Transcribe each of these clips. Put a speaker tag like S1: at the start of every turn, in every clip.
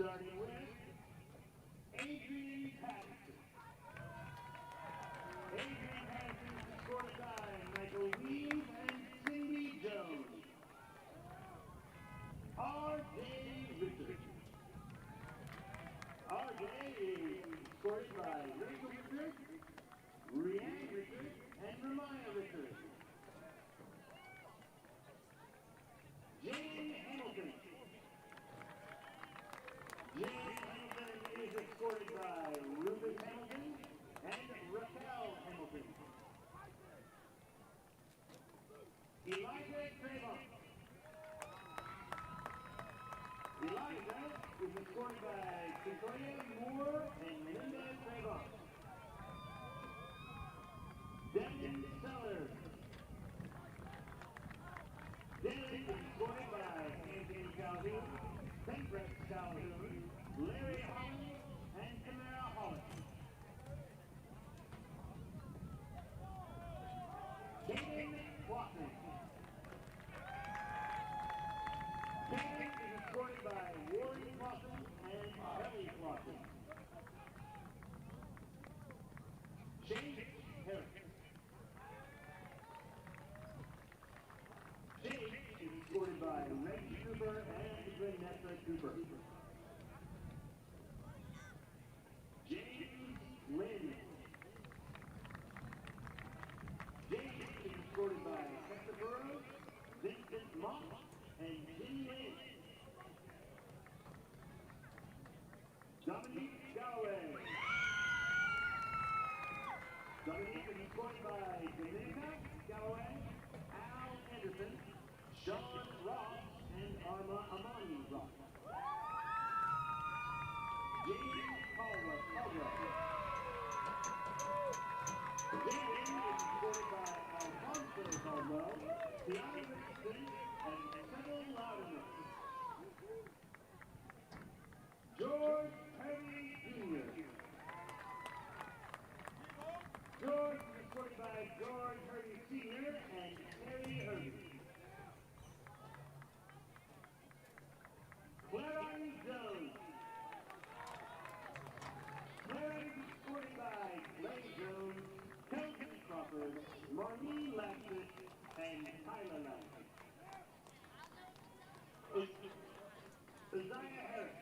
S1: Starting with Adrian Patterson. Adrian Patterson is escorted by Michael Weave and Cindy Jones. R.J. Richard. R.J. is escorted by Rachel Richard, Rianne Richard, and Ramaya Richard. Jane Hamilton. Jane Hamilton is escorted by Rufus Hamilton and Raquel Hamilton. Elijah Trayvon. Elijah is escorted by Victoria Moore and Linda Trayvon. Devin Sellers. Devin is escorted by Anthony Calhoun, Paintbrush Calhoun, Larry Holland, and Tamara Holland. Caden Watson. Caden is escorted by Warren Watson and Kelly Watson. Chase Harris. Chase is escorted by Reggie Cooper and Vanessa Cooper. James Lynn. James is escorted by Tessa Burrows, Vincent Moss, and Jenny Lynn. Dominique Galloway. Dominique is escorted by Dominica Galloway, Al Anderson, Sean Ross, and Amani Ross. James Caldwell. James is escorted by Alfonso Caldwell, Tiana Richardson, and Settle Louderman. George Perry Jr. George is escorted by George Hurdy Sr. and Terry Hurdy. Clarence Jones. Clarence is escorted by Clay Jones, Kelsey Crawford, Marlene Lasset, and Tyler Lasset. Isaiah Harris.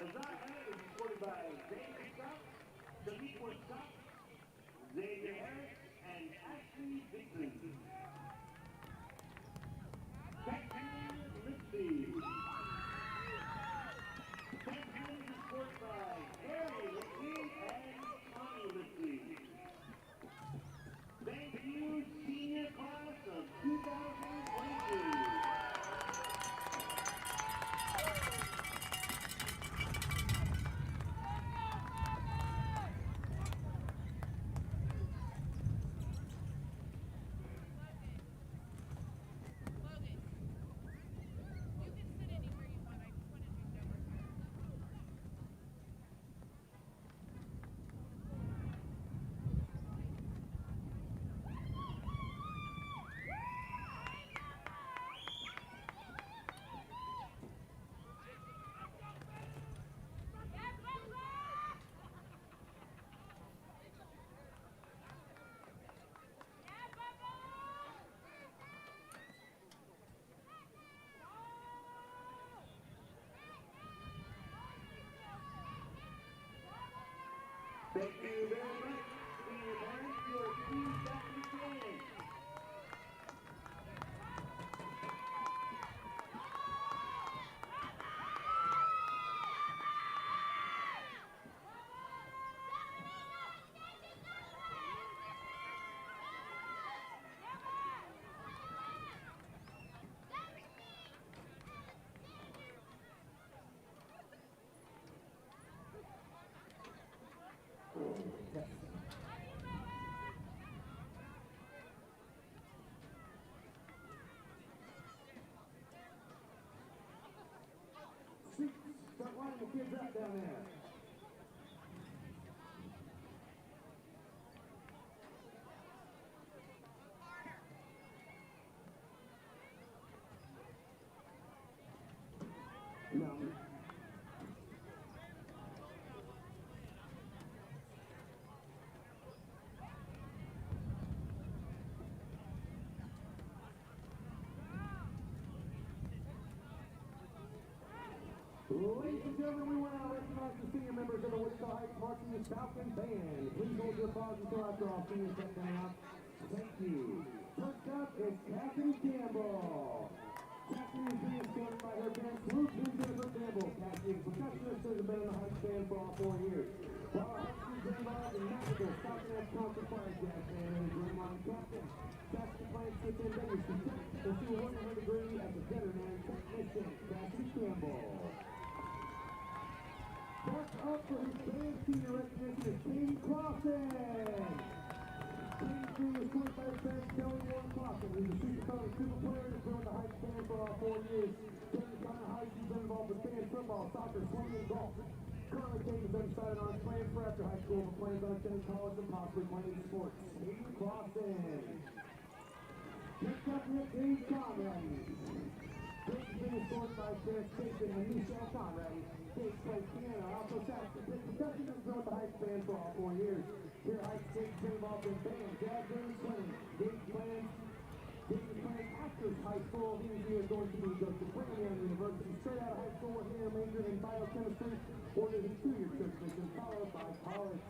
S1: Isaiah is escorted by David Scott, Shaniqua Scott, Xavier Harris, and Ashley Dixon. Captain Lipsy. Captain is escorted by Harry Lipsy and Connie Lipsy. Thank you, senior class of 2022. Thank you very much, senior parents. You are excused back to the stand. Start lining the kids up down there.
S2: Ladies and gentlemen, we want to recognize the senior members of the Wichita Heights Marching Falcon Band. Please hold your applause until after all seniors have been out. Thank you. First up is Cassidy Campbell. Cassidy is being escorted by her band, Luke and Jennifer Campbell. Cassidy is a percussionist who has been in the Heights band for all 4 years. While Heights has been involved in magical Falcon concert choir jazz band and is renowned captain. Cassidy plans to attend Vegas to take and she will work on her degree as a veterinary technician. Cassidy Campbell. Next up for his band senior recognition is Katie Clausen. Katie's being escorted by his band Kelly Warren Clausen, who's a supersonic super player and has been with the Heights band for all 4 years. Katie's kind of Heights has been involved with band, football, soccer, swimming, and golf. Currently, Kate has undecided on his plans for after high school, but plans on attending college and possibly playing sports. Katie Clausen. Next up, we have Dave Conrad. Dave is being escorted by his band Station and Michelle Conrad. Dave plays piano, also saxophone, plays percussion, and has been with the Heights band for all 4 years. Here, Heights Dave's been involved in band, jazz, and swimming. Dave is playing Actors High School. He is going to be goes to Brigham Young University. Straight out of high school, with a major in biochemistry, or does his 2-year church mission, followed by college.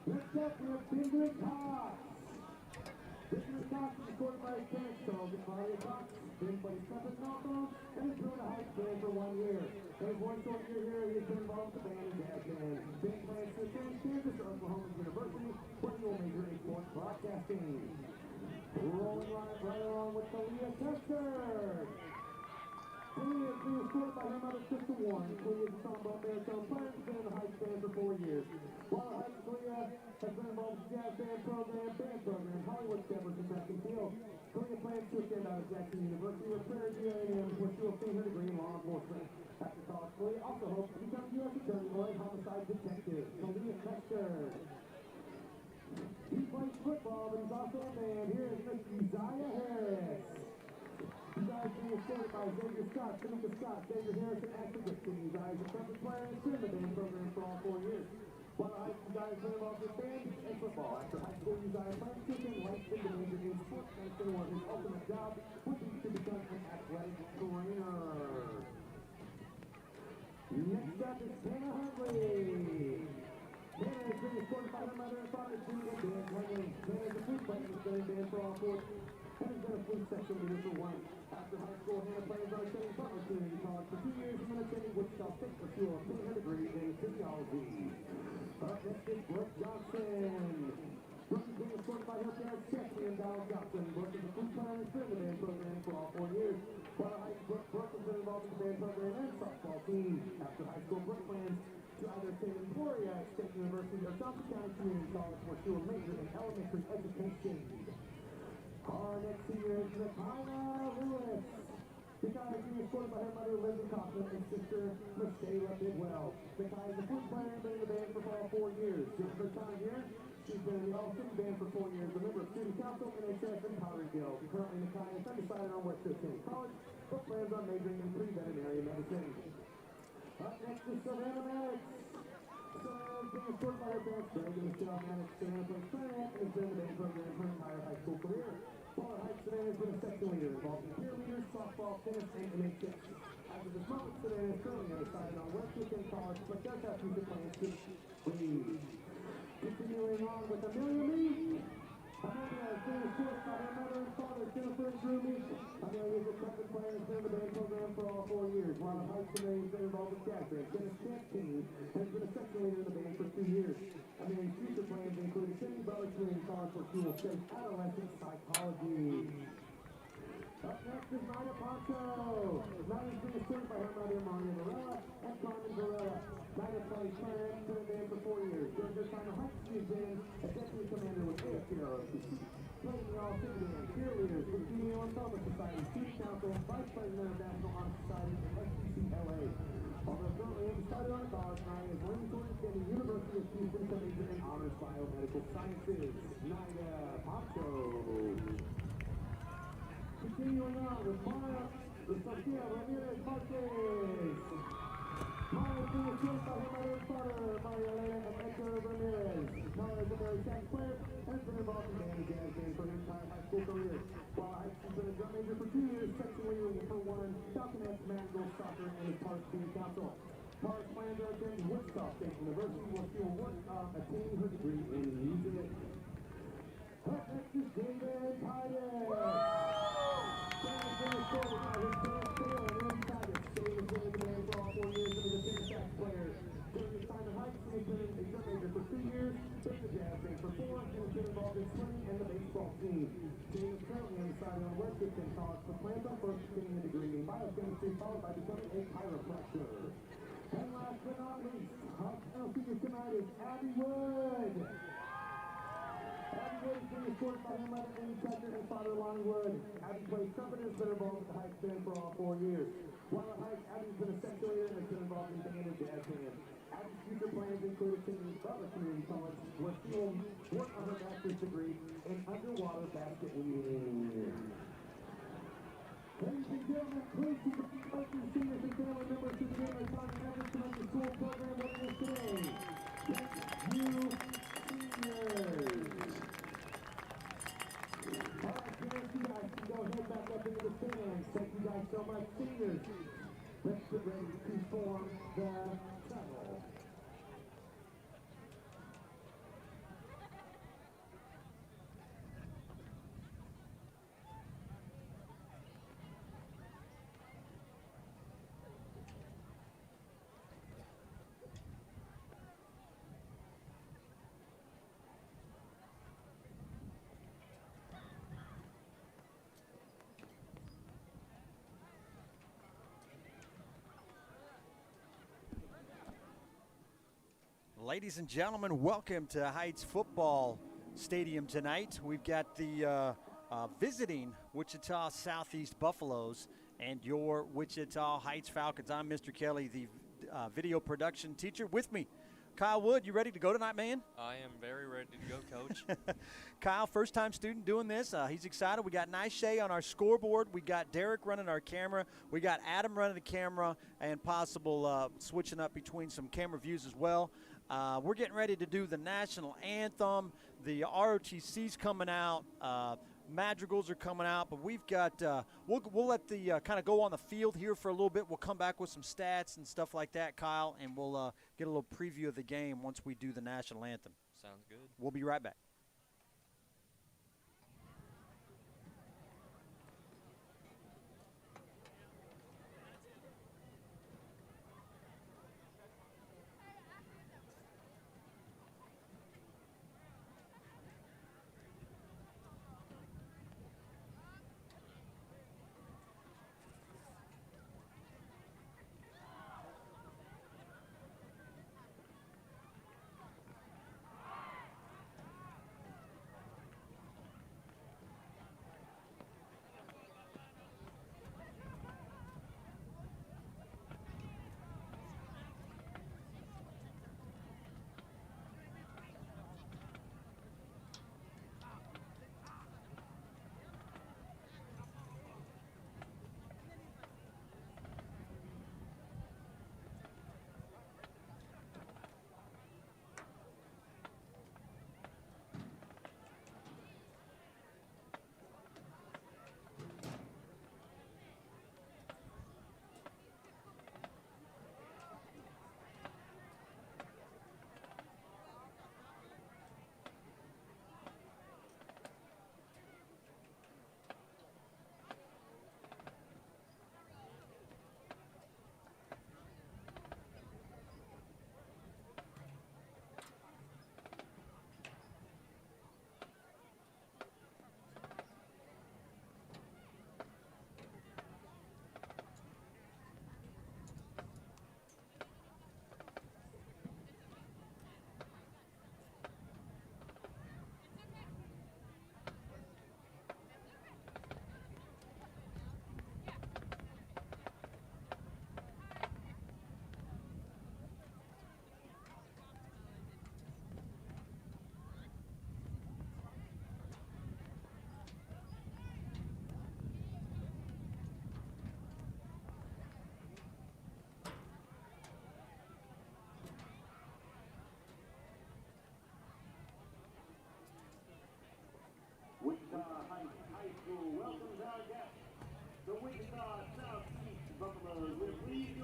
S2: Next up, we have Benjamin Cox. Benjamin Cox is escorted by his parents, Charles and Claudia Cox. Ben plays trumpet and alto, and has been with the Heights band for 1 year. In his 1 short year here, he has been involved with the band and jazz band. Ben plans to attend Kansas or Oklahoma University, where he will major in sports broadcasting. Rolling right along with Talia Tester. Talia is being escorted by her mother, Sister Warren. Talia is a trombone baritone player and has been in the Heights band for 4 years. While at Heights, Talia has been involved with the jazz band program, Hollywood Steppers, and track and field. Talia plans to attend out of Jackson University with Prairie View A&M, where she will obtain her degree in law enforcement. After college, Talia also hopes to become a U.S. attorney or a homicide detective. Talia Tester. He plays football, but he's also a man. Here is Mr. Uzziah Harris. Uzziah is being escorted by Xavier Scott, Timothy Scott, Xavier Harris, and Ashley Gibson. Uzziah is a trumpet player and has been in the band program for all 4 years. While Heights, Uzziah has been involved with band and football. After high school, Uzziah plans to attend Heights and major in sports medicine, where his ultimate job would be to become an athletic trainer. Next up is Hannah Huntley. Hannah is being escorted by her mother and father, Judy and Dan Huntley. Hannah is a flute player and has been in band for all 4 and has been a flute section leader for 1. After high school, Hannah plans on attending Butler Community College for 2 years and then attending Wichita State for school, obtaining her degree in physiology. Up next is Brooke Johnson. Brooke is being escorted by her parents, Stephanie and Donald Johnson. Brooke is a flute player and has been in the band program for all 4 years. While at high school, Brooke has been involved in the band program and softball team. After high school, Brooke plans to either attend Emporia State University or Johnson County Community College, where she will major in elementary education. Our next senior is Nakayla Lewis. Nakayla is being escorted by her mother, Lindsay Kaufman, and sister, Michelle Bidwell. Nakayla is a flute player and been in the band for all 4 years. During her time here, she's been in the all-city band for 4 years, a member of student council, NHS, and Pottery Guild. Currently, Nakayla is undecided on where to attend college, but plans on majoring in pre-veterinary medicine. Up next is Savannah Maddox. Savannah is being escorted by her parents, Greg and Michelle Maddox. Savannah plays clarinet and has been in the band program her entire high school career. While at Heights, Savannah has been a section leader involved in cheerleaders, softball, tennis, and NHS. As of this moment, Savannah is currently undecided on where to attend college, but does have future plans to leave. Continuing on with Amelia Meek. Amelia is being escorted by her mother and father, Jennifer and Drew Meek. Amelia is a trumpet player and has been in the band program for all 4 years. While at Heights, Amelia has been involved with jazz band, tennis, chant team, and has been a section leader in the band for 2 years. Amelia's future plans include attending Butler Community College, where she will study adolescent psychology. Up next is Naya Poncho. Naya is being escorted by her mother, Maria Varela, and Carmen Varela. Naya plays clarinet and been in the band for 4 years. During her time at Heights, she has been a deputy commander with AFPROTC. Playing the all-city band, cheerleaders, with Junior Lymphoma Society, Student Council, Vice President of National Honor Society, and SCCLA. Although currently undecided on college, Naya is leaning toward attending University of Houston to major in honors biomedical sciences. Naya Poncho. Continuing on with Sofia Ramirez Marquez. Maya is being escorted by her mother and father, Maria Elena and Edgar Ramirez. Maya is a very sax player and has been involved in band and jazz band for her entire high school career. While Heights has been a drum major for 2 years, section leader for 1, falconets, managers, soccer, and is part Forest City Council. Forest plans are attending Wichita State University where she will work on attaining her degree in music. Up next is David Titus. David finished forward by his best player and Andy Titus. David has been in demand for all 4 years and is a tennis sax player. During his time at Heights, he has been a drum major for 2 years, been the jazz band for 4, and has been involved in swimming and the baseball team. David is currently undecided on where to attend college, but plans on first obtaining a degree in biochemistry, followed by becoming a chiropractor. And last but not least, our final speaker tonight is Abby Wood. Abby Wood is being escorted by her mother, Amy Tucker, and father, Lonnie Wood. Abby plays trumpet and has been involved with the Heights band for all 4 years. While at Heights, Abby's been a section leader and has been involved in band and jazz band. Abby's future plans include attending Butler Community College, where she will work on her bachelor's degree in underwater basket weaving. Ladies and gentlemen, please keep the your seniors and family members to the game of time and efforts to make the school program what it is today. Thank you, seniors. All right, parents, you guys can go ahead back up into the stands. Thank you guys so much, seniors. Let's get ready to form the tunnel.
S3: Ladies and gentlemen, welcome to Heights Football Stadium tonight. We've got the visiting Wichita Southeast Buffaloes and your Wichita Heights Falcons. I'm Mr. Kelly, the video production teacher. With me, Kyle Wood. You ready to go tonight, man?
S4: I am very ready to go, Coach.
S3: Kyle, first-time student doing this. He's excited. We got Nice Shay on our scoreboard. We got Derek running our camera. We got Adam running the camera and possible switching up between some camera views as well. We're getting ready to do the national anthem. The ROTC's coming out. Madrigals are coming out, but we've got we'll let the kind of go on the field here for a little bit. We'll come back with some stats and stuff like that, Kyle, and we'll get a little preview of the game once we do the national anthem.
S4: Sounds good.
S3: We'll be right back.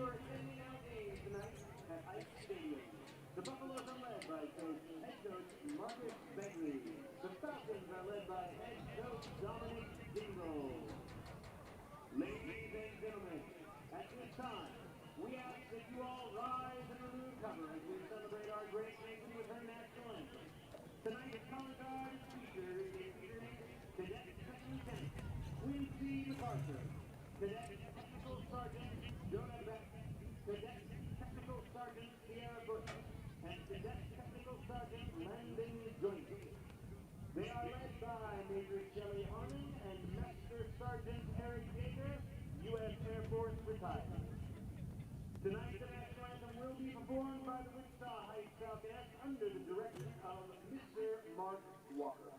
S1: are sending out games tonight at Ice Stadium. The Buffaloes are led by head coach Marcus Begley. The Falcons are led by head coach Dominic Dingle. Ladies and gentlemen, at this time, we ask that you all rise and remove cover as we celebrate our great nation with her national anthem. Tonight's color guard feature is featuring Cadet Second Lieutenant Quincy MacArthur, Cadet Technical Sergeant Jonah Beck, Cadet Technical Sergeant Sierra Bush, and Cadet Technical Sergeant Landon Joyce. They are led by Major Shelley Harmon and Master Sergeant Eric Yeager, U.S. Air Force retired. Tonight, the national anthem will be performed by the Wichita Heights Falconets under the direction of Mr. Mark Walker.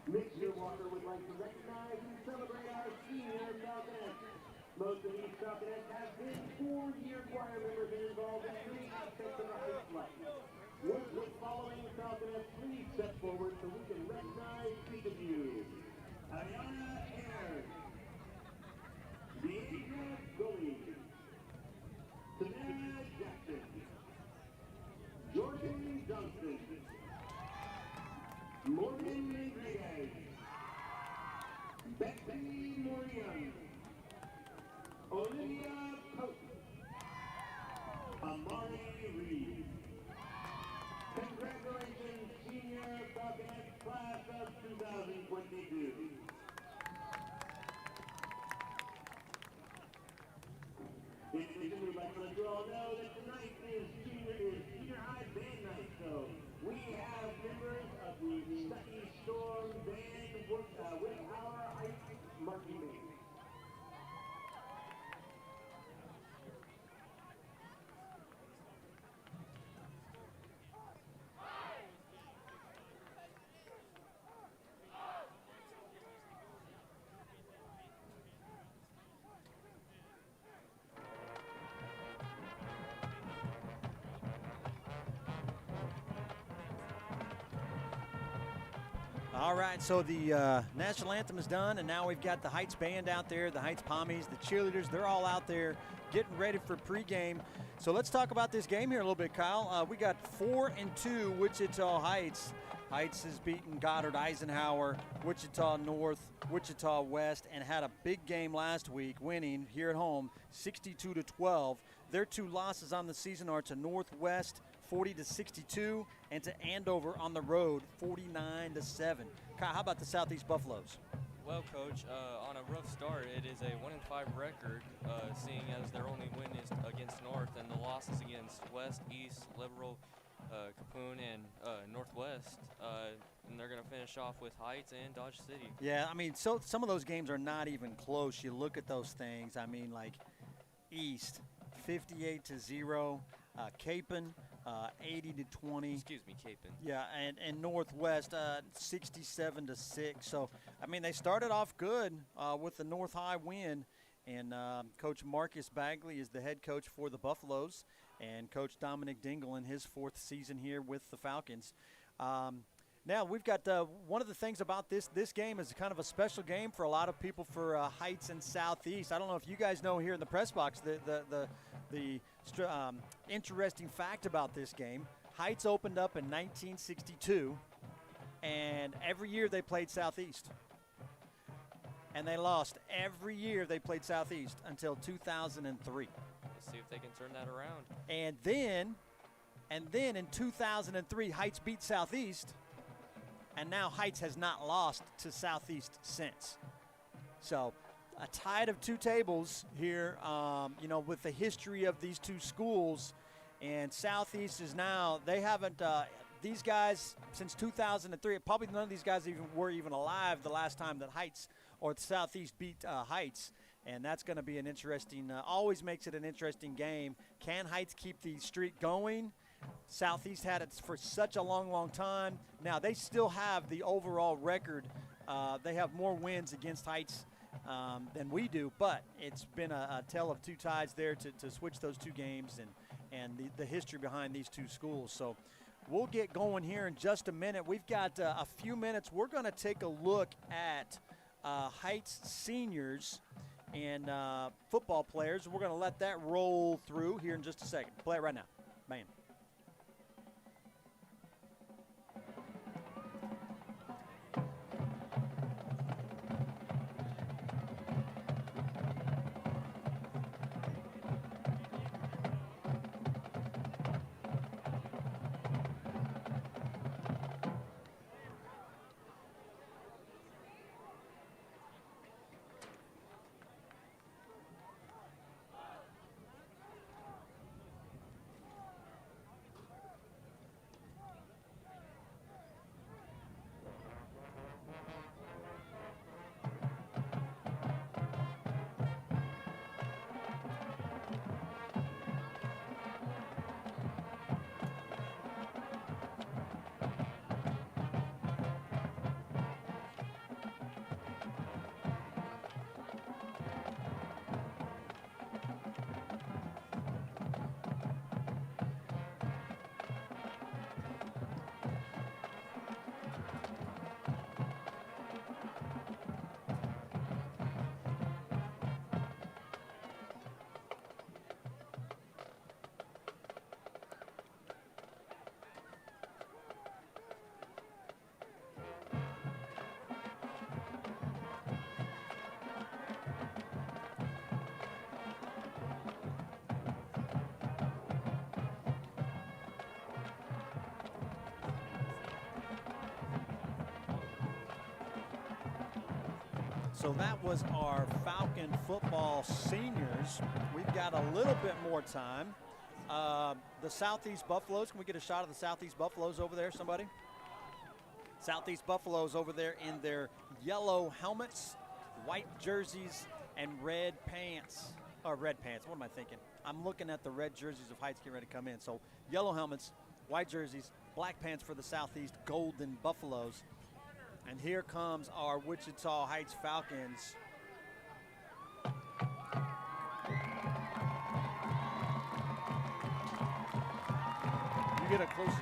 S1: Mr. Walker would like to recognize and celebrate our senior Falconets. Most of these Falconets have been four-year choir members and involved in many aspects of our Heights life. Would the following Falconets please step forward so we can recognize each of you? Ayana Ayers, Deidre Gully, Savannah Jackson, Jordan Johnston, Morgan Rodriguez, Betsy Morian, Olivia Pope, Amari Reed. Congratulations, senior Falconet class of 2022. In addition, we'd like to let you all know that tonight is junior high band night, so we have members of the Stucky Storm Band with our Heights marching band.
S3: All right, so the national anthem is done, and now we've got the Heights band out there, the Heights Pommies, the cheerleaders. They're all out there getting ready for pregame. So let's talk about this game here a little bit, Kyle. We got 4-2 Wichita Heights. Heights has beaten Goddard, Eisenhower, Wichita North, Wichita West, and had a big game last week, winning here at home 62-12. Their two losses on the season are to Northwest 40-62, and to Andover on the road 49-7. Kyle, how about the Southeast Buffaloes?
S4: Well, Coach, on a rough start, it is a 1-5 record, seeing as their only win is against North, and the losses against West, East, Liberal, Capoon, and Northwest, and they're going to finish off with Heights and Dodge City.
S3: Yeah, I mean, so some of those games are not even close. You look at those things. I mean, like East 58-0, Capon 80-20.
S4: Excuse me, Capon.
S3: Yeah, and Northwest 67-6. So I mean, they started off good with the North High win, and Coach Marcus Bagley is the head coach for the Buffaloes, and Coach Dominic Dingle in his fourth season here with the Falcons. Now we've got one of the things about this game is kind of a special game for a lot of people for Heights and Southeast. I don't know if you guys know here in the press box the interesting fact about this game. Heights opened up in 1962, and every year they played Southeast. And they lost every year they played Southeast until 2003.
S4: Let's see if they can turn that around.
S3: And then in 2003, Heights beat Southeast, and now Heights has not lost to Southeast since. So a tide of two tables here, with the history of these two schools. And Southeast is now, they haven't, these guys since 2003, probably none of these guys were even alive the last time that Heights or Southeast beat Heights. And that's going to be an interesting, always makes it an interesting game. Can Heights keep the streak going? Southeast had it for such a long, long time. Now, they still have the overall record. They have more wins against Heights than we do, but it's been a tale of two ties there to switch those two games and the history behind these two schools. So we'll get going here in just a minute. We've got a few minutes. We're going to take a look at Heights seniors and football players. We're going to let that roll through here in just a second. Play it right now. Bam. So that was our Falcon football seniors. We've got a little bit more time. The Southeast Buffaloes, can we get a shot of the Southeast Buffaloes over there, somebody? Southeast Buffaloes over there in their yellow helmets, white jerseys, and red pants. Or red pants, what am I thinking? I'm looking at the red jerseys of Heights getting ready to come in. So yellow helmets, white jerseys, black pants for the Southeast Golden Buffaloes. And here comes our Wichita Heights Falcons. You get a close.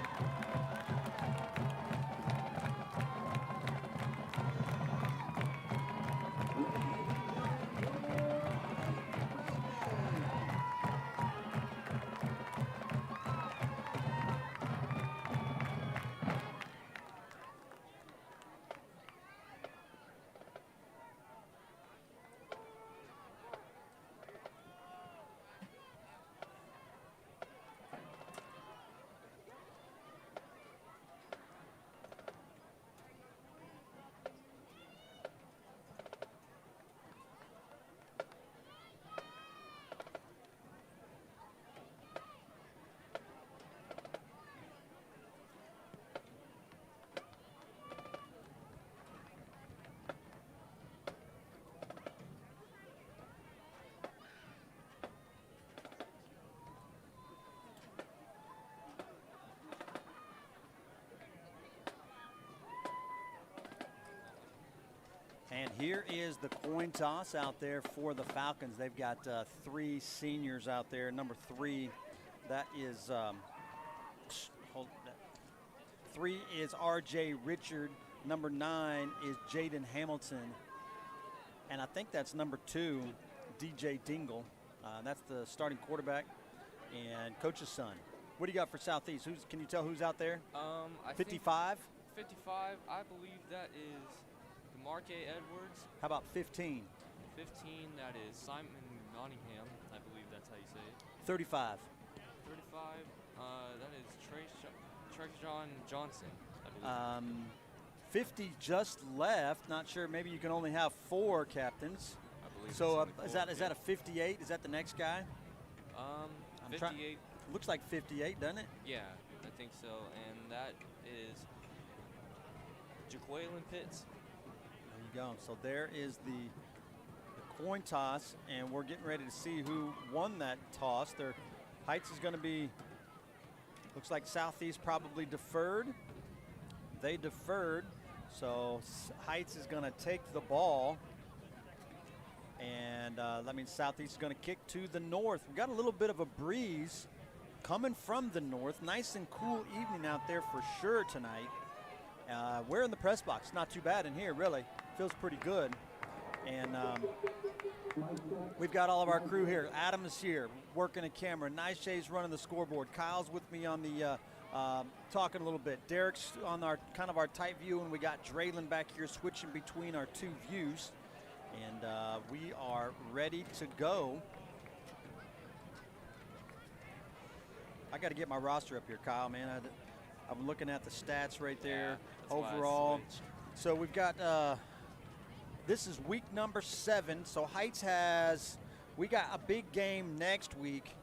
S3: And here is the coin toss out there for the Falcons. They've got three seniors out there. Number 3, that is 3 is R.J. Richard. Number 9 is Jaden Hamilton. And I think that's number 2, DJ Dingle. That's the starting quarterback and coach's son. What do you got for Southeast? Can you tell who's out there? 55?
S4: 55, I believe that is DeMarque Edwards.
S3: How about 15?
S4: 15, that is Simon Nottingham. I believe that's how you say it.
S3: 35.
S4: 35, that is Trayshawn Johnson, I believe.
S3: 50 just left. Not sure. Maybe you can only have 4 captains.
S4: I believe
S3: So
S4: it's
S3: is that a 58? Is that the next guy?
S4: 58.
S3: Looks like 58, doesn't it?
S4: Yeah, I think so. And that is Jaqueline Pitts.
S3: There you go. So there is the coin toss, and we're getting ready to see who won that toss. Heights is going to be, looks like Southeast probably deferred. They deferred, so Heights is going to take the ball. And that means Southeast is going to kick to the north. We got a little bit of a breeze coming from the north. Nice and cool evening out there for sure tonight. We're in the press box. Not too bad in here, really. Feels pretty good. And we've got all of our crew here. Adam is here working a camera. Nice Shay's running the scoreboard. Kyle's with me on the talking a little bit. Derek's on our kind of our tight view, and we got Draylon back here switching between our 2 views. And we are ready to go. I got to get my roster up here, Kyle, man. I'm looking at the stats right there overall. So we've got, this is week number 7. So Heights we got a big game next week.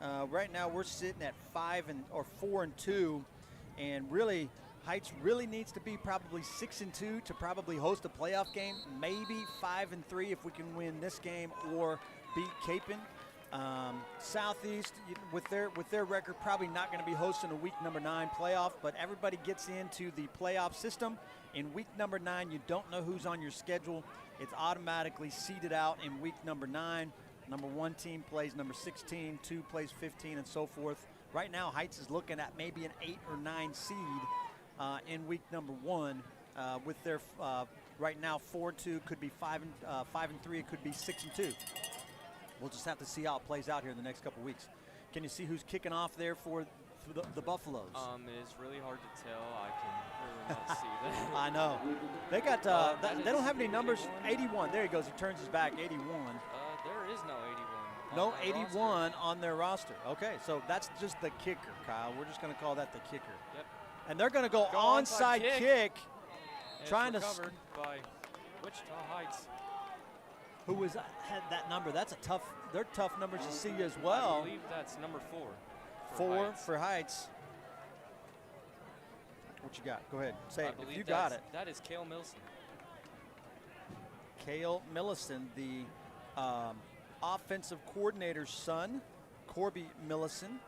S3: Right now we're sitting at 4-2, and really Heights really needs to be probably 6-2 to probably host a playoff game. Maybe 5-3 if we can win this game or beat Capon. Southeast, with their record, probably not going to be hosting a week number 9 playoff, but everybody gets into the playoff system. In week number 9, you don't know who's on your schedule. It's automatically seeded out in week number 9. Number 1 team plays number 16, 2 plays 15, and so forth. Right now, Heights is looking at maybe an 8 or 9 seed in week number 1 with their right now 4-2, could be 5-3, it could be 6-2. We'll just have to see how it plays out here in the next couple weeks. Can you see who's kicking off there for the Buffaloes?
S4: It's really hard to tell. I can really not see that.
S3: I know. They got they don't have any numbers. 81. There he goes. He turns his back. 81.
S4: There is no 81.
S3: No 81 on their roster. Okay, so that's just the kicker, Kyle. We're just going to call that the kicker.
S4: Yep.
S3: And they're going to go onside kick trying to
S4: covered by Wichita Heights.
S3: Who had that number? That's they're tough numbers to see as well.
S4: I believe that's number 4.
S3: 4 for Heights. What you got? Go ahead. Say it if you got it.
S4: That is Cale Milson.
S3: Cale Millison, the offensive coordinator's son, Corby Millison.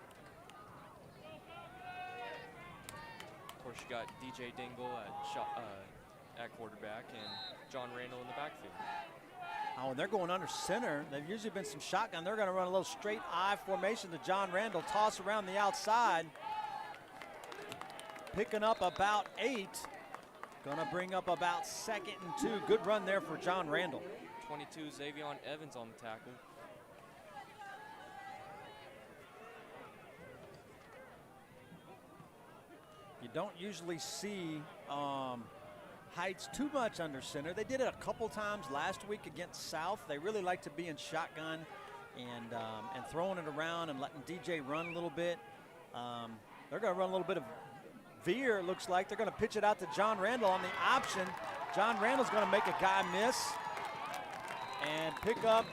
S4: Of course, you got DJ Dingle at quarterback and John Randall in the backfield.
S3: Oh, and they're going under center. They've usually been some shotgun. They're going to run a little straight I formation to John Randall. Toss around the outside. Picking up about 8. Going to bring up about 2nd and 2. Good run there for John Randall.
S4: 22, Xavion Evans on the tackle.
S3: You don't usually see Heights too much under center. They did it a couple times last week against South. They really like to be in shotgun and throwing it around and letting DJ run a little bit. They're going to run a little bit of veer, it looks like. They're going to pitch it out to John Randall on the option. John Randall's going to make a guy miss and pick up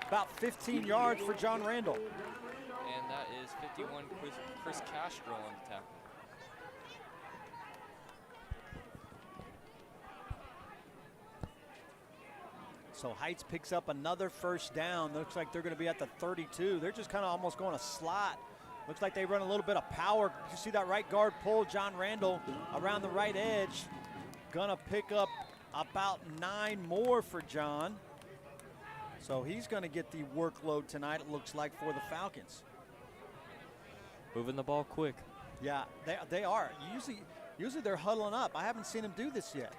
S3: about 15 yards for John Randall.
S4: And that is 51, Chris Castro on the tackle.
S3: So Heights picks up another first down. Looks like they're going to be at the 32. They're just kind of almost going a slot. Looks like they run a little bit of power. You see that right guard pull, John Randall around the right edge. Gonna pick up about 9 more for John. So he's gonna get the workload tonight, it looks like, for the Falcons.
S4: Moving the ball quick.
S3: Yeah, they are. Usually they're huddling up. I haven't seen them do this yet.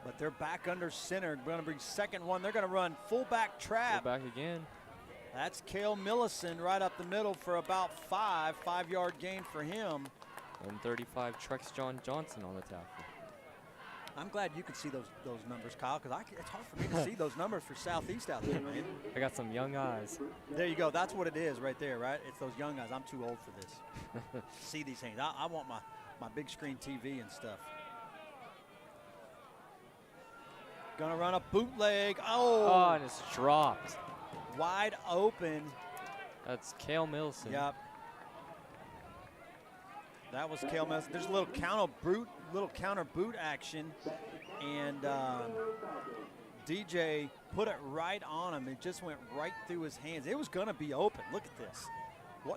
S3: But they're back under center. Going to bring second one. They're going to run fullback trap.
S4: Back again.
S3: That's Cale Millison right up the middle for about 5-yard gain for him.
S4: And 35, Trex John Johnson on the tackle.
S3: I'm glad you can see those numbers, Kyle, because it's hard for me to see those numbers for Southeast out there, man.
S4: I got some young eyes.
S3: There you go. That's what it is right there, right? It's those young guys. I'm too old for this. See these things. I want my big screen TV and stuff. Gonna run a bootleg.
S4: Oh, and it's dropped.
S3: Wide open.
S4: That's Cale Milson.
S3: Yep. That was Cale Milson. There's a little counter boot action, and DJ put it right on him. It just went right through his hands. It was gonna be open. Look at this.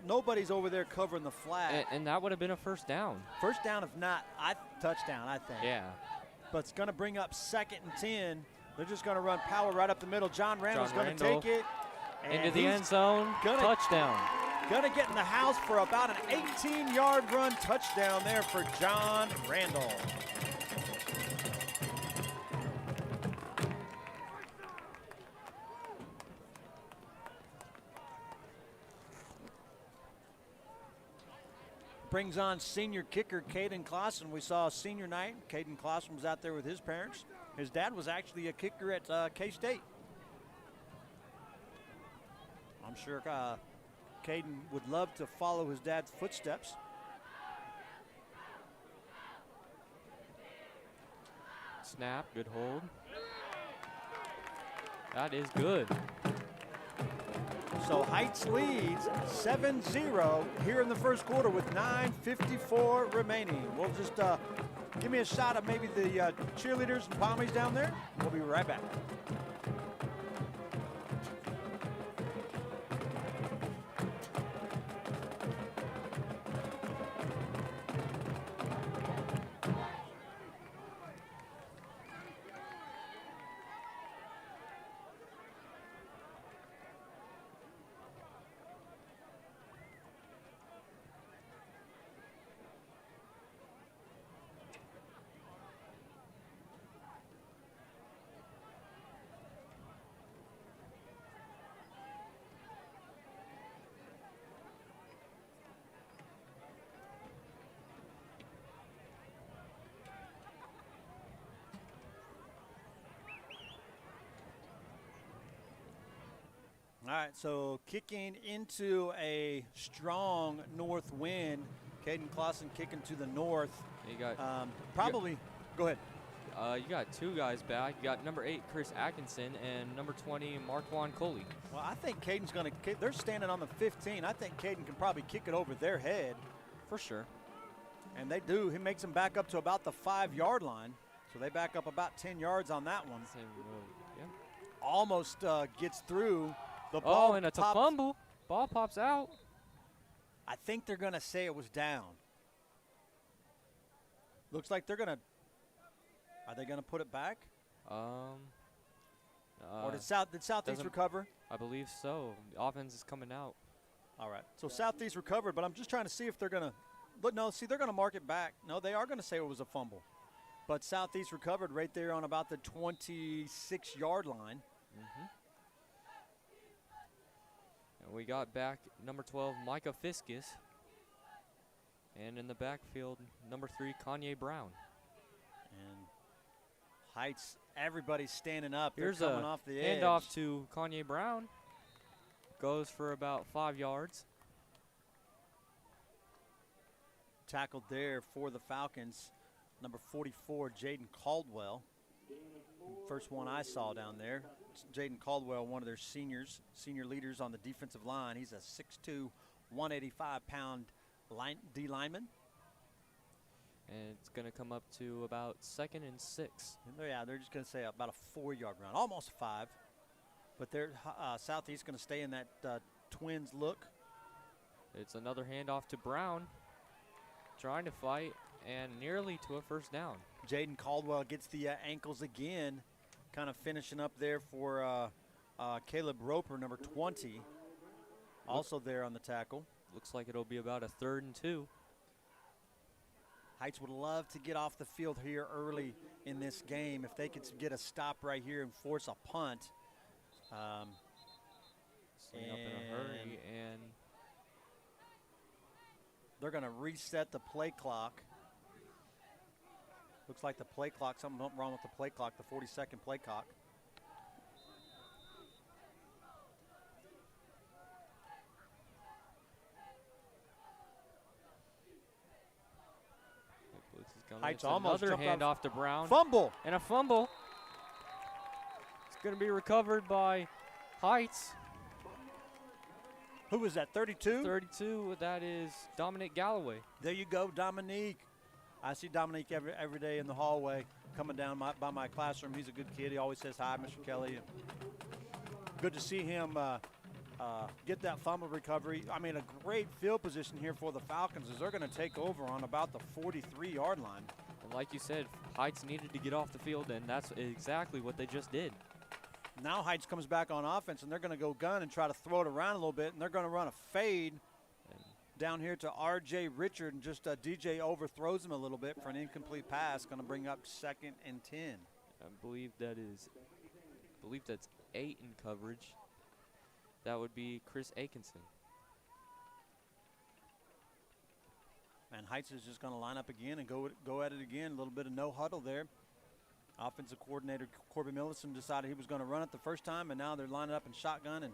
S3: Nobody's over there covering the flat.
S4: And that would have been a first down.
S3: First down, if not, touchdown, I think.
S4: Yeah.
S3: But it's going to bring up 2nd and 10. They're just going to run power right up the middle. John Randall's going to take it.
S4: Into the end zone. Touchdown.
S3: Going to get in the house for about an 18-yard run touchdown there for John Randall. Brings on senior kicker Caden Clausen. We saw senior night. Caden Clausen was out there with his parents. His dad was actually a kicker at K-State. I'm sure Caden would love to follow his dad's footsteps.
S4: Snap, good hold. That is good.
S3: So Heights leads 7-0 here in the first quarter with 9:54 remaining. We'll just give me a shot of maybe the cheerleaders and pommies down there. We'll be right back. All right, so kicking into a strong north wind. Caden Clausen kicking to the north.
S4: You got
S3: go ahead.
S4: You got two guys back. You got number 8, Chris Atkinson, and number 20, Marquand Coley.
S3: Well, I think Caden's going to kick. They're standing on the 15. I think Caden can probably kick it over their head.
S4: For sure.
S3: And they do. He makes them back up to about the 5-yard line. So they back up about 10 yards on that one.
S4: Yeah.
S3: Almost gets through. The ball
S4: and it's a fumble. Ball pops out.
S3: I think they're going to say it was down. Looks like they're going to. Are they going to put it back? Or did Southeast recover?
S4: I believe so. The offense is coming out.
S3: All right. So Southeast recovered, but I'm just trying to see if they're going to. Look, no, see, they're going to mark it back. No, they are going to say it was a fumble. But Southeast recovered right there on about the 26-yard line.
S4: Mm-hmm. And we got back number 12, Micah Fiskus. And in the backfield, number 3, Kanye Brown.
S3: And Heights, everybody's standing up.
S4: Here's
S3: they're coming off the edge.
S4: Handoff to Kanye Brown. Goes for about 5 yards.
S3: Tackled there for the Falcons, number 44, Jaden Caldwell. First one I saw down there. Jaden Caldwell, one of their senior leaders on the defensive line. He's a 6'2", 185-pound D lineman.
S4: And it's going to come up to about 2nd and 6.
S3: Yeah, they're just going to say about a 4-yard run, almost 5. But they're Southeast going to stay in that Twins look.
S4: It's another handoff to Brown. Trying to fight and nearly to a first down.
S3: Jaden Caldwell gets the ankles again, kind of finishing up there for Caleb Roper, number 20, also there on the tackle.
S4: Looks like it'll be about a 3rd and 2.
S3: Heights would love to get off the field here early in this game if they could get a stop right here and force a punt.
S4: Setting up in a hurry, and
S3: they're going to reset the play clock. Looks like the play clock, something wrong with the play clock, the 40-second play clock.
S4: Heights almost another handoff to Brown.
S3: Fumble.
S4: And a fumble. It's going to be recovered by Heights.
S3: Who was that, 32?
S4: 32, that is Dominic Galloway.
S3: There you go, Dominique. I see Dominique every day in the hallway coming down by my classroom. He's a good kid. He always says hi, Mr. Kelly. Good to see him get that fumble recovery. I mean, a great field position here for the Falcons as they're going to take over on about the 43-yard line.
S4: And like you said, Heights needed to get off the field, and that's exactly what they just did.
S3: Now Heights comes back on offense, and they're going to go gun and try to throw it around a little bit, and they're going to run a fade down here to R.J. Richard, and just DJ overthrows him a little bit for an incomplete pass, going to bring up 2nd and 10.
S4: I believe that's 8 in coverage. That would be Chris Atkinson.
S3: And Heights is just going to line up again and go at it again. A little bit of no huddle there. Offensive coordinator Corby Millison decided he was going to run it the first time, and now they're lining up in shotgun and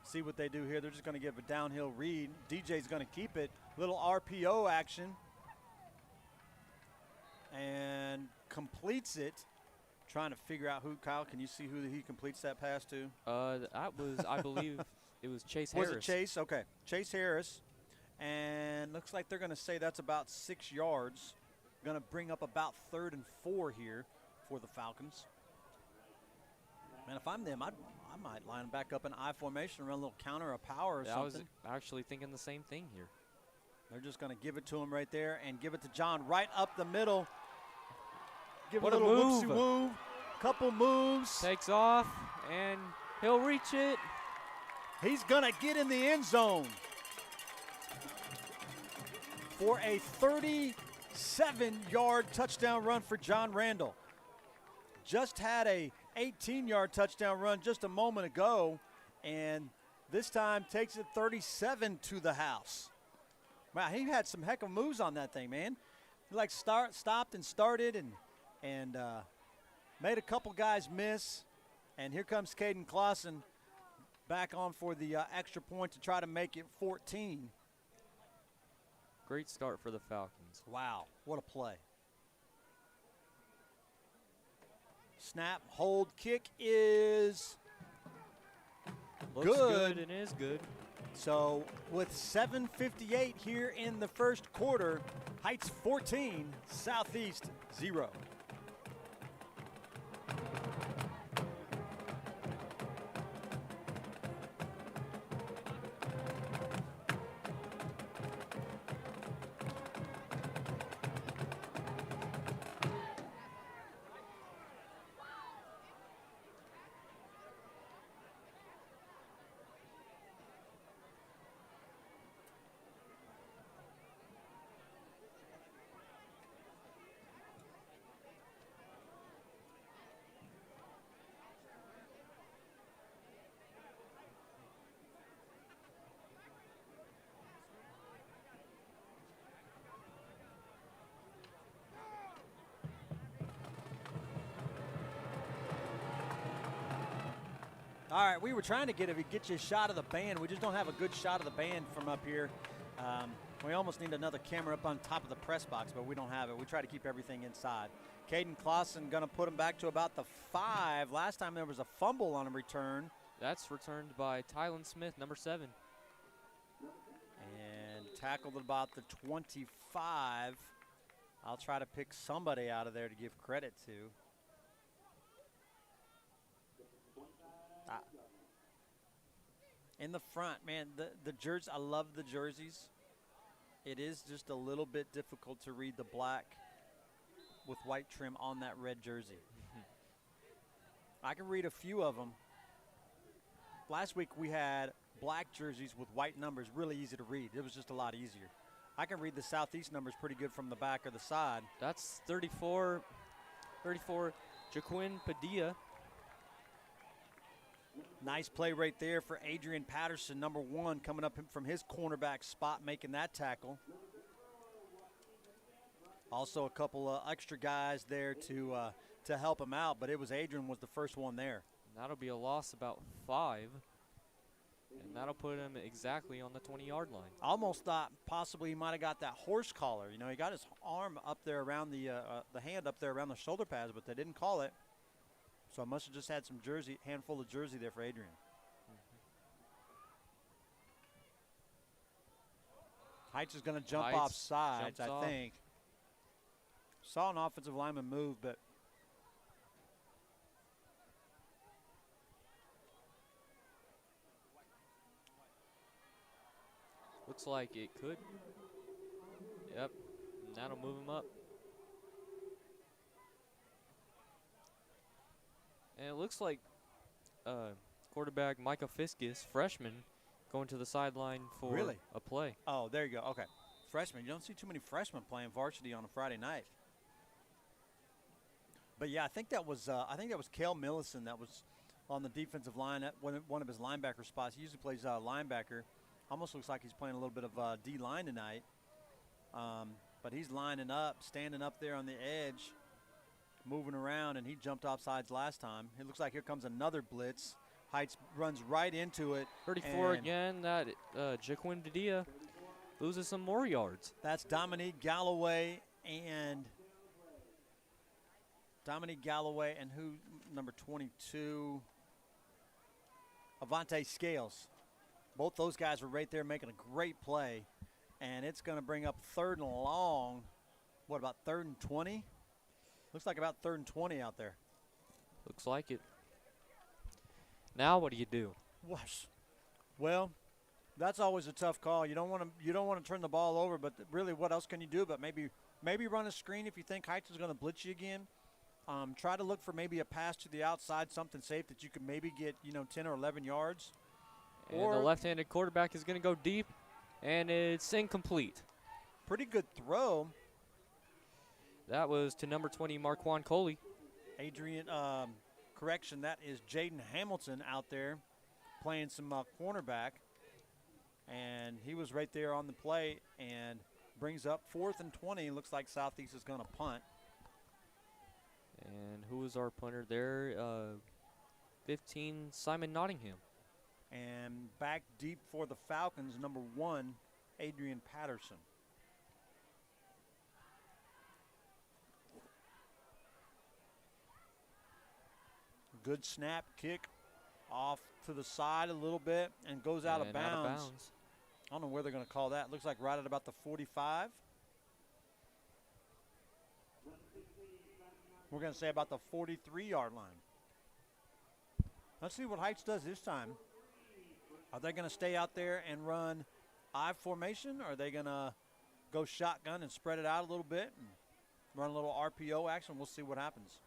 S3: see what they do here. They're just going to give a downhill read. DJ's going to keep it. Little RPO action. And completes it. Trying to figure out who, Kyle, can you see who he completes that pass to?
S4: That was, I believe, it was Chase Harris.
S3: Was it Chase? Okay. Chase Harris. And looks like they're going to say that's about 6 yards. Going to bring up about 3rd and 4 here for the Falcons. Man, if I'm them, I might line back up in I formation, run a little counter, a power or something.
S4: I was actually thinking the same thing here.
S3: They're just going to give it to him right there and give it to John right up the middle. Give
S4: what
S3: a little
S4: move.
S3: whoopsie move. Couple moves.
S4: Takes off, and he'll reach it.
S3: He's going to get in the end zone for a 37-yard touchdown run for John Randall. Just had a 18-yard touchdown run just a moment ago, and this time takes it 37 to the house. Wow, he had some heck of moves on that thing, man. He like stopped and started and made a couple guys miss. And here comes Caden Clausen back on for the extra point to try to make it 14.
S4: Great start for the Falcons.
S3: Wow, what a play. Snap, hold, kick is
S4: Looks good and is good.
S3: So with 7:58 here in the first quarter, Heights 14, Southeast 0. All right, we were trying to get you a shot of the band. We just don't have a good shot of the band from up here. We almost need another camera up on top of the press box, but we don't have it. We try to keep everything inside. Caden Clausen going to put him back to about the 5. Last time there was a fumble on a return.
S4: That's returned by Tylen Smith, number 7.
S3: And tackled at about the 25. I'll try to pick somebody out of there to give credit to. In the front, man, the jersey, I love the jerseys. It is just a little bit difficult to read the black with white trim on that red jersey. I can read a few of them, last week we had black jerseys with white numbers, really easy to read. It was just a lot easier. I can read the Southeast numbers pretty good from the back or the side.
S4: That's 34 Jaquin Padilla.
S3: Nice play right there for Adrian Patterson, number 1, coming up from his cornerback spot, making that tackle. Also a couple of extra guys there to help him out, but it was Adrian was the first one there.
S4: And that'll be a loss about 5. And that'll put him exactly on the 20-yard line.
S3: I almost thought possibly he might have got that horse collar. You know, he got his arm up there around the hand up there around the shoulder pads, but they didn't call it. So I must have just had some handful of jersey there for Adrian. Heights is going to jump off sides, I think. Saw an offensive lineman move, but
S4: looks like it could. Yep, and that'll move him up. And it looks like quarterback Micah Fiskus, freshman, going to the sideline for a play.
S3: Oh, there you go. Okay. Freshman. You don't see too many freshmen playing varsity on a Friday night. But yeah, I think that was Cale Millison that was on the defensive line at one of his linebacker spots. He usually plays linebacker. Almost looks like he's playing a little bit of D-line tonight. But he's lining up, standing up there on the edge, moving around, and he jumped off sides last time. It looks like here comes another blitz. Heights runs right into it.
S4: 34 again. That Jaquin Padilla loses some more yards.
S3: That's Dominique Galloway and who, number 22, Avante Scales. Both those guys were right there making a great play, and it's going to bring up 3rd and long. What, about 3rd and 20? Looks like about 3rd and 20 out there.
S4: Looks like it. Now what do you do?
S3: Well, that's always a tough call. You don't want to turn the ball over, but really, what else can you do? But maybe run a screen if you think Heights is going to blitz you again. Try to look for maybe a pass to the outside, something safe that you could maybe get 10 or 11 yards.
S4: And the left-handed quarterback is going to go deep, and it's incomplete.
S3: Pretty good throw.
S4: That was to number 20, Marquand Coley.
S3: Adrian, correction, that is Jaden Hamilton out there playing some cornerback. And he was right there on the play and brings up 4th and 20. Looks like Southeast is going to punt.
S4: And who was our punter there? 15, Simon Nottingham.
S3: And back deep for the Falcons, number 1, Adrian Patterson. Good snap, kick off to the side a little bit and goes out of bounds. I don't know where they're going to call that. Looks like right at about the 45. We're going to say about the 43-yard line. Let's see what Heights does this time. Are they going to stay out there and run I formation, or are they going to go shotgun and spread it out a little bit and run a little RPO action? We'll see what happens.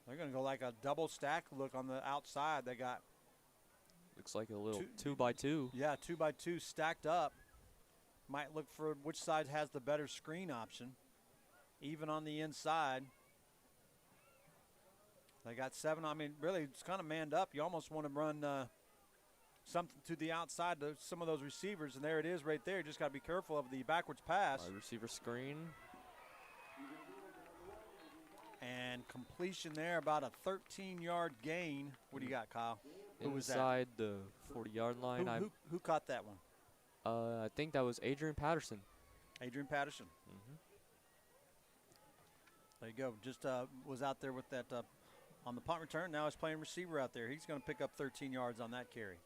S3: They're going to go like a double stack look on the outside. They got
S4: looks like a little 2x2.
S3: Yeah, 2x2 stacked up. Might look for which side has the better screen option. Even on the inside. They got 7. I mean, really, it's kind of manned up. You almost want to run something to the outside to some of those receivers, and there it is right there. Just got to be careful of the backwards pass.
S4: Wide receiver screen.
S3: And completion there, about a 13-yard gain. What do you got, Kyle? Who was that?
S4: Inside the 40-yard line.
S3: Who caught that one?
S4: I think that was Adrian Patterson.
S3: Adrian Patterson.
S4: Mm-hmm.
S3: There you go. Just was out there with that on the punt return. Now he's playing receiver out there. He's going to pick up 13 yards on that carry.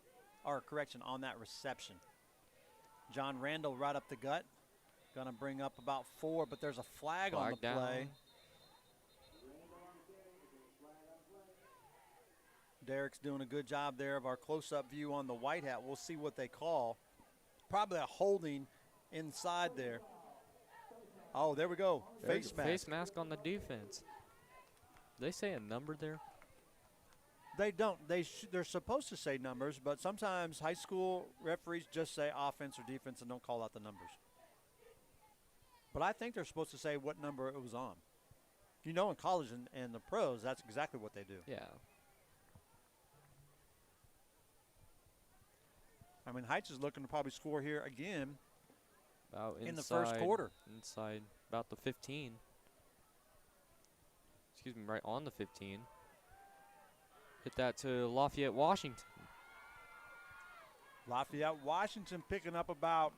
S3: Or, correction, on that reception. John Randall right up the gut. Going to bring up about 4, but there's a flag on the
S4: down.
S3: play. Derek's doing a good job there of our close-up view on the white hat. We'll see what they call. Probably a holding inside there. Oh, there we go. Face mask.
S4: Face mask on the defense. Did they say a number there?
S3: They don't. They're supposed to say numbers, but sometimes high school referees just say offense or defense and don't call out the numbers. But I think they're supposed to say what number it was on. You know, in college and the pros, that's exactly what they do.
S5: Yeah.
S3: I mean, Heights is looking to probably score here again
S5: About
S3: in the first quarter.
S5: Inside about the 15. Excuse me, right on the 15. Hit that to Lafayette, Washington.
S3: Lafayette, Washington picking up about,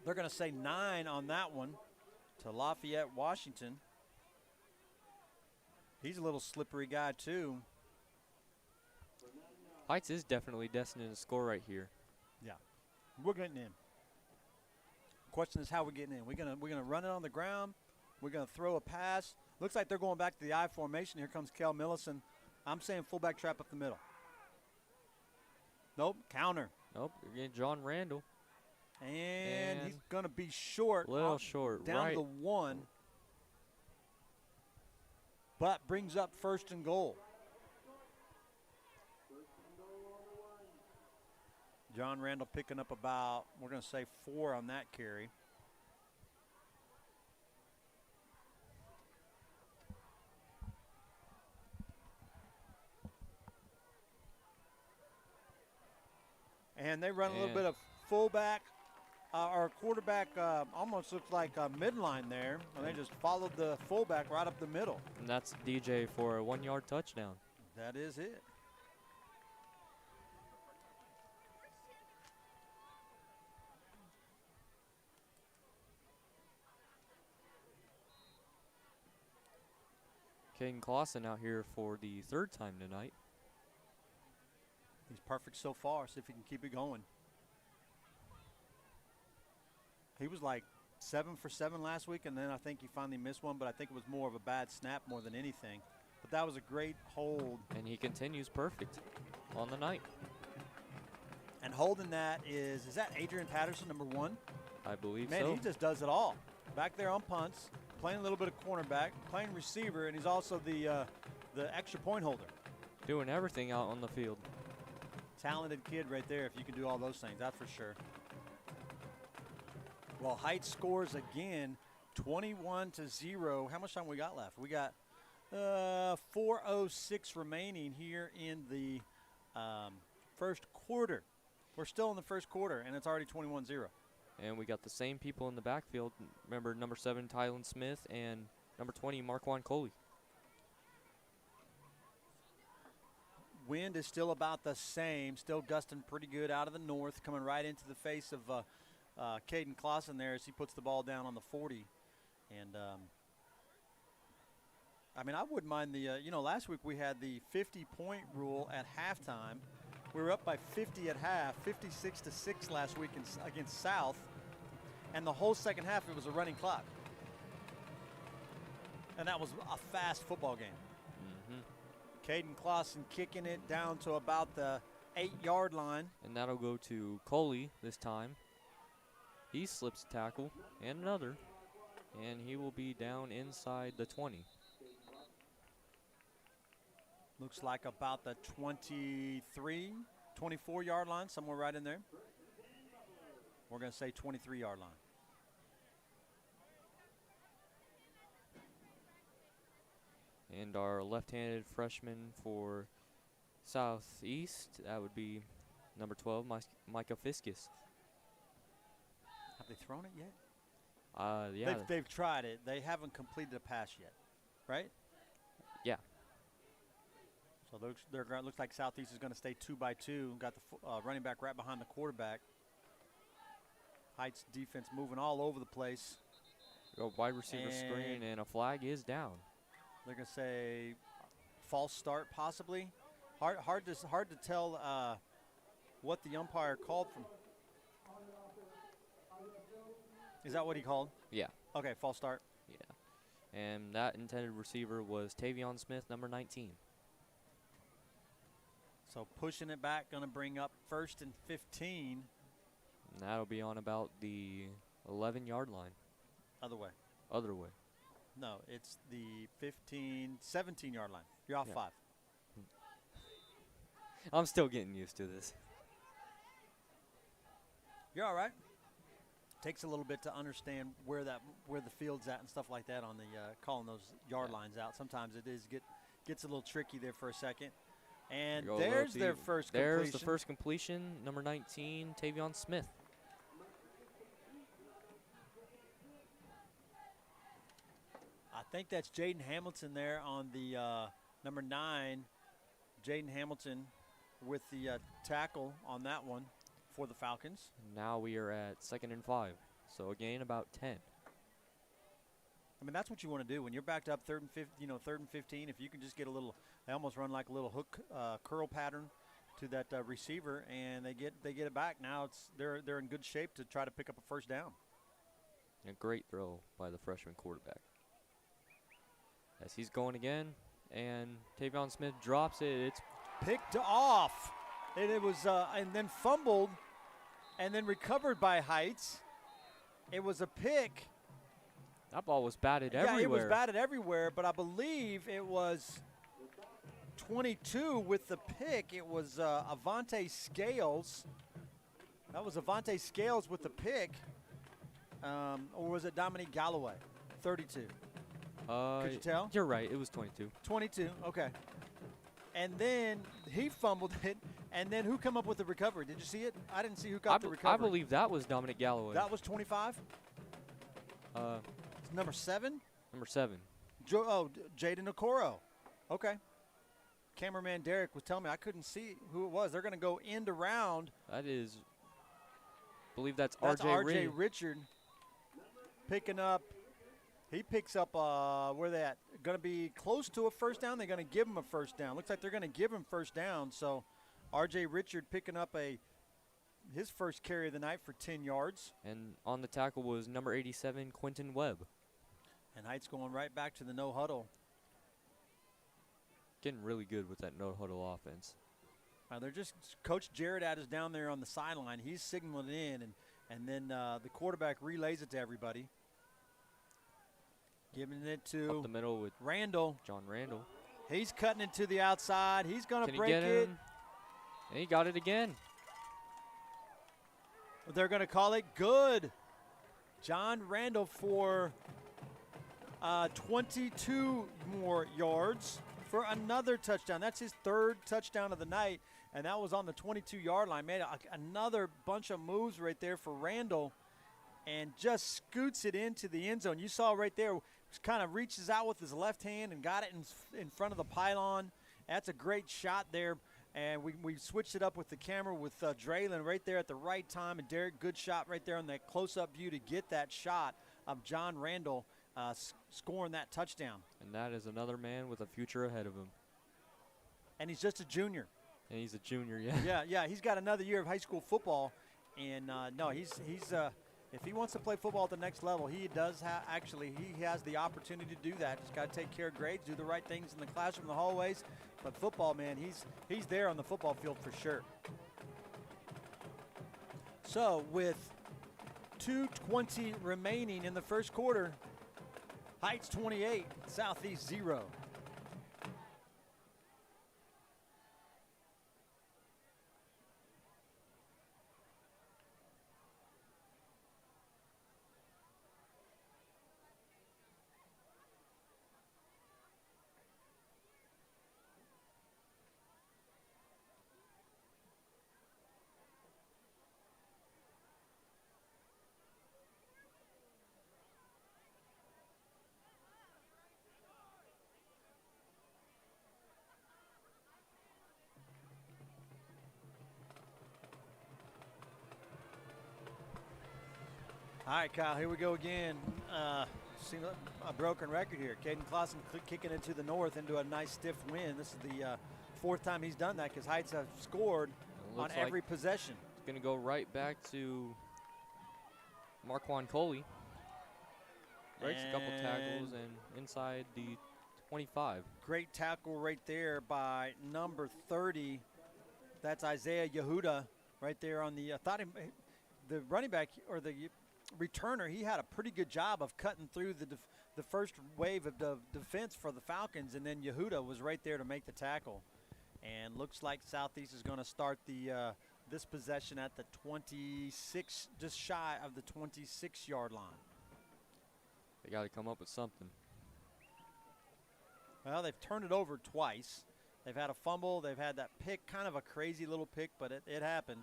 S3: they're going to say 9 on that one to Lafayette, Washington. He's a little slippery guy, too.
S5: Heights is definitely destined to score right here.
S3: Yeah, we're getting in. Question is how we're getting in. We're gonna run it on the ground. We're gonna throw a pass. Looks like they're going back to the I formation. Here comes Kel Millison. I'm saying fullback trap up the middle. Nope, counter.
S5: Nope, again, John Randall.
S3: And he's gonna be short.
S5: A little short,
S3: down
S5: right.
S3: the 1. But brings up 1st and goal. John Randall picking up about, we're going to say 4 on that carry. And they run a little bit of fullback or quarterback, almost looks like a midline there. And they just followed the fullback right up the middle.
S5: And that's DJ for a 1-yard touchdown.
S3: That is it.
S5: Caden Clausen out here for the 3rd time tonight.
S3: He's perfect so far. See if he can keep it going. He was like 7 for 7 last week, and then I think he finally missed one, but I think it was more of a bad snap more than anything. But that was a great hold.
S5: And he continues perfect on the night.
S3: And holding that is that Adrian Patterson, number 1?
S5: I believe
S3: Man,
S5: so.
S3: he just does it all. Back there on punts, playing a little bit of cornerback, playing receiver, and he's also the extra point holder.
S5: Doing everything out on the field.
S3: Talented kid right there if you can do all those things, that's for sure. Well, Heights scores again, 21-0. How much time we got left? We got 4:06 remaining here in the first quarter. We're still in the first quarter, and it's already 21-0.
S5: And we got the same people in the backfield. Remember, number 7, Tylen Smith, and number 20, Marquand Coley.
S3: Wind is still about the same, still gusting pretty good out of the north, coming right into the face of Caden Clausen there as he puts the ball down on the 40. And, I mean, I wouldn't mind the, last week we had the 50-point rule at halftime. We were up by 50 at half, 56-6 last week against South. And the whole second half, it was a running clock. And that was a fast football game. Caden Clausen kicking it down to about the 8-yard line.
S5: And that'll go to Coley this time. He slips a tackle and another. And he will be down inside the 20.
S3: Looks like about the 23, 24-yard line, somewhere right in there. We're going to say 23-yard line.
S5: And our left-handed freshman for Southeast, that would be number 12, Micah Fiskus.
S3: Have they thrown it yet?
S5: Yeah.
S3: They've tried it. They haven't completed a pass yet, right?
S5: Yeah.
S3: So looks like Southeast is going to stay 2-by-2. Got the running back right behind the quarterback. Heights defense moving all over the place.
S5: Go wide receiver screen, and a flag is down.
S3: They're going to say false start possibly. Hard to tell what the umpire called from. Is that what he called?
S5: Yeah.
S3: Okay, false start.
S5: Yeah. And that intended receiver was Tavion Smith, number 19.
S3: So pushing it back, going to bring up 1st and 15.
S5: And that'll be on about the 11-yard line.
S3: Other way.
S5: Other way.
S3: No, it's the 17-yard line. You're off 5.
S5: I'm still getting used to this.
S3: You're all right. Takes a little bit to understand where the field's at and stuff like that on the calling those yard lines out. Sometimes it gets a little tricky there for a second. And there's their first completion.
S5: There's the first completion, number 19, Tavion Smith.
S3: I think that's Jaden Hamilton there on the number 9. Jaden Hamilton with the tackle on that one for the Falcons.
S5: Now we are at 2nd and 5, so a gain about 10.
S3: I mean, that's what you want to do when you're backed up 3rd and 15. If you can just get a little, they almost run like a little hook curl pattern to that receiver, and they get it back. Now they're in good shape to try to pick up a first down.
S5: A great throw by the freshman quarterback. As he's going again, and Tavion Smith drops it. It's
S3: picked off. It was and then fumbled, and then recovered by Heights. It was a pick.
S5: That ball was batted everywhere.
S3: Yeah, it was batted everywhere, but I believe it was 22 with the pick. It was Avante Scales. That was Avante Scales with the pick. Or was it Dominique Galloway? 32. Could you tell?
S5: You're right. It was 22.
S3: 22, okay. And then he fumbled it, and then who come up with the recovery? Did you see it? I didn't see who got the recovery.
S5: I believe that was Dominic Galloway.
S3: That was 25? Number 7?
S5: Number 7.
S3: Jaden Okoro. Okay. Cameraman Derek was telling me I couldn't see who it was. They're going to go end around.
S5: That is, I believe that's
S3: R.J. Richard picking up. He picks up, where they at? Going to be close to a first down. They're going to give him a first down. Looks like they're going to give him first down. So R.J. Richard picking up his first carry of the night for 10 yards.
S5: And on the tackle was number 87, Quentin Webb.
S3: And Heights going right back to the no huddle.
S5: Getting really good with that no huddle offense.
S3: They're just Coach Jared is down there on the sideline. He's signaling it in, and then the quarterback relays it to everybody. Giving it to
S5: up the middle with
S3: Randall.
S5: John Randall.
S3: He's cutting it to the outside. He's going to break
S5: it.
S3: it.
S5: And he got it again.
S3: They're going to call it good. John Randall for 22 more yards for another touchdown. That's his 3rd touchdown of the night, and that was on the 22-yard line. Made another bunch of moves right there for Randall and just scoots it into the end zone. You saw right there, kind of reaches out with his left hand and got it in front of the pylon. That's a great shot there. And we switched it up with the camera with Draylon right there at the right time. And Derek, good shot right there on that close-up view to get that shot of John Randall scoring that touchdown.
S5: And that is another man with a future ahead of him.
S3: And he's just a junior.
S5: And he's a junior, yeah.
S3: Yeah, he's got another year of high school football. And, no, he's if he wants to play football at the next level, he does he has the opportunity to do that. Just got to take care of grades, do the right things in the classroom, the hallways. But football, man, he's there on the football field for sure. So with 2:20 remaining in the first quarter, Heights 28, Southeast 0. All right, Kyle, here we go again. Seems like a broken record here. Caden Clausen kicking it to the north into a nice stiff win. This is the 4th time he's done that because Heights have scored on every possession.
S5: It's going to go right back to Marquand Coley. Breaks a couple tackles and inside the 25.
S3: Great tackle right there by number 30. That's Isaiah Yehuda right there on the the running back or the returner. He had a pretty good job of cutting through the first wave of the defense for the Falcons, and then Yehuda was right there to make the tackle. And looks like Southeast is going to start the this possession at the 26, just shy of the 26-yard line.
S5: They got to come up with something.
S3: Well, they've turned it over twice. They've had a fumble. They've had that pick, kind of a crazy little pick, but it happened.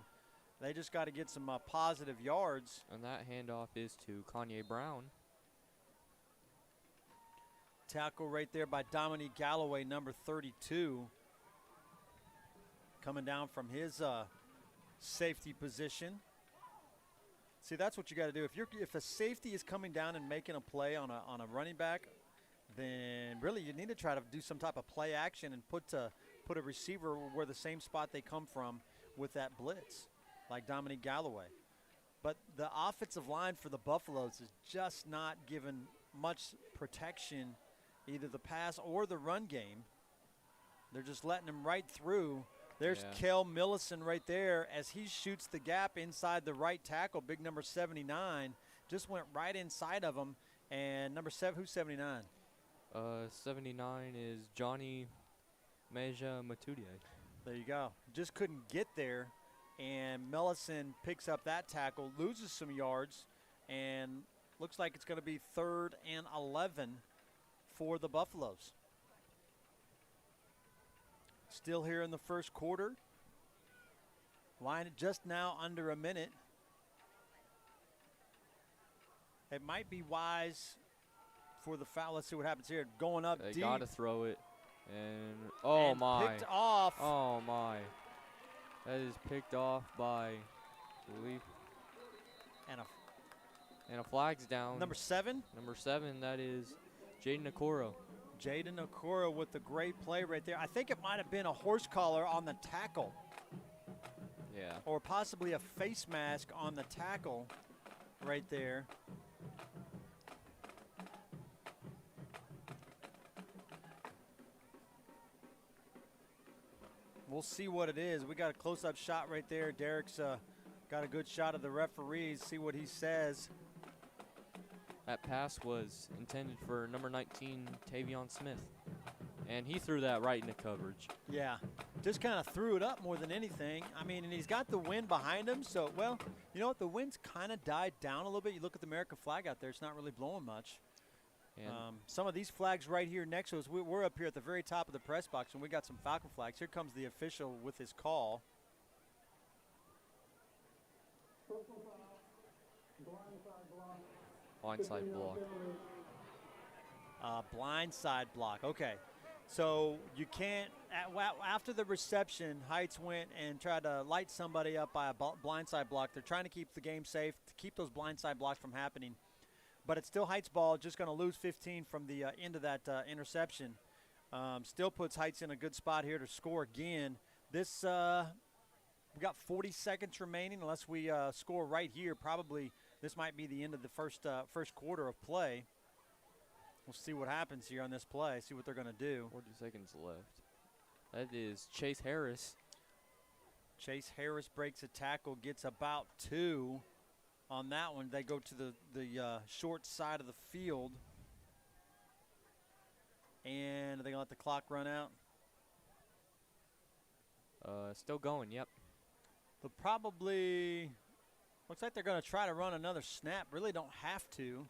S3: They just got to get some positive yards.
S5: And that handoff is to Kanye Brown.
S3: Tackle right there by Dominique Galloway, number 32. Coming down from his safety position. See, that's what you got to do. If a safety is coming down and making a play on a running back, then really you need to try to do some type of play action and put a receiver where the same spot they come from with that blitz, like Dominique Galloway. But the offensive line for the Buffaloes is just not given much protection, either the pass or the run game. They're just letting them right through. There's Kel Millison right there as he shoots the gap inside the right tackle. Big number 79 just went right inside of him. And number 7, who's 79?
S5: 79 is Johnny Meja Matudier.
S3: There you go. Just couldn't get there. And Millison picks up that tackle, loses some yards, and looks like it's going to be 3rd and 11 for the Buffaloes. Still here in the first quarter. Line just now under a minute. It might be wise for the foul. Let's see what happens here. Going up
S5: They
S3: deep.
S5: got to throw it. And, oh,
S3: and
S5: my.
S3: picked off.
S5: Oh, my. That is picked off by, I believe. And a flag's down.
S3: Number 7.
S5: Number 7, that is Jaden Okoro.
S3: Jaden Okoro with the great play right there. I think it might have been a horse collar on the tackle.
S5: Yeah.
S3: Or possibly a face mask on the tackle right there. We'll see what it is. We got a close-up shot right there. Derek's got a good shot of the referees. See what he says.
S5: That pass was intended for number 19, Tavion Smith. And he threw that right into coverage.
S3: Yeah, just kind of threw it up more than anything. I mean, and he's got the wind behind him. So, well, you know what? The wind's kind of died down a little bit. You look at the American flag out there. It's not really blowing much.
S5: And
S3: Some of these flags right here next to us, we're up here at the very top of the press box, and we got some Falcon flags. Here comes the official with his call.
S5: blindside block.
S3: Blindside block. Okay. So you can't, after the reception, Heights went and tried to light somebody up by a blindside block. They're trying to keep the game safe, to keep those blindside blocks from happening. But it's still Heights ball, just going to lose 15 from the end of that interception. Still puts Heights in a good spot here to score again. This, we got 40 seconds remaining. Unless we score right here, probably this might be the end of the first quarter of play. We'll see what happens here on this play, see what they're going to do.
S5: 40 seconds left. That is Chase Harris.
S3: Chase Harris breaks a tackle, gets about 2 on that one. They go to the short side of the field. And are they going to let the clock run out?
S5: Still going, yep.
S3: They'll probably, looks like they're going to try to run another snap. Really don't have to.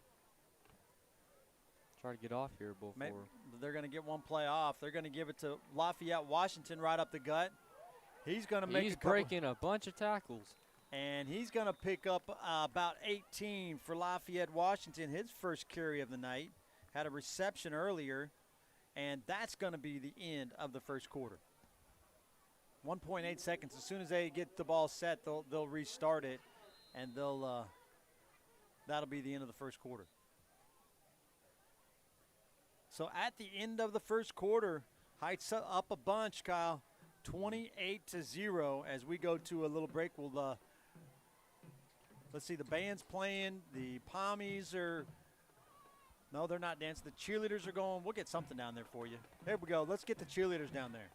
S5: Try to get off here before.
S3: Maybe they're going to get one play off. They're going to give it to Lafayette Washington right up the gut. He's going to make
S5: He's breaking a bunch of tackles.
S3: And he's going to pick up about 18 for Lafayette Washington, his first carry of the night. Had a reception earlier, and that's going to be the end of the first quarter. 1.8 seconds. As soon as they get the ball set, they'll restart it, and that'll be the end of the first quarter. So at the end of the first quarter, Heights up a bunch, Kyle, 28-0. As we go to a little break, we'll let's see, the band's playing, the Pommies are, no, they're not dancing. The cheerleaders are going. We'll get something down there for you. There we go. Let's get the cheerleaders down there.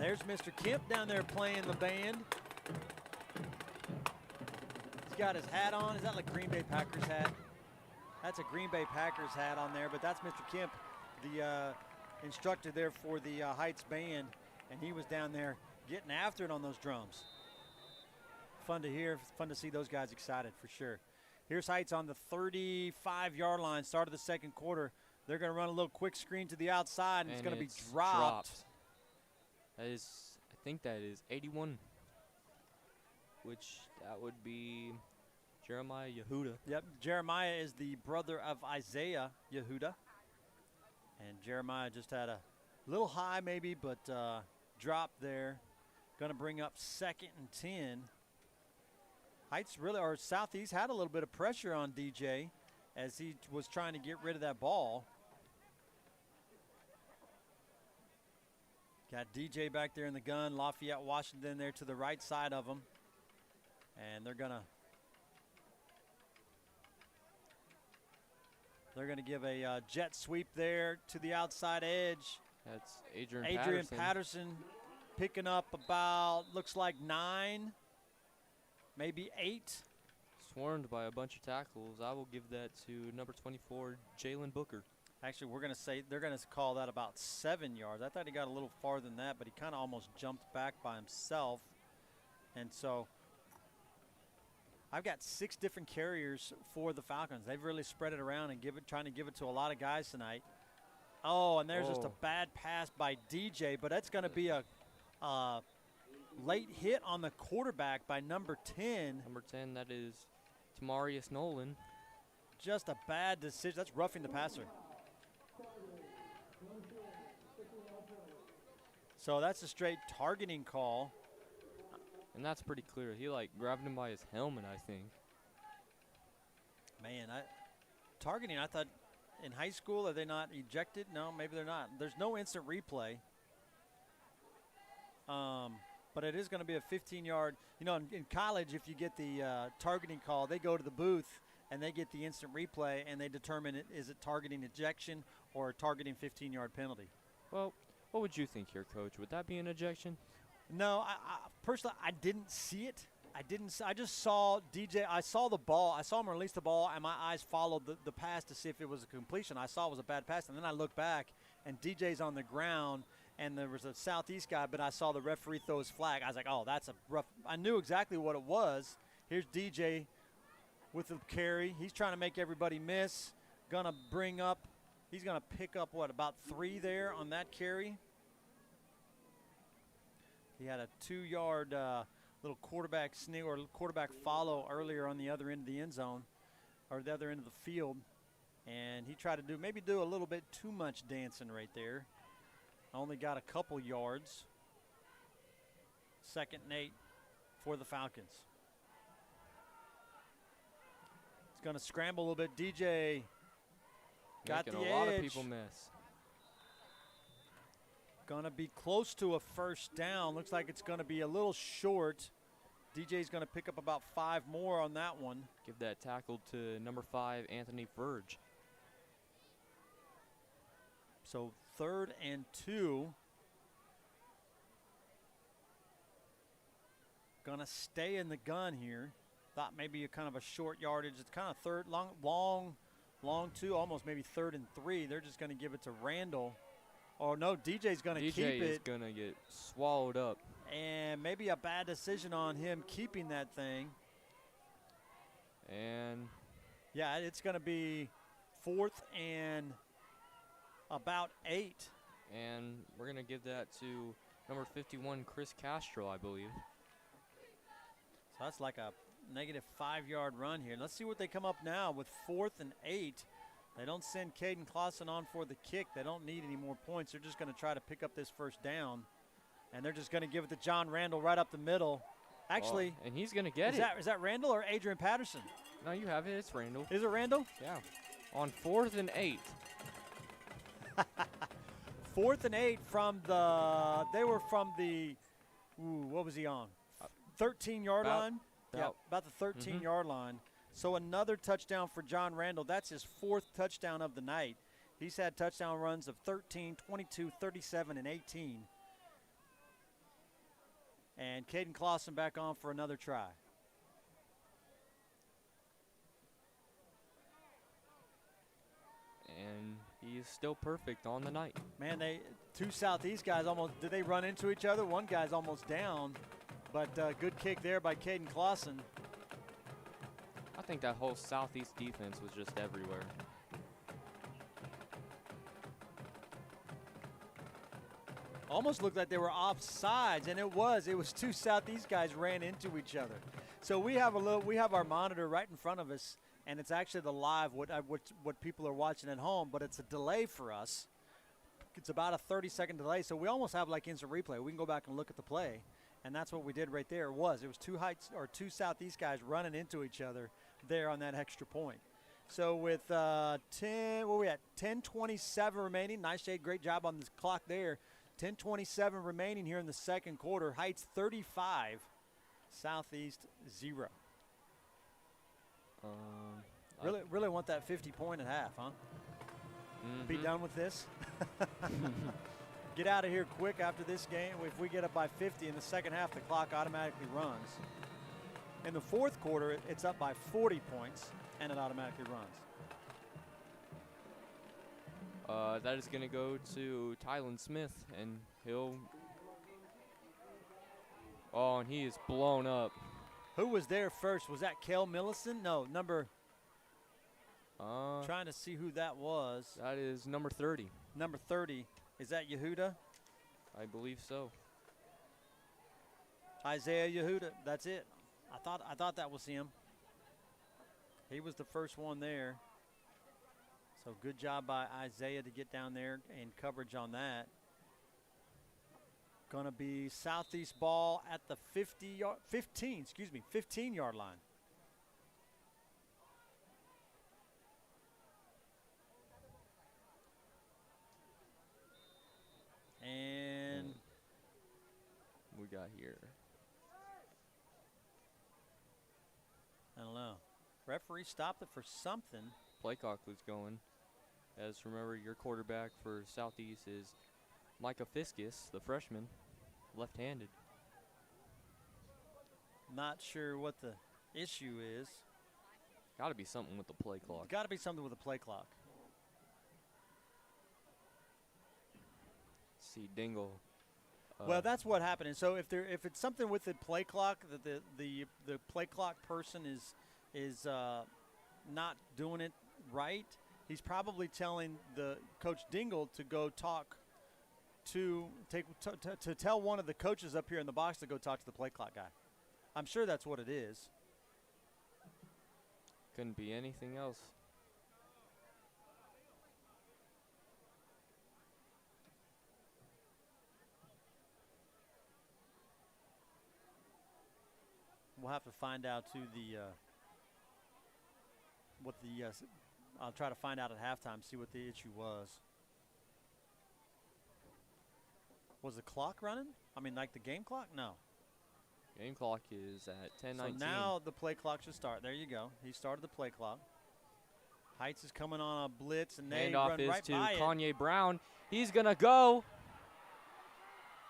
S3: There's Mr. Kemp down there playing the band. He's got his hat on. Is that like Green Bay Packers hat? That's a Green Bay Packers hat on there, but that's Mr. Kemp, the instructor there for the Heights band, and he was down there getting after it on those drums. Fun to hear, fun to see those guys excited for sure. Here's Heights on the 35-yard line, start of the second quarter. They're going to run a little quick screen to the outside, and it's going to be dropped.
S5: That is, I think that is 81, which that would be Jeremiah Yehuda.
S3: Yep, Jeremiah is the brother of Isaiah Yehuda. And Jeremiah just had a little high maybe, but dropped there. Going to bring up 2nd and 10. Heights really, or Southeast had a little bit of pressure on DJ as he was trying to get rid of that ball. Got DJ back there in the gun, Lafayette Washington there to the right side of him. And they're gonna give a jet sweep there to the outside edge.
S5: That's Adrian
S3: Patterson picking up about, looks like 9, maybe 8.
S5: Swarmed by a bunch of tackles. I will give that to number 24, Jalen Booker.
S3: Actually, we're going to say they're going to call that about 7 yards. I thought he got a little farther than that, but he kind of almost jumped back by himself. And so I've got 6 different carriers for the Falcons. They've really spread it around and trying to give it to a lot of guys tonight. Oh, and there's just a bad pass by DJ, but that's going to be a late hit on the quarterback by number 10.
S5: Number 10, that is Tamarius Nolan.
S3: Just a bad decision. That's roughing the passer. So that's a straight targeting call.
S5: And that's pretty clear. He grabbed him by his helmet, I think.
S3: Man, targeting, I thought in high school, are they not ejected? No, maybe they're not. There's no instant replay. But it is going to be a 15-yard. You know, in college, if you get the targeting call, they go to the booth and they get the instant replay and they determine is it targeting ejection or a targeting 15-yard penalty.
S5: Well, what would you think here, Coach? Would that be an ejection?
S3: No, I personally, I didn't see it. I just saw DJ. I saw the ball. I saw him release the ball, and my eyes followed the pass to see if it was a completion. I saw it was a bad pass, and then I looked back, and DJ's on the ground, and there was a Southeast guy, but I saw the referee throw his flag. I was like, oh, that's a rough. I knew exactly what it was. Here's DJ with the carry. He's trying to make everybody miss. Going to bring up. He's going to pick up, what, about 3 there on that carry. He had a 2-yard little quarterback sneak or quarterback follow earlier on the other end of the end zone or the other end of the field. And he tried to maybe do a little bit too much dancing right there. Only got a couple yards. 2nd and 8 for the Falcons. It's going to scramble a little bit. DJ got the edge.
S5: A lot of people miss.
S3: Going to be close to a first down. Looks like it's going to be a little short. DJ's going to pick up about 5 more on that one.
S5: Give that tackle to number 5, Anthony Verge.
S3: So 3rd and 2. Going to stay in the gun here. Thought maybe a kind of a short yardage. It's kind of third, long 2, almost maybe 3rd and 3. They're just going to give it to Randall. Oh, no, DJ's going to keep it.
S5: DJ is going to get swallowed up.
S3: And maybe a bad decision on him keeping that thing.
S5: And
S3: yeah, it's going to be 4th and about 8.
S5: And we're going to give that to number 51, Chris Castro, I believe.
S3: So that's like a negative 5-yard run here. Let's see what they come up now with 4th and 8. They don't send Caden Clausen on for the kick. They don't need any more points. They're just going to try to pick up this first down. And they're just going to give it to John Randall right up the middle. Actually.
S5: And he's going to get it.
S3: Is that Randall or Adrian Patterson?
S5: No, you have it. It's Randall.
S3: Is it Randall?
S5: Yeah. On 4th and 8.
S3: 4th and 8 from they were from the, what was he on? 13-yard line? Yeah, about the 13-yard line. So another touchdown for John Randall. That's his 4th touchdown of the night. He's had touchdown runs of 13, 22, 37, and 18. And Caden Clausen back on for another try.
S5: And he is still perfect on the night.
S3: Man, two Southeast guys did they run into each other? One guy's almost down, but good kick there by Caden Clausen.
S5: I think that whole Southeast defense was just everywhere.
S3: Almost looked like they were offsides, and it was two Southeast guys ran into each other. So we have our monitor right in front of us, and it's actually the live what people are watching at home, but it's a delay for us. It's about a 30-second delay, so we almost have like instant replay. We can go back and look at the play, and that's what we did right there. It was two Southeast guys running into each other there on that extra point. So with 10:27 remaining, nice shade, great job on the clock there. 10:27 remaining here in the second quarter. Heights 35, Southeast 0. Really want that 50-point at half, huh? Be done with this. Get out of here quick after this game. If we get up by 50 in the second half, the clock automatically runs. In the fourth quarter, it's up by 40 points, and it automatically runs.
S5: That is going to go to Tylen Smith, and and he is blown up.
S3: Who was there first? Was that Kel Millison? No, trying to see who that was.
S5: That is number 30.
S3: Number 30. Is that Yehuda?
S5: I believe so.
S3: Isaiah Yehuda. That's it. I thought that was him. He was the first one there. So good job by Isaiah to get down there and coverage on that. Going to be Southeast ball at the 15-yard line. And
S5: we got here.
S3: I don't know. Referee stopped it for something.
S5: Play clock was going. As remember, your quarterback for Southeast is Micah Fiskus, the freshman, left-handed.
S3: Not sure what the issue is.
S5: Got to be something with the play clock.
S3: Got to be something with the play clock.
S5: See Dingle.
S3: Well, that's what happened. And so if it's something with the play clock, that the play clock person is not doing it right, he's probably telling the Coach Dingle to go talk to tell one of the coaches up here in the box to go talk to the play clock guy. I'm sure that's what it is.
S5: Couldn't be anything else.
S3: We'll have to find out I'll try to find out at halftime, see what the issue was. Was the clock running? I mean, like the game clock? No.
S5: Game clock is at 10:19.
S3: So now the play clock should start. There you go. He started the play clock. Heights is coming on a blitz, and they
S5: handoff
S3: run
S5: is
S3: right
S5: to
S3: by
S5: Kanye Brown. He's going to go.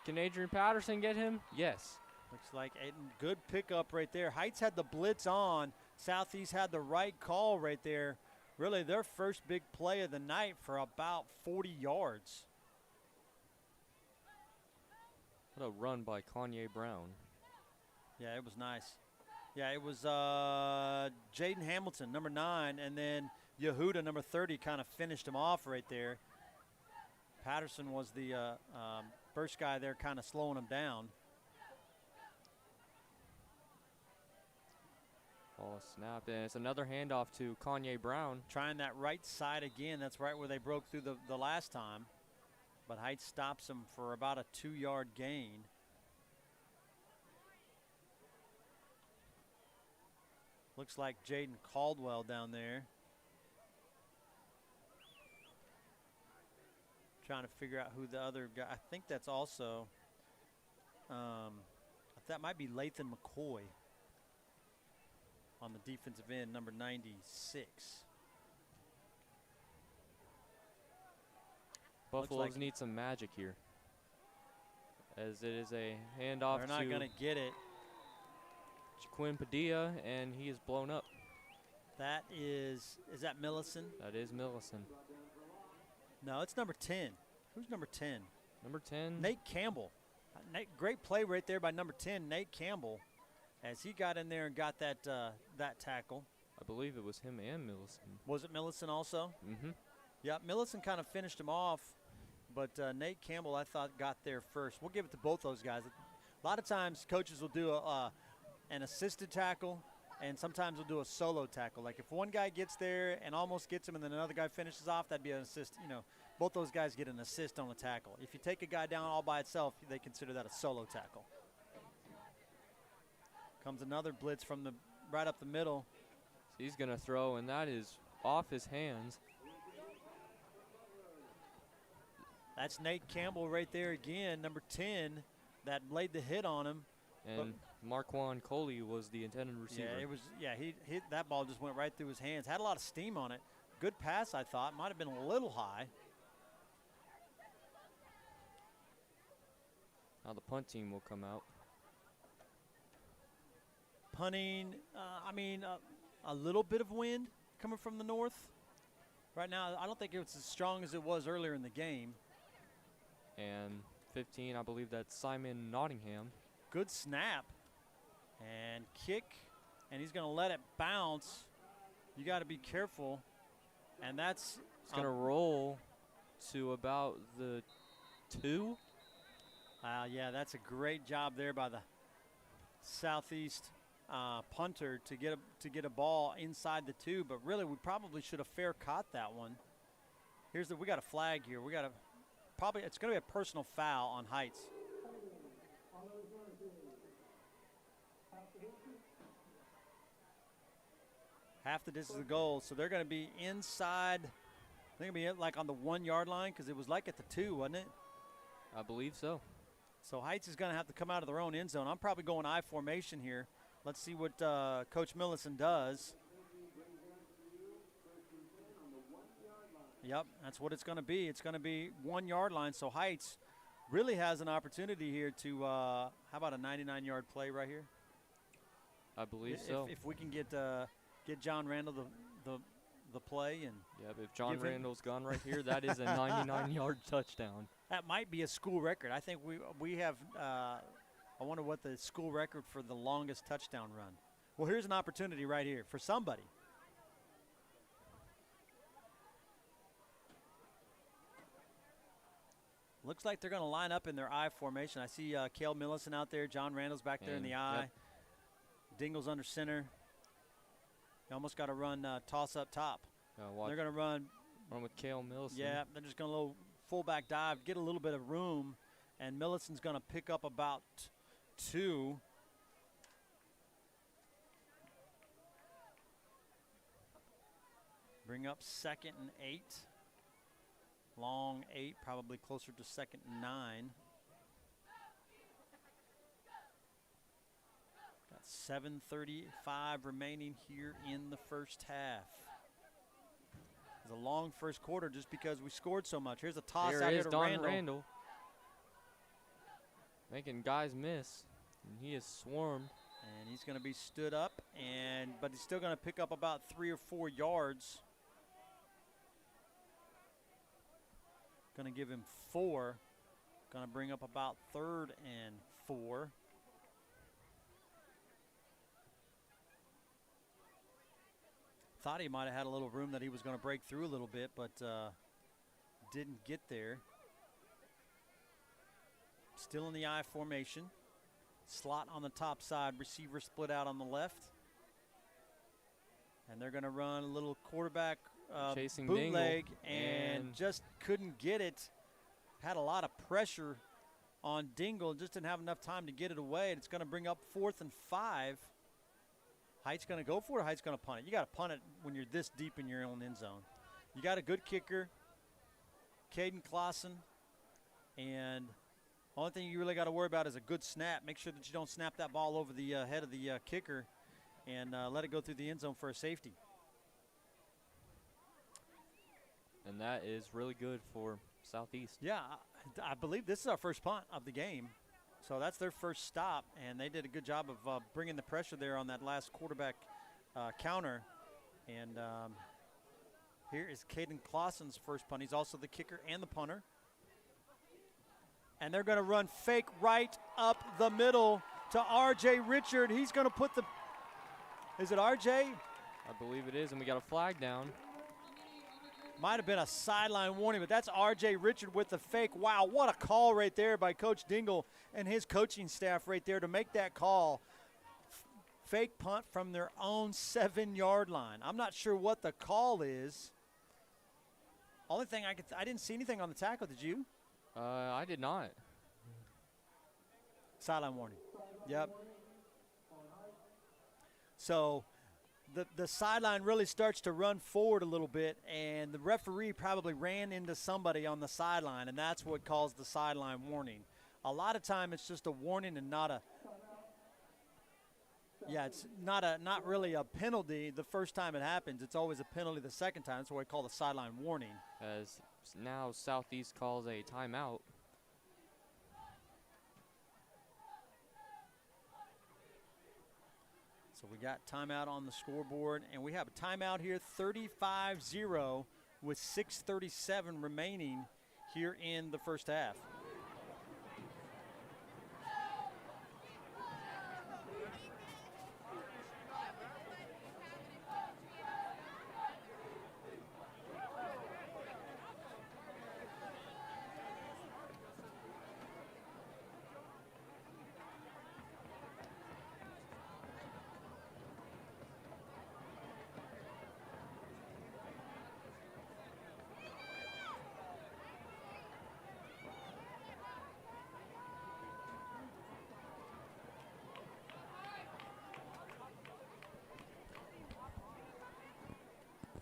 S5: Can Adrian Patterson get him? Yes.
S3: Looks like a good pickup right there. Heights had the blitz on. Southeast had the right call right there. Really their first big play of the night for about 40 yards.
S5: What a run by Kanye Brown.
S3: Yeah, it was nice. Yeah, it was Jaden Hamilton, number 9, and then Yehuda, number 30, kind of finished him off right there. Patterson was the first guy there kind of slowing him down.
S5: Ball snapped, and it's another handoff to Kanye Brown.
S3: Trying that right side again. That's right where they broke through the last time. But Heights stops him for about a 2-yard gain. Looks like Jaden Caldwell down there. Trying to figure out who the other guy. I think that's also, that might be Lathan McCoy on the defensive end, number 96.
S5: Buffaloes need some magic here. as it is a handoff
S3: They're not
S5: to
S3: going to get it.
S5: Jaquin Padilla, and he is blown up.
S3: That is that Millicent?
S5: That is Millison.
S3: No, it's number 10. Who's number 10?
S5: Number 10.
S3: Nate Campbell. Great play right there by number 10, Nate Campbell, as he got in there and got that tackle.
S5: I believe it was him and Millison.
S3: Was it Millicent also?
S5: Mm-hmm.
S3: Yeah, Millicent kind of finished him off, but Nate Campbell, I thought, got there first. We'll give it to both those guys. A lot of times coaches will do an assisted tackle, and sometimes they'll do a solo tackle. Like if one guy gets there and almost gets him and then another guy finishes off, that'd be an assist. You know, both those guys get an assist on the tackle. If you take a guy down all by itself, they consider that a solo tackle. Comes another blitz from right up the middle.
S5: So he's going to throw, and that is off his hands.
S3: That's Nate Campbell right there again, number 10, that laid the hit on him.
S5: And Marquand Coley was the intended receiver.
S3: Yeah, it was. Yeah, he hit that ball, just went right through his hands. Had a lot of steam on it. Good pass, I thought. Might have been a little high.
S5: Now the punt team will come out.
S3: Punting, a little bit of wind coming from the north. Right now, I don't think it's as strong as it was earlier in the game.
S5: And 15, I believe that's Simon Nottingham.
S3: Good snap and kick, and he's going to let it bounce. You got to be careful, and that's
S5: it's going to roll to about the 2.
S3: Yeah, that's a great job there by the Southeast punter to get a ball inside the 2. But really, we probably should have fair caught that one. We got a flag here. We got it's going to be a personal foul on Heights. Half the distance of the goal, so they're going to be inside. They're going to be like on the 1 yard line because it was like at the 2, wasn't it?
S5: I believe so.
S3: So Heights is going to have to come out of their own end zone. I'm probably going I formation here. Let's see what Coach Millison does. Yep, that's what it's going to be. It's going to be 1 yard line. So Heights really has an opportunity here to, how about a 99-yard play right here?
S5: I believe so.
S3: If we can get John Randall the play. And
S5: yeah, but if John Randall's gone right here, that is a 99-yard touchdown.
S3: That might be a school record. I think we have I wonder what the school record for the longest touchdown run. Well, here's an opportunity right here for somebody. Looks like they're going to line up in their I formation. I see Cale Millison out there. John Randall's back there in the I.
S5: Yep.
S3: Dingle's under center. You almost got to run toss up top. They're going to run
S5: with Cale Millison.
S3: Yeah, they're just going to little fullback dive, get a little bit of room, and Millison's going to pick up about 2. Bring up 2nd and 8. Long 8, probably closer to 2nd and 9. Got 7:35 remaining here in the first half. It was a long first quarter just because we scored so much. Here's a toss out here to Randall.
S5: Making guys miss. And he is swarmed.
S3: And he's going to be stood up, but he's still going to pick up about 3 or 4 yards. Going to give him 4. Going to bring up about 3rd and 4. Thought he might have had a little room that he was going to break through a little bit, but didn't get there. Still in the I formation. Slot on the top side, receiver split out on the left. And they're going to run a little quarterback
S5: chasing
S3: bootleg
S5: Dingle,
S3: and just couldn't get it. Had a lot of pressure on Dingle, just didn't have enough time to get it away. And it's going to bring up 4th and 5. Heights going to go for it, or Heights going to punt it? You got to punt it when you're this deep in your own end zone. You got a good kicker, Caden Clausen, and only thing you really got to worry about is a good snap. Make sure that you don't snap that ball over the head of the kicker and let it go through the end zone for a safety.
S5: And that is really good for Southeast.
S3: Yeah, I believe this is our first punt of the game. So that's their first stop, and they did a good job of bringing the pressure there on that last quarterback counter. And here is Caden Clausen's first punt. He's also the kicker and the punter. And they're going to run fake right up the middle to R.J. Richard. He's going to put the – is it R.J.?
S5: I believe it is, and we got a flag down.
S3: Might have been a sideline warning, but that's R.J. Richard with the fake. Wow, what a call right there by Coach Dingle and his coaching staff right there to make that call. Fake punt from their own 7-yard line. I'm not sure what the call is. Only thing I didn't see anything on the tackle. Did you?
S5: I did not.
S3: Sideline warning. Yep. So the sideline really starts to run forward a little bit, and the referee probably ran into somebody on the sideline, and that's what caused the sideline warning. A lot of time it's just a warning and not a – yeah, it's not really a penalty the first time it happens. It's always a penalty the second time. That's what we call the sideline warning.
S5: As now Southeast calls a timeout.
S3: So we got timeout on the scoreboard, and we have a timeout here, 35-0 with 6:37 remaining here in the first half.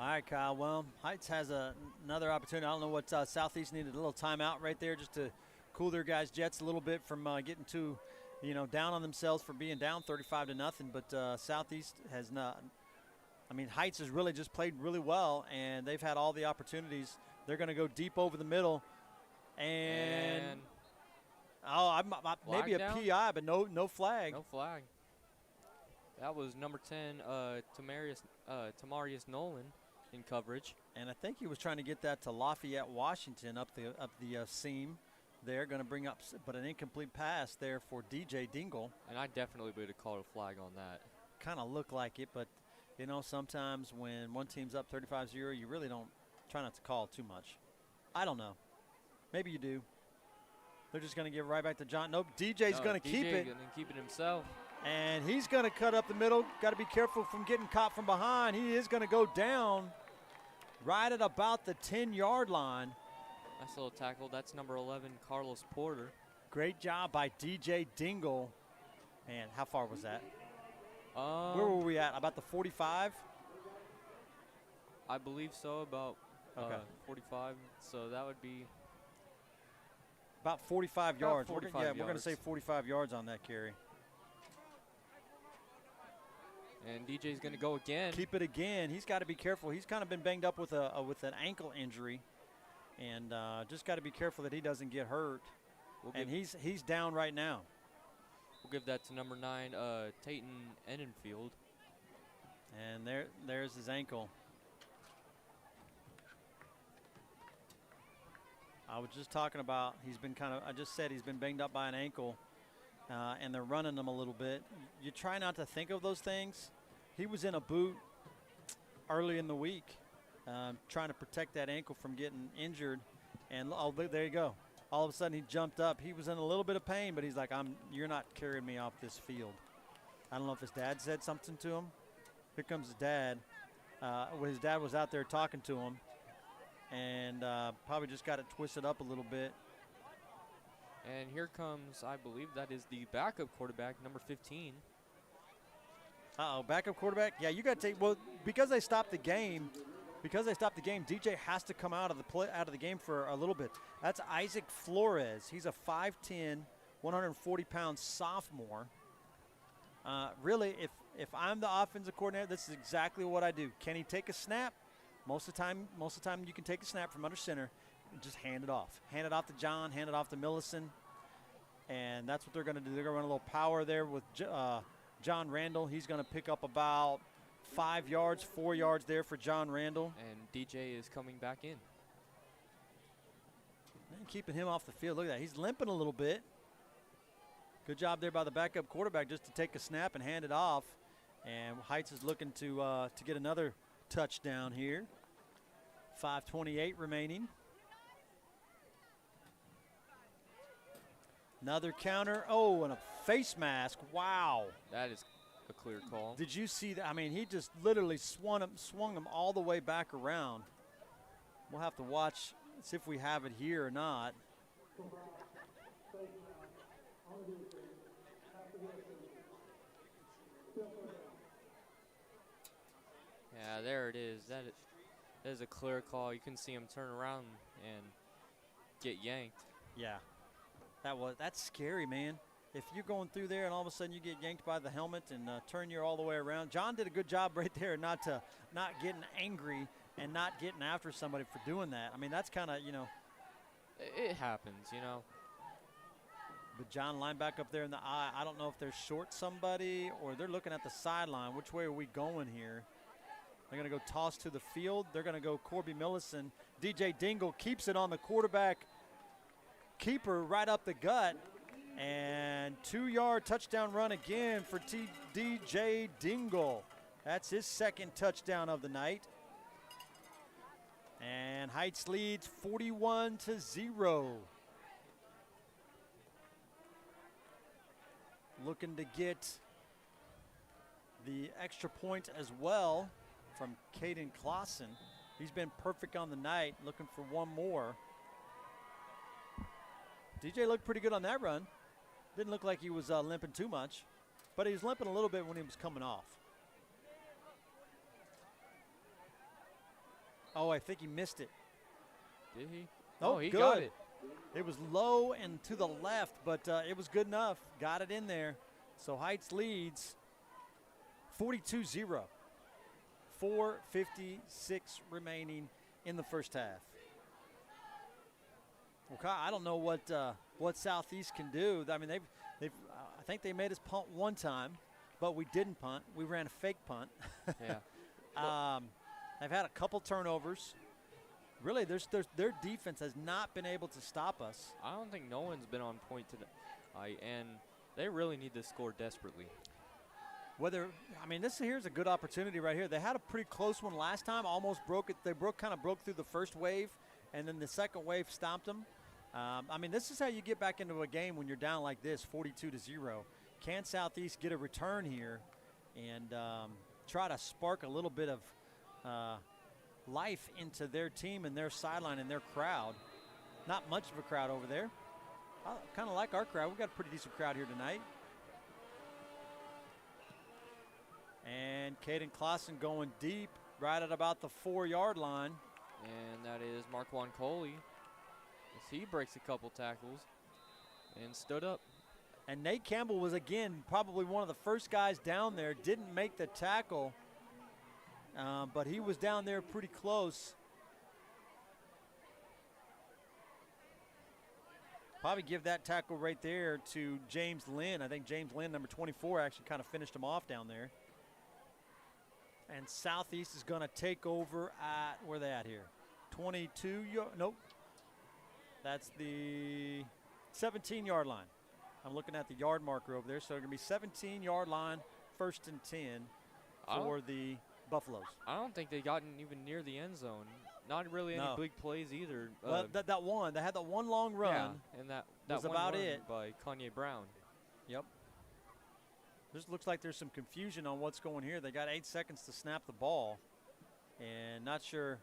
S3: All right, Kyle. Well, Heights has another opportunity. I don't know what Southeast needed, a little timeout right there just to cool their guys' jets a little bit from getting too, down on themselves for being down 35-0. But Southeast has not. I mean, Heights has really just played really well, and they've had all the opportunities. They're going to go deep over the middle, and maybe a
S5: down?
S3: PI, but no flag.
S5: No flag. That was number 10, Tamarius Nolan in coverage.
S3: And I think he was trying to get that to Lafayette, Washington, up the seam. They're going to bring up, but an incomplete pass there for DJ Dingle.
S5: And I definitely would have called a flag on that.
S3: Kind of looked like it, but sometimes when one team's up 35-0, you really don't try not to call too much. I don't know. Maybe you do. They're just going to give it right back to John. Nope, DJ's going to keep it.
S5: Going to keep it himself.
S3: And he's going to cut up the middle. Got to be careful from getting caught from behind. He is going to go down right at about the 10-yard line.
S5: Nice little tackle. That's number 11, Carlos Porter.
S3: Great job by DJ Dingle. And how far was that? Where were we at? About the 45?
S5: I believe so, about
S3: okay.
S5: 45. So that would be
S3: about 45 yards.
S5: 45
S3: we're going to say 45 yards on that carry.
S5: And DJ's going to go again.
S3: Keep it again. He's got to be careful. He's kind of been banged up with an ankle injury, and just got to be careful that he doesn't get hurt. And he's down right now.
S5: We'll give that to number 9, Tayton Enenfield.
S3: And there's his ankle. I was just talking about I just said he's been banged up by an ankle. And they're running them a little bit. You try not to think of those things. He was in a boot early in the week trying to protect that ankle from getting injured. And there you go. All of a sudden he jumped up. He was in a little bit of pain, but he's like, you're not carrying me off this field. I don't know if his dad said something to him. Here comes his dad. His dad was out there talking to him and probably just got it twisted up a little bit.
S5: And here comes, I believe that is the backup quarterback, number 15.
S3: Backup quarterback? Yeah, you got to take. Well, because they stopped the game, DJ has to come out of the game for a little bit. That's Isaac Flores. He's a 5'10", 140-pound sophomore. Really, if I'm the offensive coordinator, this is exactly what I do. Can he take a snap? Most of the time you can take a snap from under center. Just hand it off. Hand it off to John, hand it off to Millicent. and that's what they're going to do. They're going to run a little power there with John Randall. He's going to pick up about 5 yards, 4 yards there for John Randall.
S5: And DJ is coming back in.
S3: And keeping him off the field. Look at that. He's limping a little bit. Good job there by the backup quarterback just to take a snap and hand it off. And Heights is looking to get another touchdown here. 5:28 remaining. Another counter. Oh, and a face mask. Wow.
S5: That is a clear call.
S3: Did you see that? I mean, he just literally swung him all the way back around. We'll have to watch, see if we have it here or not.
S5: Yeah, there it is. That is a clear call. You can see him turn around and get yanked.
S3: Yeah, that's scary, man. If you're going through there and all of a sudden you get yanked by the helmet and turn you all the way around. John did a good job right there not getting angry and not getting after somebody for doing that. I mean, that's kind of, you know.
S5: It happens, you know.
S3: But John lined back up there in the eye. I don't know if they're short somebody or they're looking at the sideline. Which way are we going here? They're going to go toss to the field. They're going to go Corby Millison. DJ Dingle keeps it on the quarterback keeper right up the gut. And 2-yard touchdown run again for DJ Dingle. That's his second touchdown of the night. And Heights leads 41-0. Looking to get the extra point as well from Caden Clausen. He's been perfect on the night, looking for one more. DJ looked pretty good on that run. Didn't look like he was limping too much, but he was limping a little bit when he was coming off. Oh, I think he missed it.
S5: Did he?
S3: Oh,
S5: he
S3: good.
S5: got it.
S3: It was low and to the left, but it was good enough. Got it in there. So Heights leads 42-0. 4:56 remaining in the first half. Okay, I don't know what Southeast can do. I mean, I think they made us punt one time, but we didn't punt. We ran a fake punt.
S5: Yeah.
S3: They've had a couple turnovers. Really, their defense has not been able to stop us.
S5: I don't think no one's been on point today. And they really need to score desperately.
S3: Here's a good opportunity right here. They had a pretty close one last time, almost broke it. They kind of broke through the first wave, and then the second wave stomped them. This is how you get back into a game when you're down like this, 42-0. Can Southeast get a return here and try to spark a little bit of life into their team and their sideline and their crowd? Not much of a crowd over there. I kind of like our crowd. We've got a pretty decent crowd here tonight. And Caden Clausen going deep right at about the 4-yard line.
S5: And that is Marquand Coley. As he breaks a couple tackles and stood up.
S3: And Nate Campbell was, again, probably one of the first guys down there. Didn't make the tackle, but he was down there pretty close. Probably give that tackle right there to James Lynn. I think James Lynn, number 24, actually kind of finished him off down there. And Southeast is going to take over at, where are they at here? 22, nope. That's the 17-yard line. I'm looking at the yard marker over there. So it's going to be 17-yard line, 1st and 10 for the Buffaloes.
S5: I don't think they gotten even near the end zone. Not really any big plays either.
S3: Well, that one, they had that one long run.
S5: Yeah, and that
S3: was
S5: one
S3: about
S5: run
S3: it
S5: by Kanye Brown.
S3: Yep. This looks like there's some confusion on what's going here. They got 8 seconds to snap the ball, and not sure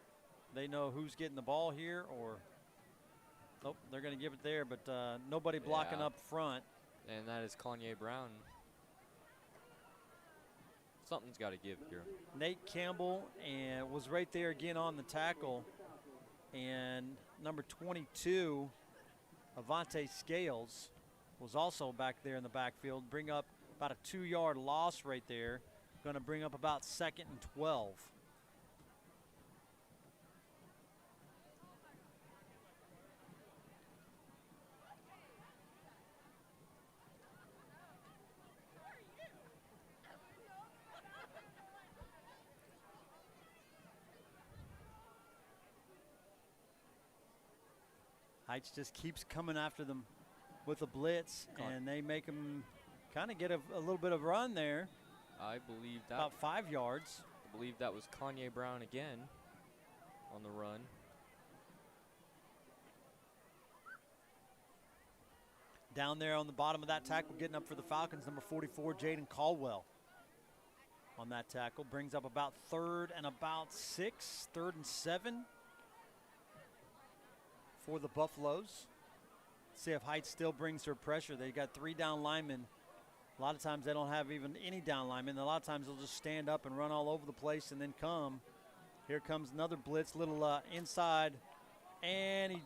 S3: they know who's getting the ball here or. Nope, they're going to give it there, but nobody blocking up front.
S5: And that is Kanye Brown. Something's got to give here.
S3: Nate Campbell was right there again on the tackle. And number 22, Avante Scales, was also back there in the backfield. Bring up about a 2-yard loss right there. Going to bring up about 2nd and 12. Heights just keeps coming after them with a blitz, and they make them kind of get a little bit of run there.
S5: I believe that.
S3: About 5 yards.
S5: I believe that was Kanye Brown again on the run.
S3: Down there on the bottom of that tackle, getting up for the Falcons, number 44, Jaden Caldwell. On that tackle, brings up about 3rd and about 6, 3rd and 7 for the Buffaloes. See if Heights still brings her pressure. They got 3 down linemen. A lot of times they don't have even any down linemen. A lot of times they'll just stand up and run all over the place and then come. Here comes another blitz, little inside, and he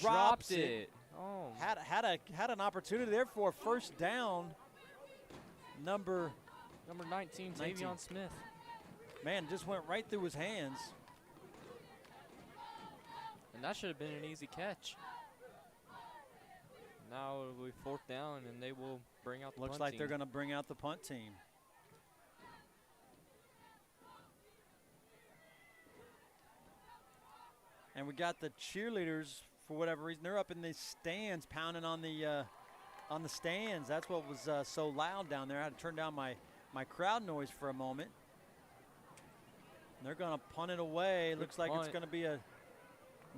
S3: drops it.
S5: Oh.
S3: Had an opportunity there for a first down. Number
S5: 19, Tavion Smith.
S3: Man, just went right through his hands.
S5: And that should have been an easy catch. Now it'll be 4th down, and they will bring out the punt
S3: Looks like
S5: team.
S3: they're going to bring out the punt team. And we got the cheerleaders, for whatever reason, they're up in the stands pounding on the stands. That's what was so loud down there. I had to turn down my crowd noise for a moment. And they're going to punt it away.
S5: Good
S3: Looks like
S5: punt.
S3: it's going to be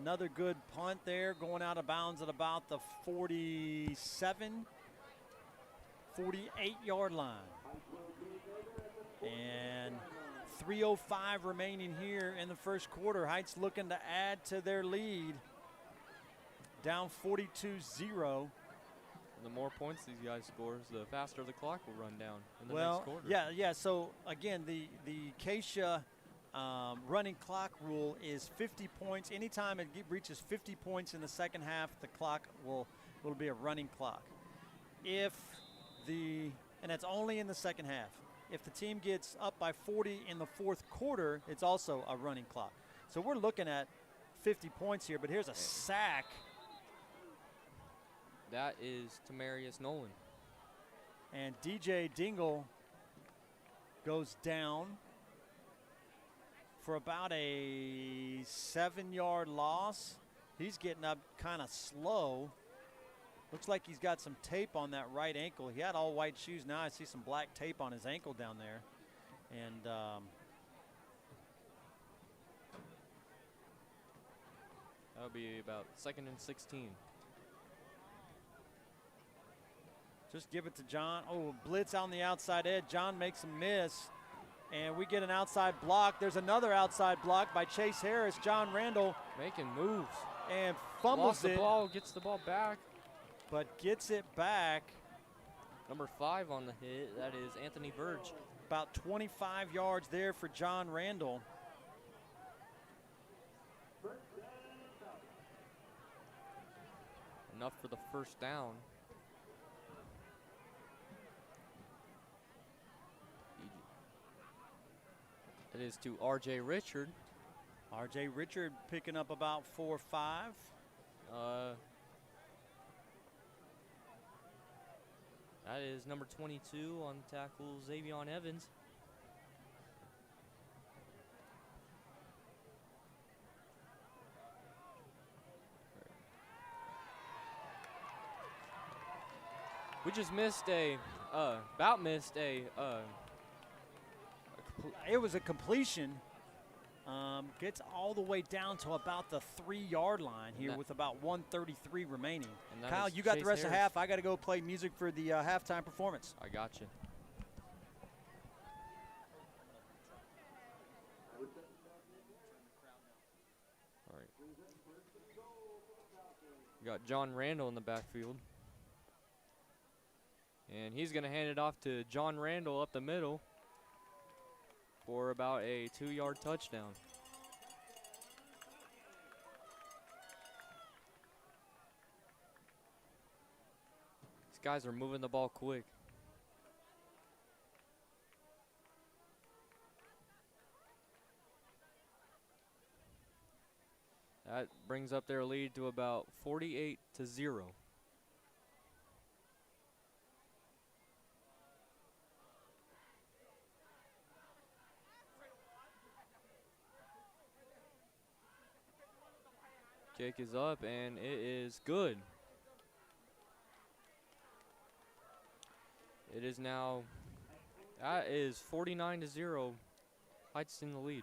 S3: another good punt there, going out of bounds at about the 47, 48-yard line. And 3:05 remaining here in the first quarter. Heights looking to add to their lead. Down 42-0.
S5: The more points these guys score, the faster the clock will run down in the next quarter.
S3: Yeah. So again, the Acacia running clock rule is 50 points. Anytime it reaches 50 points in the second half, the clock will be a running clock. And that's only in the second half. If the team gets up by 40 in the fourth quarter, it's also a running clock. So we're looking at 50 points here, but here's a sack.
S5: That is Tamarius Nolan.
S3: And DJ Dingle goes down for about a 7-yard loss. He's getting up kind of slow. Looks like he's got some tape on that right ankle. He had all white shoes. Now I see some black tape on his ankle down there. And
S5: that'll be about 2nd and 16.
S3: Just give it to John. Oh, blitz on the outside edge. John makes a miss. And we get an outside block. There's another outside block by Chase Harris. John Randall
S5: making moves.
S3: And fumbles
S5: the ball, gets the ball back.
S3: But gets it back.
S5: Number 5 on the hit, that is Anthony Verge.
S3: About 25 yards there for John Randall.
S5: Enough for the first down. It is to R.J. Richard.
S3: R.J. Richard picking up about 4 or 5.
S5: That is number 22 on tackle, Xavion Evans. We just missed
S3: it was a completion. Gets all the way down to about the 3-yard line here with about 1:33 remaining. Kyle, you got
S5: Chase
S3: the rest of
S5: Harris.
S3: half. I got to go play music for the halftime performance.
S5: I got you. All right. We got John Randall in the backfield. And he's going to hand it off to John Randall up the middle for about a 2-yard touchdown. These guys are moving the ball quick. That brings up their lead to about 48-0. Kick is up, and it is good. It is now, that is 49-0. Heights in the lead.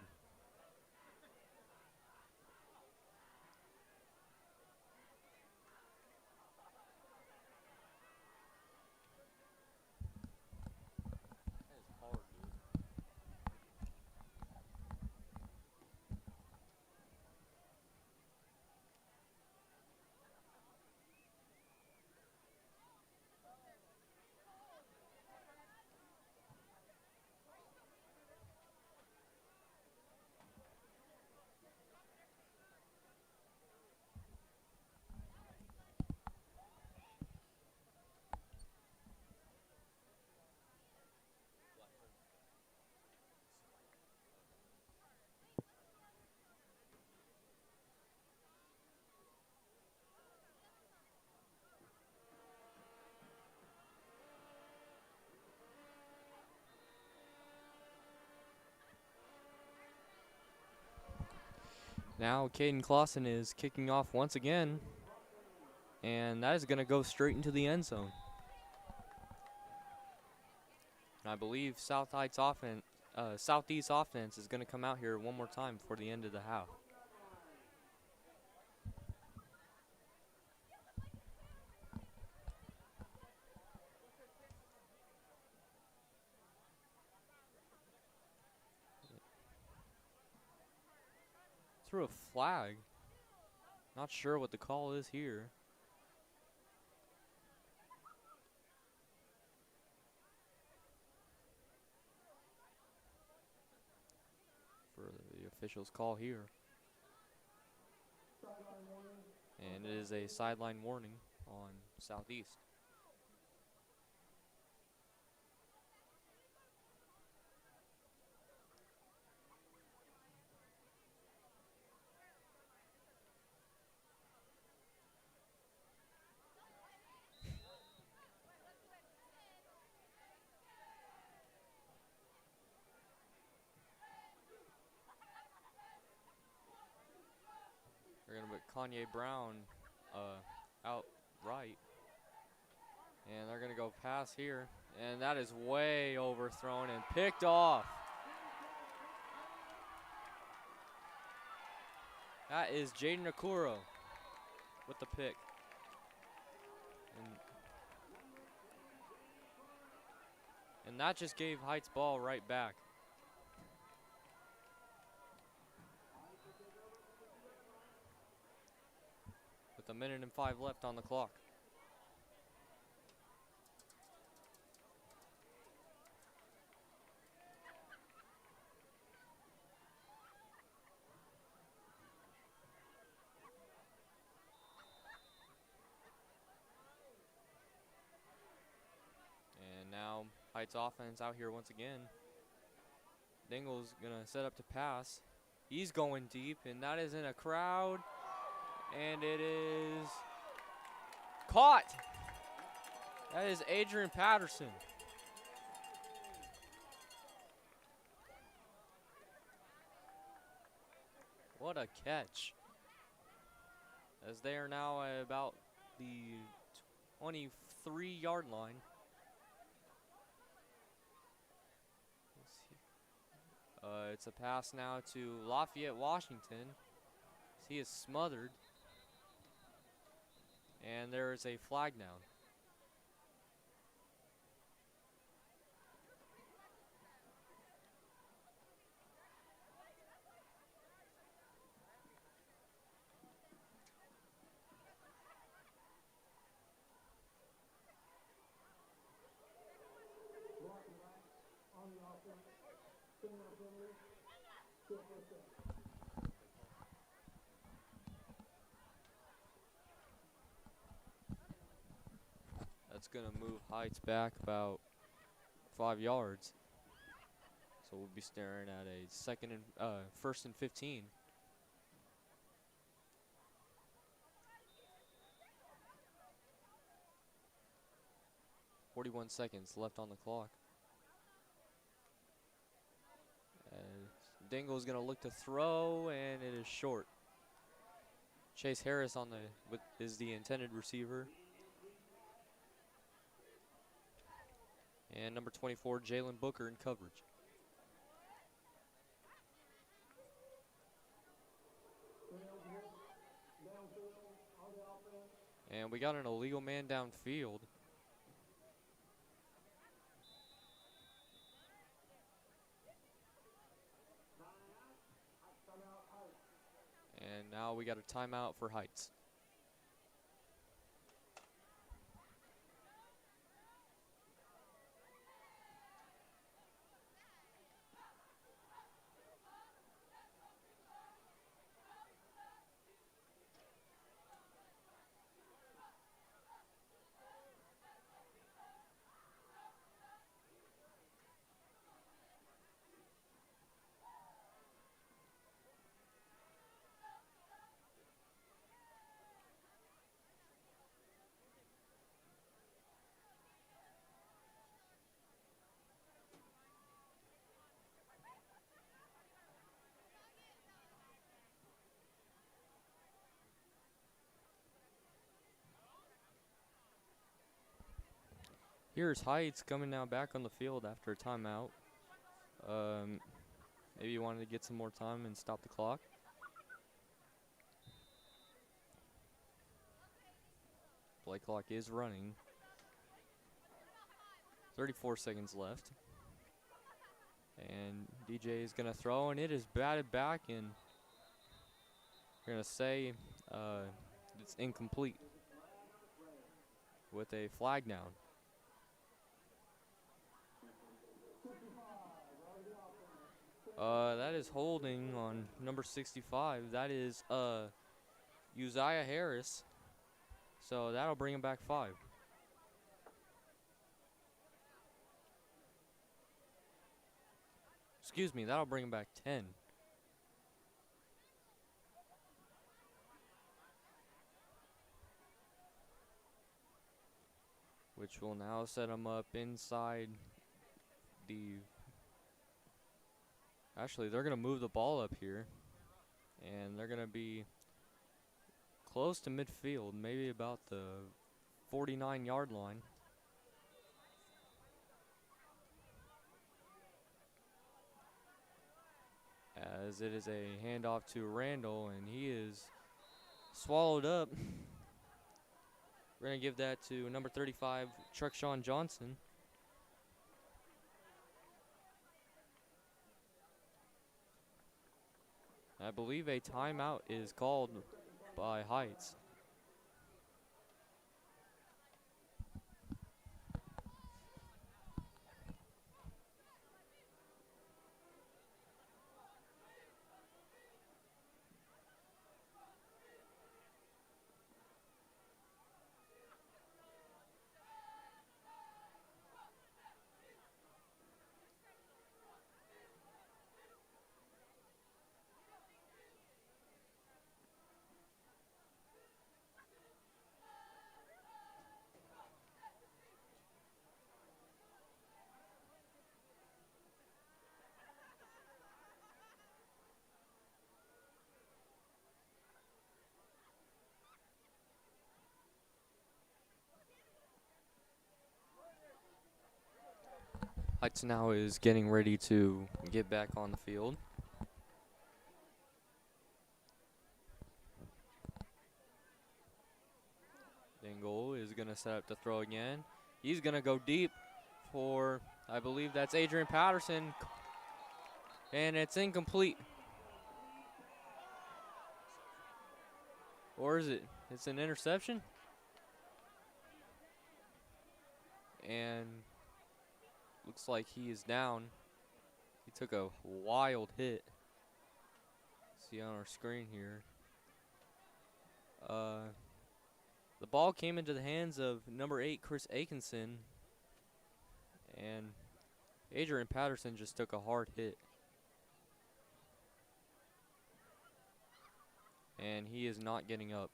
S5: Now Caden Clausen is kicking off once again, and that is going to go straight into the end zone. And I believe Southeast offense is going to come out here one more time before the end of the half. Threw a flag. Not sure what the call is here. For the officials' call here. And it is a sideline warning on Southeast. They're going to put Kanye Brown out right. And they're going to go pass here. And that is way overthrown and picked off. That is Jaden Akuro with the pick. And that just gave Heights ball right back. With 1:05 left on the clock. And now Heights offense out here once again. Dingle's gonna set up to pass. He's going deep, and that is in a crowd. And it is caught. That is Adrian Patterson. What a catch. As they are now at about the 23-yard line. It's a pass now to Lafayette, Washington. He is smothered. And there is a flag down. That's going to move Heights back about 5 yards. So we'll be staring at a first and 15. .41 seconds left on the clock. Dingle's going to look to throw, and it is short. Chase Harris is the intended receiver. And number 24, Jalen Booker in coverage. And we got an illegal man downfield. And now we got a timeout for Heights. Here's Heights coming now back on the field after a timeout. Maybe you wanted to get some more time and stop the clock. Play clock is running. 34 seconds left. And DJ is going to throw, and it is batted back, and we're going to say it's incomplete with a flag down. That is holding on number 65. That is Uzziah Harris. So that'll bring him back 5. Excuse me, that'll bring him back 10. Which will now set him up inside the... Actually, they're going to move the ball up here. And they're going to be close to midfield, maybe about the 49-yard line. As it is a handoff to Randall, and he is swallowed up. We're going to give that to number 35, Truckshawn Johnson. I believe a timeout is called by Heights. Heights now is getting ready to get back on the field. Dingle is going to set up to throw again. He's going to go deep for, I believe that's Adrian Patterson. And it's incomplete. Or is it? It's an interception. And looks like he is down. He took a wild hit. See on our screen here. The ball came into the hands of number 8, Chris Aikenson. And Adrian Patterson just took a hard hit. And he is not getting up.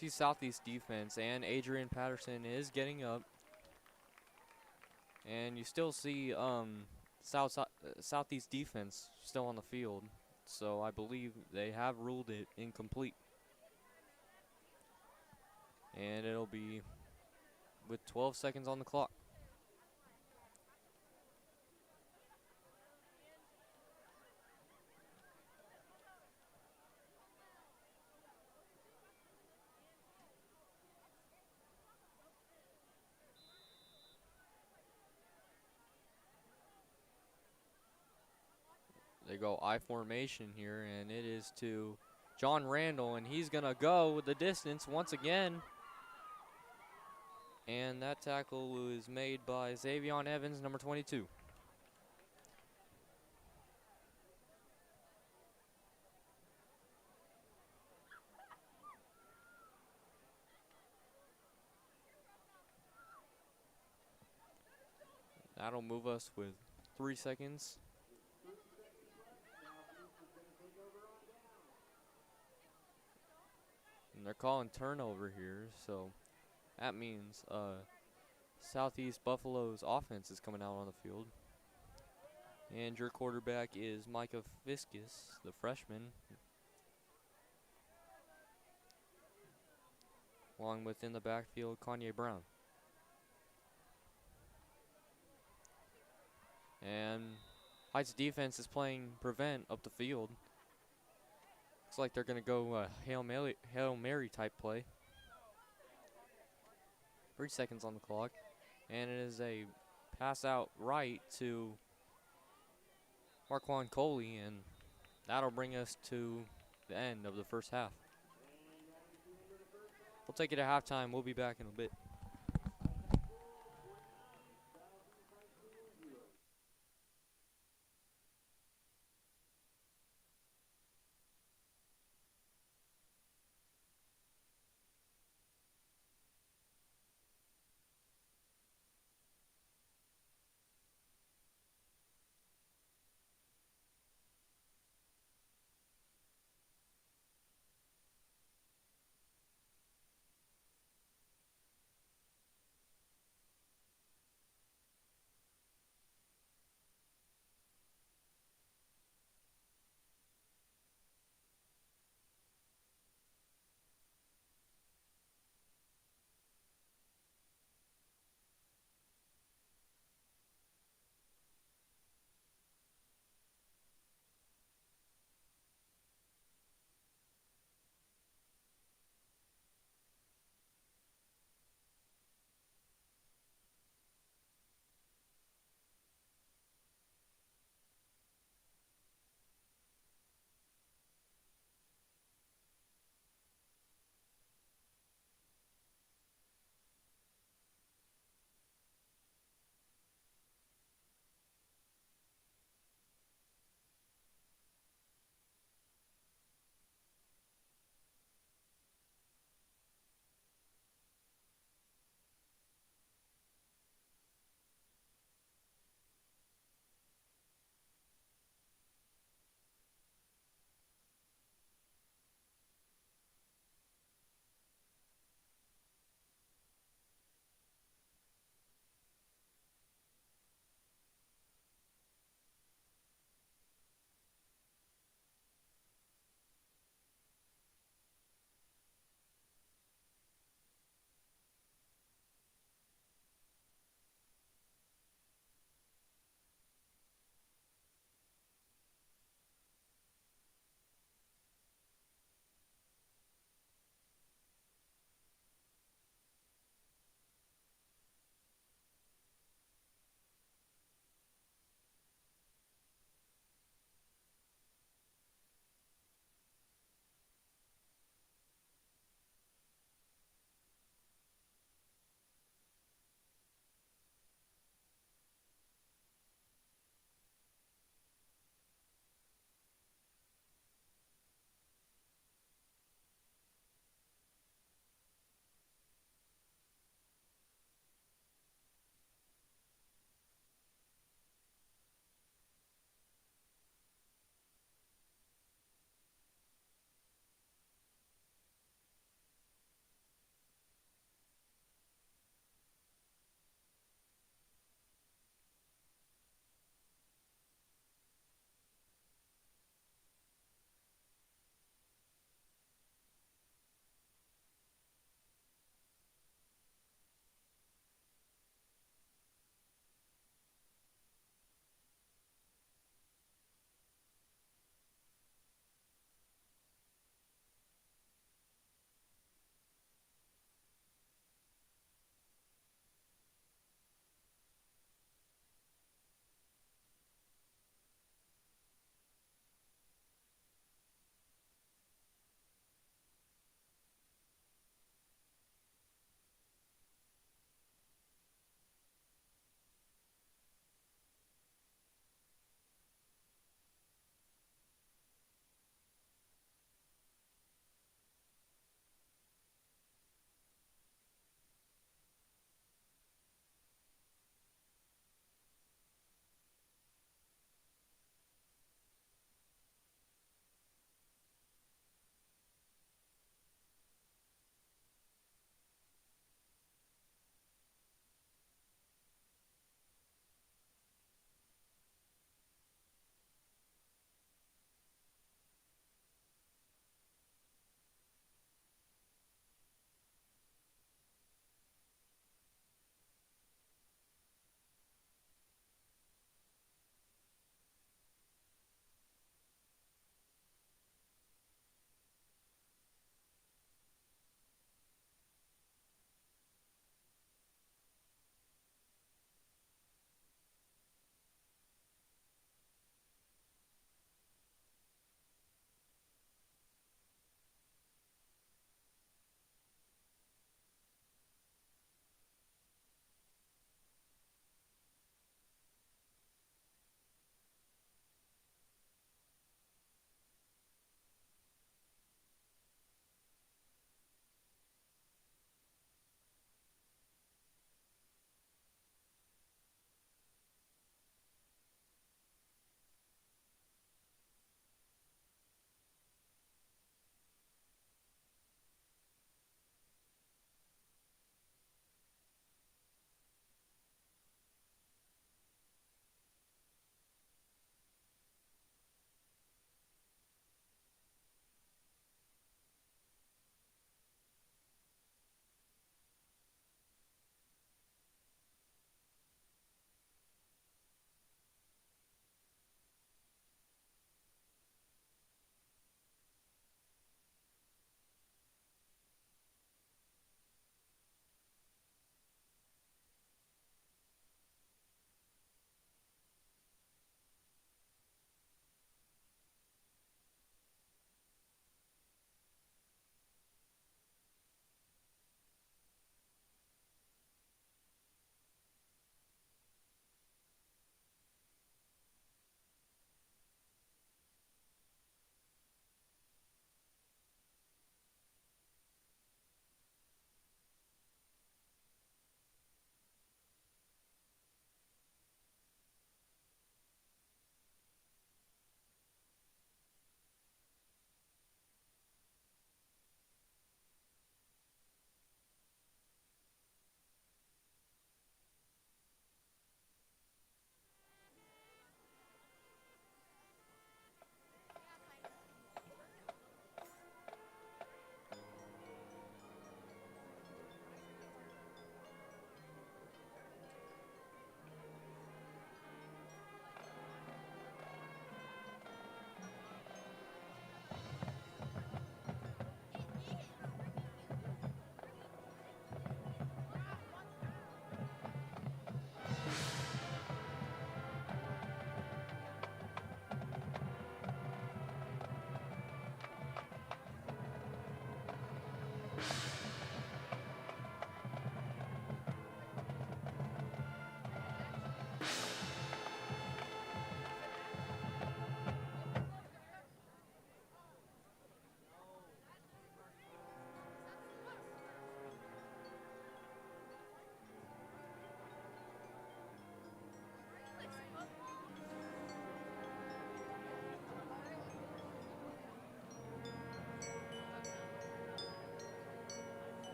S5: see Southeast defense, and Adrian Patterson is getting up. And you still see Southeast defense still on the field. So I believe they have ruled it incomplete. And it'll be with 12 seconds on the clock. They go I formation here, and it is to John Randall, and he's going to go with the distance once again. And that tackle was made by Xavion Evans, number 22. That'll move us with 3 seconds. And they're calling turnover here, so that means Southeast Buffalo's offense is coming out on the field. And your quarterback is Micah Fiskus, the freshman, along with in the backfield Kanye Brown. And Heights defense is playing prevent up the field. Looks like they're going to go Hail Mary type play. 3 seconds on the clock. And it is a pass out right to Marquand Coley, and that'll bring us to the end of the first half. We'll take it at halftime. We'll be back in a bit.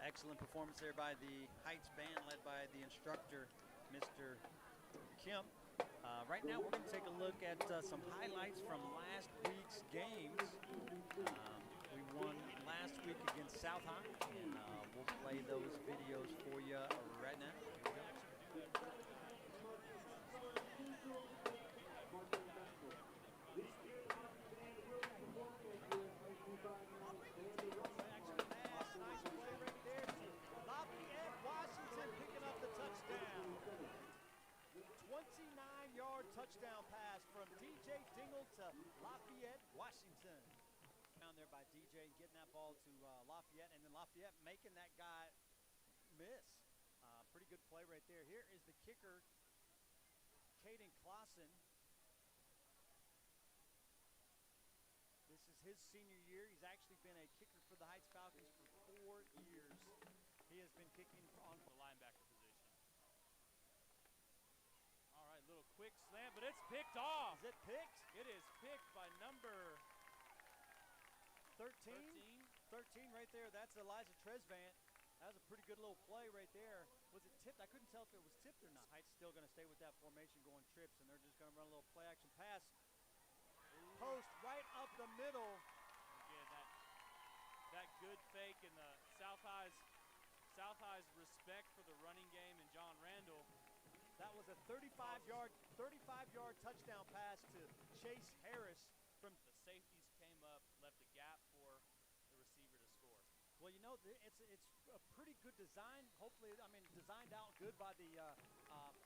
S3: Excellent performance there by the Heights band led by the instructor, Mr. Kemp. Right now we're going to take a look at some highlights from last week's games. We won last week against South High, and we'll play those videos for you right now. Here we go. Touchdown pass from DJ Dingle to Lafayette, Washington. Down there by DJ getting that ball to Lafayette, and then Lafayette making that guy miss. Pretty good play right there. Here is the kicker, Caden Clausen. This is his senior year. He's actually been a kicker for the Heights Falcons for 4 years. He has been kicking on
S6: the linebacker position. Little quick slam, but it's picked off.
S3: Is it picked?
S6: It is picked by number
S3: 13 right there. That's Elijah Tresvant. That was a pretty good little play right there. Was it tipped? I couldn't tell if it was tipped or not. Heights still going to stay with that formation going trips, and they're just going to run a little play action pass. Post right up the middle.
S6: Again, that good fake and the South High's respect for the running game and John Randall.
S3: That was a 35-yard touchdown pass to Chase Harris.
S6: From the safeties came up, left a gap for the receiver to score.
S3: Well, you know, it's a pretty good design. Hopefully, I mean, designed out good by the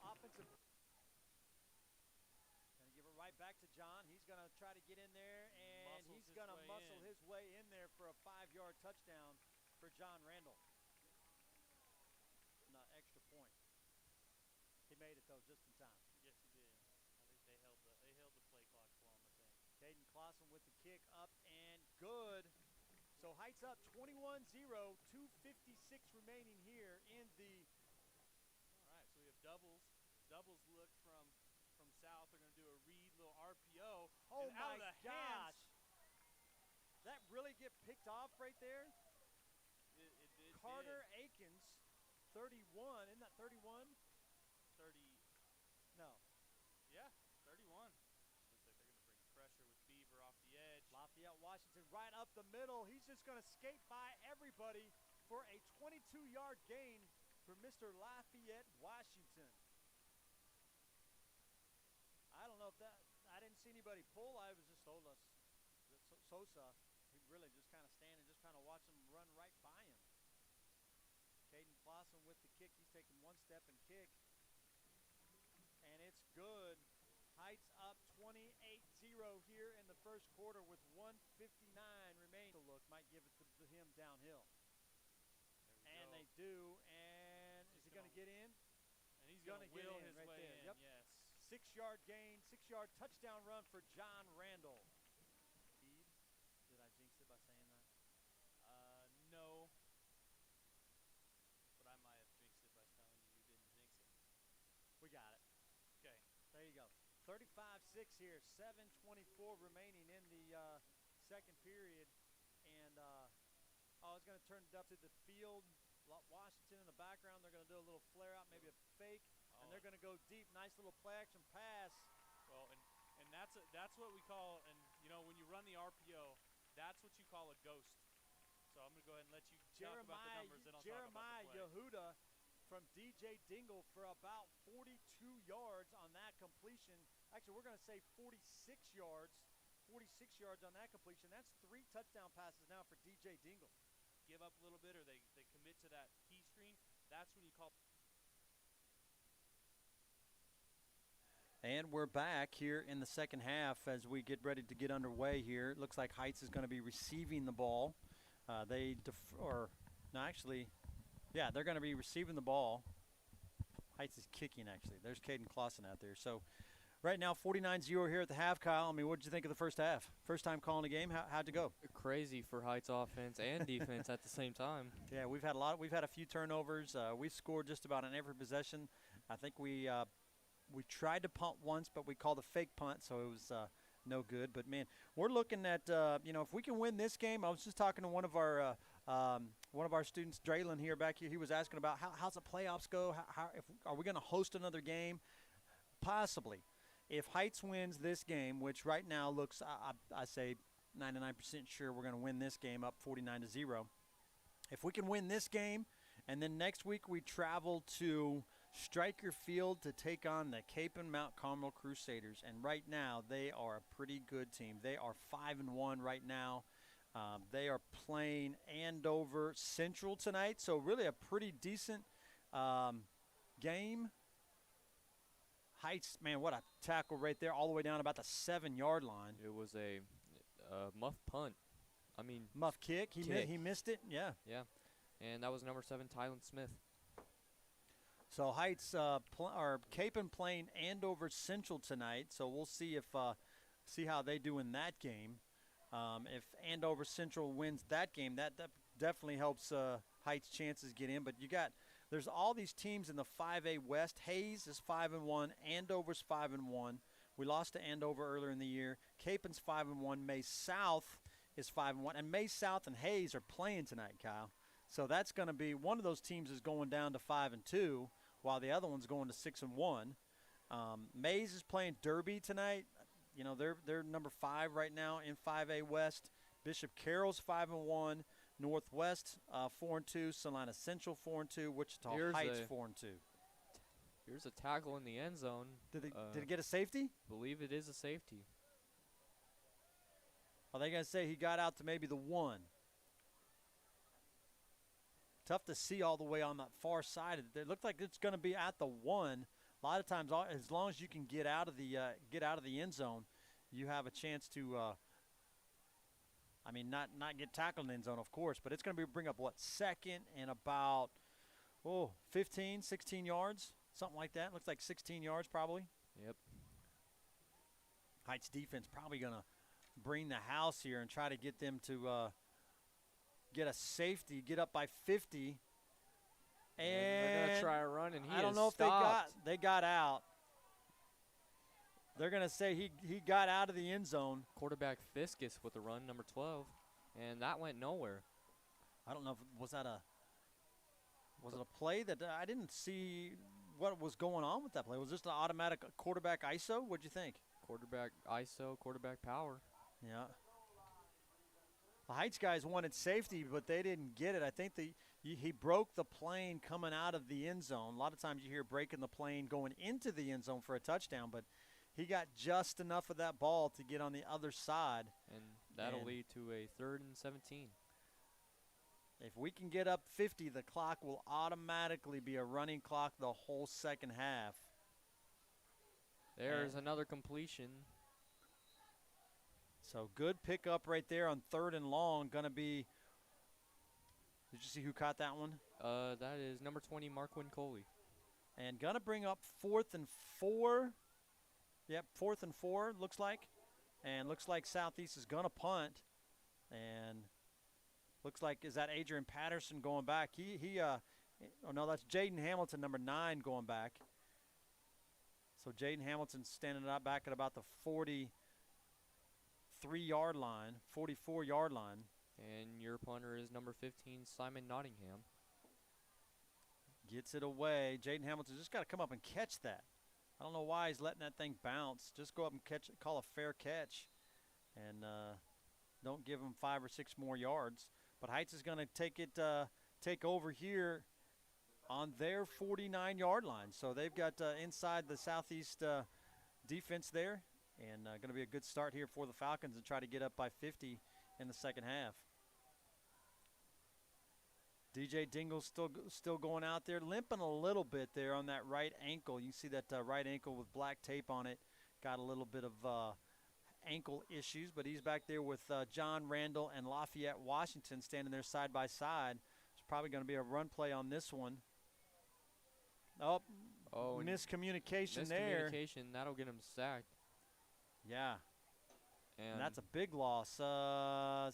S3: offensive. Going to give it right back to John. He's going to try to get in there, and he's going to muscle his way in there for a 5-yard touchdown for John Randall. Not extra point. He made it, though, just in time.
S6: Yes, he did. I think they held the play clock for him, I think.
S3: Caden Clausen with the kick up and good. So Heights up 21-0, 2:56 remaining here in the.
S6: All right, so we have doubles. Doubles look from South. They're going to do a read, little RPO.
S3: Oh,
S6: and
S3: my
S6: out of the
S3: gosh.
S6: hands.
S3: That really get picked off right there?
S6: It did.
S3: Carter Akins, 31. Isn't that 31?
S6: 30.
S3: No.
S6: Yeah, 31. Looks like they're going to bring pressure with Beaver off the edge.
S3: Lafayette Washington right up the middle. He's just going to skate by everybody for a 22-yard gain for Mr. Lafayette Washington. I don't know if I didn't see anybody pull. I was just told us that Sosa, he really just kind of standing, just kind of watching him run right by him. Caden Clausen with the kick. He's taking one step and kick. And it's good. Heights up 28-0 here in the first quarter with 1:59 remaining. Look, might give it to him downhill. And they do. And is he going to get in?
S6: And he's going to wheel his
S3: right
S6: way
S3: there.
S6: in.
S3: Yep.
S6: Yes.
S3: 6-yard gain, 6-yard touchdown run for John Randall. Did I jinx it by saying that?
S6: No. But I might have jinxed it by telling you didn't jinx it.
S3: We got it.
S6: Okay.
S3: There you go. 35-6 here, 7:24 remaining in the second period. And it's going to turn it up to the field. Washington in the background. They're going to do a little flare out, maybe a fake, and they're going to go deep. Nice little play action pass.
S6: Well, and that's what we call, and you know, when you run the RPO, that's what you call a ghost. So I'm going to go ahead and let you talk about the numbers, and I'll talk about the play.
S3: Yehuda from DJ Dingle for about 42 yards on that completion. Actually, we're going to say 46 yards. 46 yards on that completion. That's 3 touchdown passes now for DJ Dingle.
S6: Give up a little bit, or they commit to that key screen. That's when you call.
S3: And we're back here in the second half as we get ready to get underway here. It looks like Heights is going to be receiving the ball. They're going to be receiving the ball. Heights is kicking, actually. There's Caden Clausen out there. So right now, 49-0 here at the half, Kyle. I mean, what did you think of the first half? First time calling a game, how'd it go?
S5: Crazy for Heights offense and defense at the same time.
S3: Yeah, we've had a few turnovers. We've scored just about on every possession. I think we tried to punt once, but we called a fake punt, so it was no good. But, man, we're looking at, if we can win this game. I was just talking to one of our students, Draylon, back here. He was asking about how's the playoffs go? Are we going to host another game? Possibly. If Heights wins this game, which right now looks, I say 99% sure we're going to win this game up 49-0. If we can win this game, and then next week we travel to Stryker Field to take on the Cape and Mount Carmel Crusaders, and right now they are a pretty good team. They are 5-1 right now. They are playing Andover Central tonight, so really a pretty decent game. Heights, man, what a tackle right there, all the way down about the 7-yard line.
S5: It was a muff punt.
S3: Muff kick. He missed it. Yeah.
S5: Yeah, and that was number 7, Tylen Smith.
S3: So Heights Capen playing Andover Central tonight. So we'll see see how they do in that game. If Andover Central wins that game, that definitely helps Heights' chances get in. But there's all these teams in the 5A West. Hayes is 5-1. Andover's 5-1. We lost to Andover earlier in the year. Capen's 5-1. May South is 5-1, and May South and Hayes are playing tonight, Kyle. So that's going to be one of those teams is going down to 5-2, while the other one's going to 6-1. Mays is playing Derby tonight. You know, they're number 5 right now in 5A West. Bishop Carroll's 5-1. Northwest 4-2. Salina Central 4-2. Wichita Heights 4-2.
S5: Here's a tackle in the end zone.
S3: Did it get a safety?
S5: Believe it is a safety.
S3: Are they going to say he got out to maybe the 1? Tough to see all the way on that far side. It looked like it's going to be at the 1. A lot of times, as long as you can get out of the end zone, you have a chance to. Not get tackled in the end zone, of course, but it's going to bring up second and about 15, 16 yards, something like that. Looks like 16 yards probably.
S5: Yep.
S3: Heights defense probably going to bring the house here and try to get them to get a safety, get up by 50. And
S5: they're going to try a run, and
S3: I don't know if they got out. They're going to say he got out of the end zone.
S5: Quarterback Fiskus with a run, number 12, and that went nowhere.
S3: I don't know if was it a play that I didn't see what was going on with that play. Was this an automatic quarterback ISO? What'd you think?
S5: Quarterback ISO, quarterback power.
S3: Yeah. The Heights guys wanted safety, but they didn't get it. I think he broke the plane coming out of the end zone. A lot of times you hear breaking the plane going into the end zone for a touchdown, but he got just enough of that ball to get on the other side.
S5: And that'll lead to a 3rd and 17.
S3: If we can get up 50, the clock will automatically be a running clock the whole second half.
S5: There's another completion.
S3: So good pickup right there on 3rd and long. Going to be – did you see who caught that one?
S5: That is number 20, Marquin Coley.
S3: And going to bring up 4th and 4. Yep, 4th and 4 looks like. And looks like Southeast is going to punt. And looks like, is that Adrian Patterson going back? No, that's Jaden Hamilton, number 9, going back. So Jaden Hamilton's standing up back at about the 43-yard line, 44-yard line.
S5: And your punter is number 15, Simon Nottingham.
S3: Gets it away. Jaden Hamilton just got to come up and catch that. I don't know why he's letting that thing bounce. Just go up and catch it, call a fair catch, and don't give him 5 or 6 more yards. But Heights is going to take over here on their 49-yard line. So they've got inside the Southeast defense there, and going to be a good start here for the Falcons and try to get up by 50 in the second half. DJ Dingle's still going out there, limping a little bit there on that right ankle. You can see that right ankle with black tape on it. Got a little bit of ankle issues, but he's back there with John Randall and Lafayette Washington standing there side by side. It's probably going to be a run play on this one. Oh, miscommunication there.
S5: Miscommunication, that'll get him sacked.
S3: Yeah.
S5: And
S3: that's a big loss.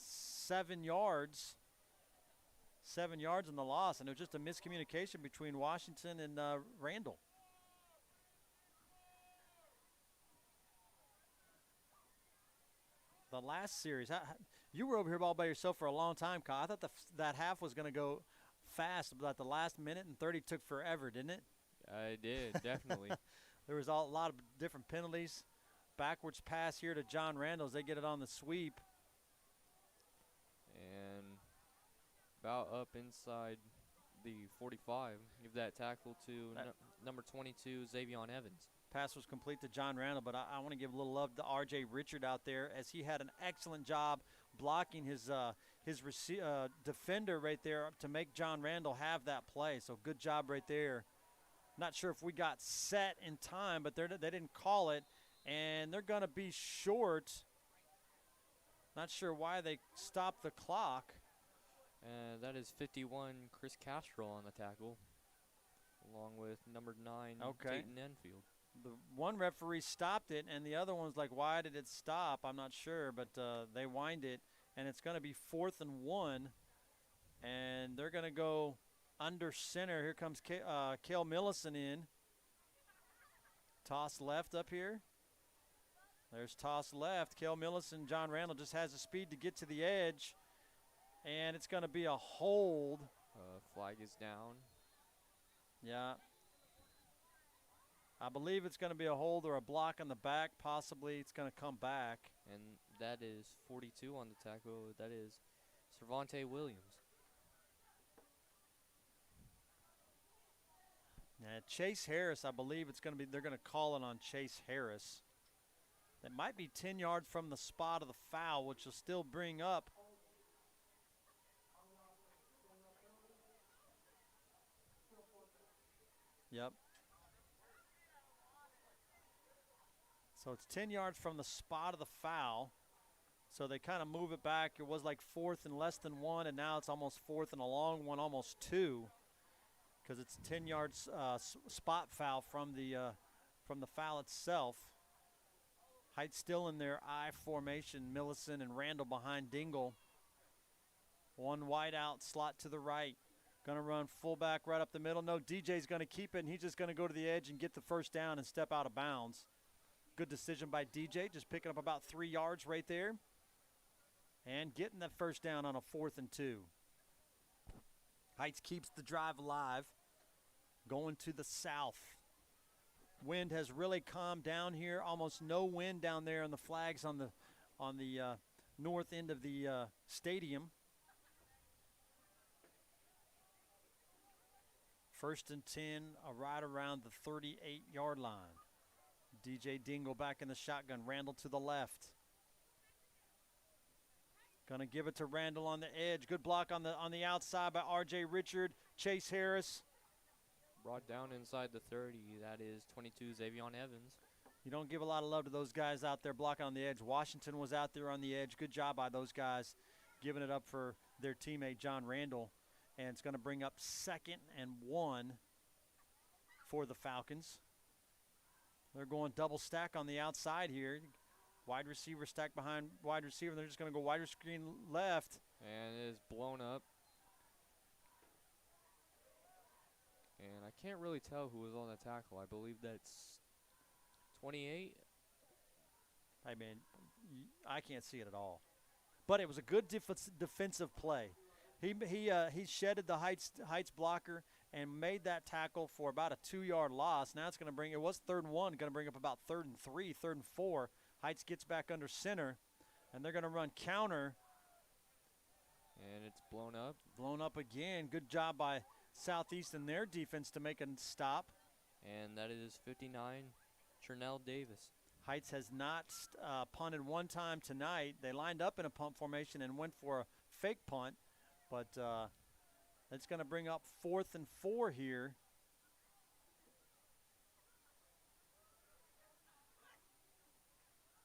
S3: 7 yards. 7 yards in the loss, and it was just a miscommunication between Washington and Randall. The last series, you were over here all by yourself for a long time, Kyle. I thought that half was going to go fast, but the last minute and 30 took forever, didn't it?
S5: I did, definitely.
S3: There was a lot of different penalties. Backwards pass here to John Randall as they get it on the sweep.
S5: And about up inside the 45. Give that tackle to number 22, Xavion Evans.
S3: Pass was complete to John Randall, but I want to give a little love to R.J. Richard out there as he had an excellent job blocking his defender right there to make John Randall have that play. So good job right there. Not sure if we got set in time, but they didn't call it, and they're going to be short. Not sure why they stopped the clock.
S5: That is 51, Chris Castro on the tackle, along with number 9, Dayton Enfield.
S3: The one referee stopped it, and the other one's like, why did it stop? I'm not sure, but they wind it, and it's going to be 4th and 1, and they're going to go under center. Here comes Cale Millison in. Toss left up here. There's toss left. Cale Millison, John Randall just has the speed to get to the edge, and it's going to be a hold.
S5: Flag is down.
S3: Yeah. I believe it's going to be a hold or a block on the back. Possibly it's going to come back.
S5: And that is 42 on the tackle. That is Cervante Williams.
S3: Now, Chase Harris, I believe it's going to be, they're going to call it on Chase Harris. That might be 10 yards from the spot of the foul, which will still bring up. Yep. So it's 10 yards from the spot of the foul. So they kind of move it back. It was like 4th and less than 1, and now it's almost 4th and a long one, almost 2, because it's 10 yards spot foul from the foul itself. Heights still in their I formation. Millison and Randall behind Dingle. One wide out, slot to the right. Going to run fullback right up the middle. No, DJ's going to keep it, and he's just going to go to the edge and get the first down and step out of bounds. Good decision by DJ, just picking up about 3 yards right there. And getting that first down on a 4th and 2. Heights keeps the drive alive. Going to the south. Wind has really calmed down here. Almost no wind down there on the flags on the north end of the stadium. 1st and 10, right around the 38-yard line. DJ Dingle back in the shotgun. Randall to the left. Gonna give it to Randall on the edge. Good block on the outside by R.J. Richard. Chase Harris.
S5: Brought down inside the 30. That is 22, Xavion Evans.
S3: You don't give a lot of love to those guys out there blocking on the edge. Washington was out there on the edge. Good job by those guys giving it up for their teammate, John Randall. And it's going to bring up 2nd and 1 for the Falcons. They're going double stack on the outside here. Wide receiver stacked behind wide receiver. They're just going to go wide screen left.
S5: And it is blown up. And I can't really tell who was on that tackle. I believe that's 28.
S3: I mean, I can't see it at all. But it was a good defensive play. He shedded the Heights blocker and made that tackle for about a 2-yard loss. Now it's going to bring, it was 3rd and 1, going to bring up about 3rd and 3, 3rd and 4. Heights gets back under center, and they're going to run counter.
S5: And it's blown up.
S3: Blown up again. Good job by Southeast and their defense to make a stop.
S5: And that is 59, Chernell Davis.
S3: Heights has not punted one time tonight. They lined up in a punt formation and went for a fake punt, but That's going to bring up 4th and 4 here.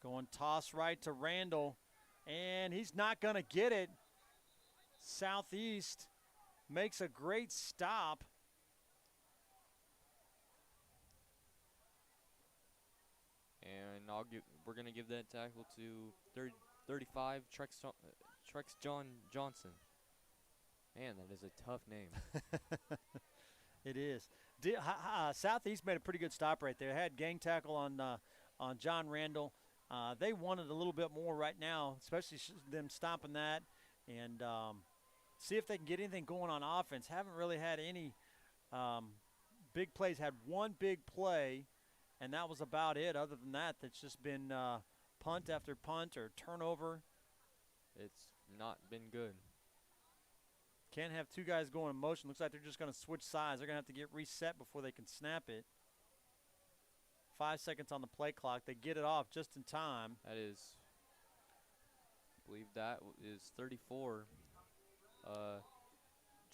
S3: Going toss right to Randall, and he's not going to get it. Southeast makes a great stop.
S5: And we're going to give that tackle to 35, Trex John Johnson. Man, that is a tough name.
S3: It is. Southeast made a pretty good stop right there. Had gang tackle on John Randall. They wanted a little bit more right now, especially them stopping that and see if they can get anything going on offense. Haven't really had any big plays. Had one big play, and that was about it. Other than that, it's just been punt after punt or turnover.
S5: It's not been good.
S3: Can't have two guys going in motion. Looks like they're just going to switch sides. They're going to have to get reset before they can snap it. 5 seconds on the play clock. They get it off just in time.
S5: That is, I believe that is 34.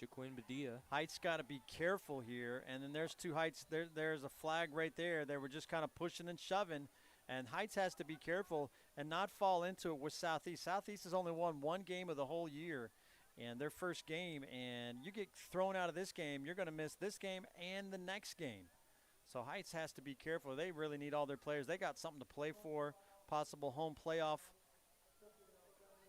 S5: Jaquin Badia.
S3: Heights got to be careful here. And then there's two Heights. There's a flag right there. They were just kind of pushing and shoving. And Heights has to be careful and not fall into it with Southeast. Southeast has only won one game of the whole year. And their first game, and you get thrown out of this game, you're going to miss this game and the next game. So Heights has to be careful. They really need all their players. They got something to play for, possible home playoff.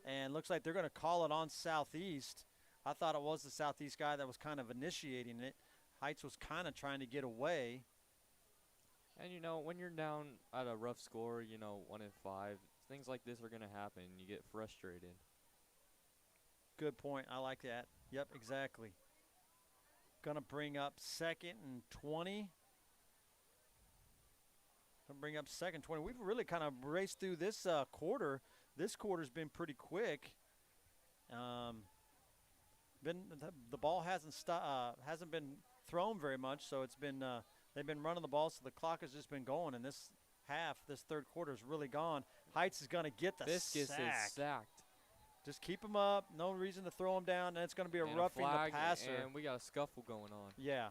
S3: And looks like they're going to call it on Southeast. I thought it was the Southeast guy that was kind of initiating it. Heights was kind of trying to get away.
S5: And, you know, when you're down at a rough score, you know, 1-5, things like this are going to happen. You get frustrated.
S3: Good point. I like that. Yep, exactly. Going to bring up 2nd and 20. Going to bring up 2nd 20. We've really kind of raced through this quarter. This quarter's been pretty quick. The ball hasn't been thrown very much, so it's been they've been running the ball, so the clock has just been going. And this third quarter is really gone. Heights is going to get the
S5: Biscuits
S3: sack.
S5: is sacked.
S3: Just keep him up. No reason to throw him down. And it's going to be a roughing the passer.
S5: And we got a scuffle going on.
S3: Yeah.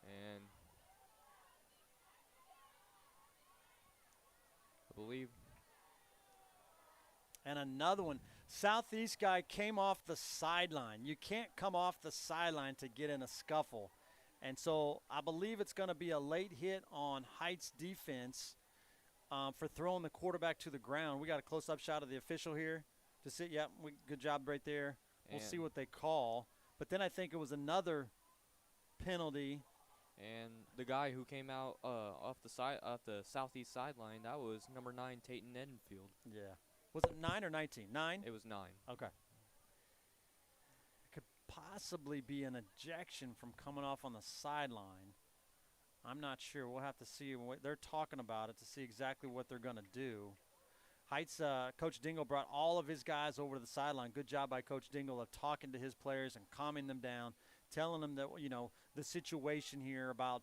S5: And I believe.
S3: And another one. Southeast guy came off the sideline. You can't come off the sideline to get in a scuffle. And so I believe it's going to be a late hit on Heights defense. For throwing the quarterback to the ground. We got a close-up shot of the official here. To see, yeah, good job right there. We'll see what they call. But then I think it was another penalty.
S5: And the guy who came out off the Southeast sideline, that was number 9, Tayton Edenfield.
S3: Yeah. Was it 9 or 19? 9?
S5: It was 9.
S3: Okay. It could possibly be an ejection from coming off on the sideline. I'm not sure. We'll have to see. They're talking about it to see exactly what they're going to do. Heights, Coach Dingle brought all of his guys over to the sideline. Good job by Coach Dingle of talking to his players and calming them down, telling them that, you know, the situation here about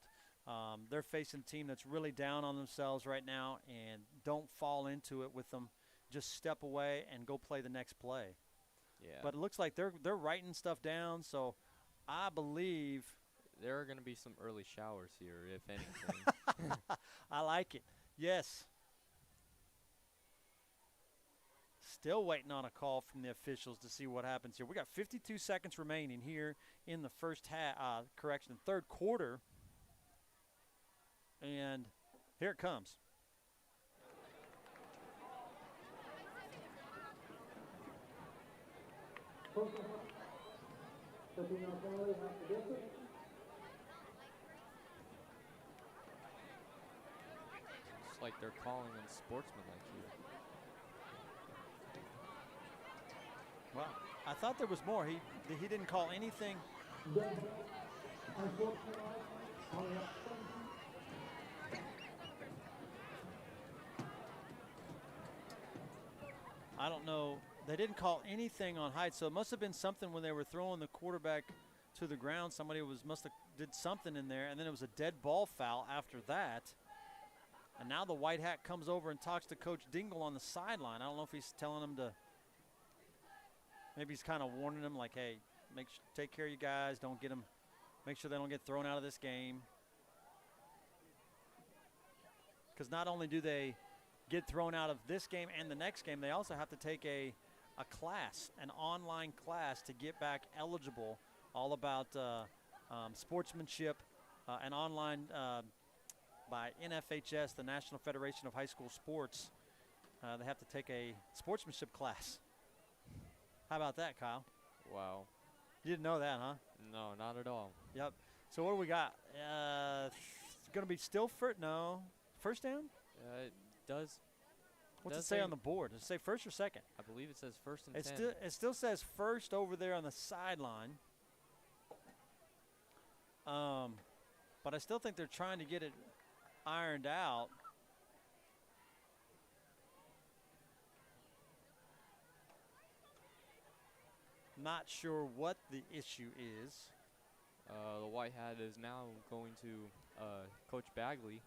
S3: they're facing a team that's really down on themselves right now, and don't fall into it with them. Just step away and go play the next play.
S5: Yeah.
S3: But it looks like they're writing stuff down, so I believe –
S5: there are going to be some early showers here, if anything.
S3: I like it. Yes. Still waiting on a call from the officials to see what happens here. We got 52 seconds remaining here in the third quarter. And here it comes.
S5: It's like they're calling in sportsmanlike here.
S3: Well, I thought there was more. He didn't call anything. I don't know. They didn't call anything on Heights, so it must have been something when they were throwing the quarterback to the ground. Somebody must have did something in there, and then it was a dead ball foul after that. And now the white hat comes over and talks to Coach Dingle on the sideline. I don't know if he's telling him to Maybe he's kind of warning them, like, hey, take care of you guys. Don't get them. Make sure they don't get thrown out of this game. Because not only do they get thrown out of this game and the next game, they also have to take a class, an online class, to get back eligible, all about sportsmanship, and online by NFHS, the National Federation of High School Sports. They have to take a sportsmanship class. How about that, Kyle?
S5: Wow.
S3: You didn't know that, huh?
S5: No, not at all.
S3: Yep. So what do we got? It's going to be still first down?
S5: It does.
S3: What's it say on the board? Does it say first or second?
S5: I believe it says first and 10.
S3: It still says first over there on the sideline. But I still think they're trying to get it ironed out. Not sure what the issue is.
S5: The white hat is now going to Coach Bagley.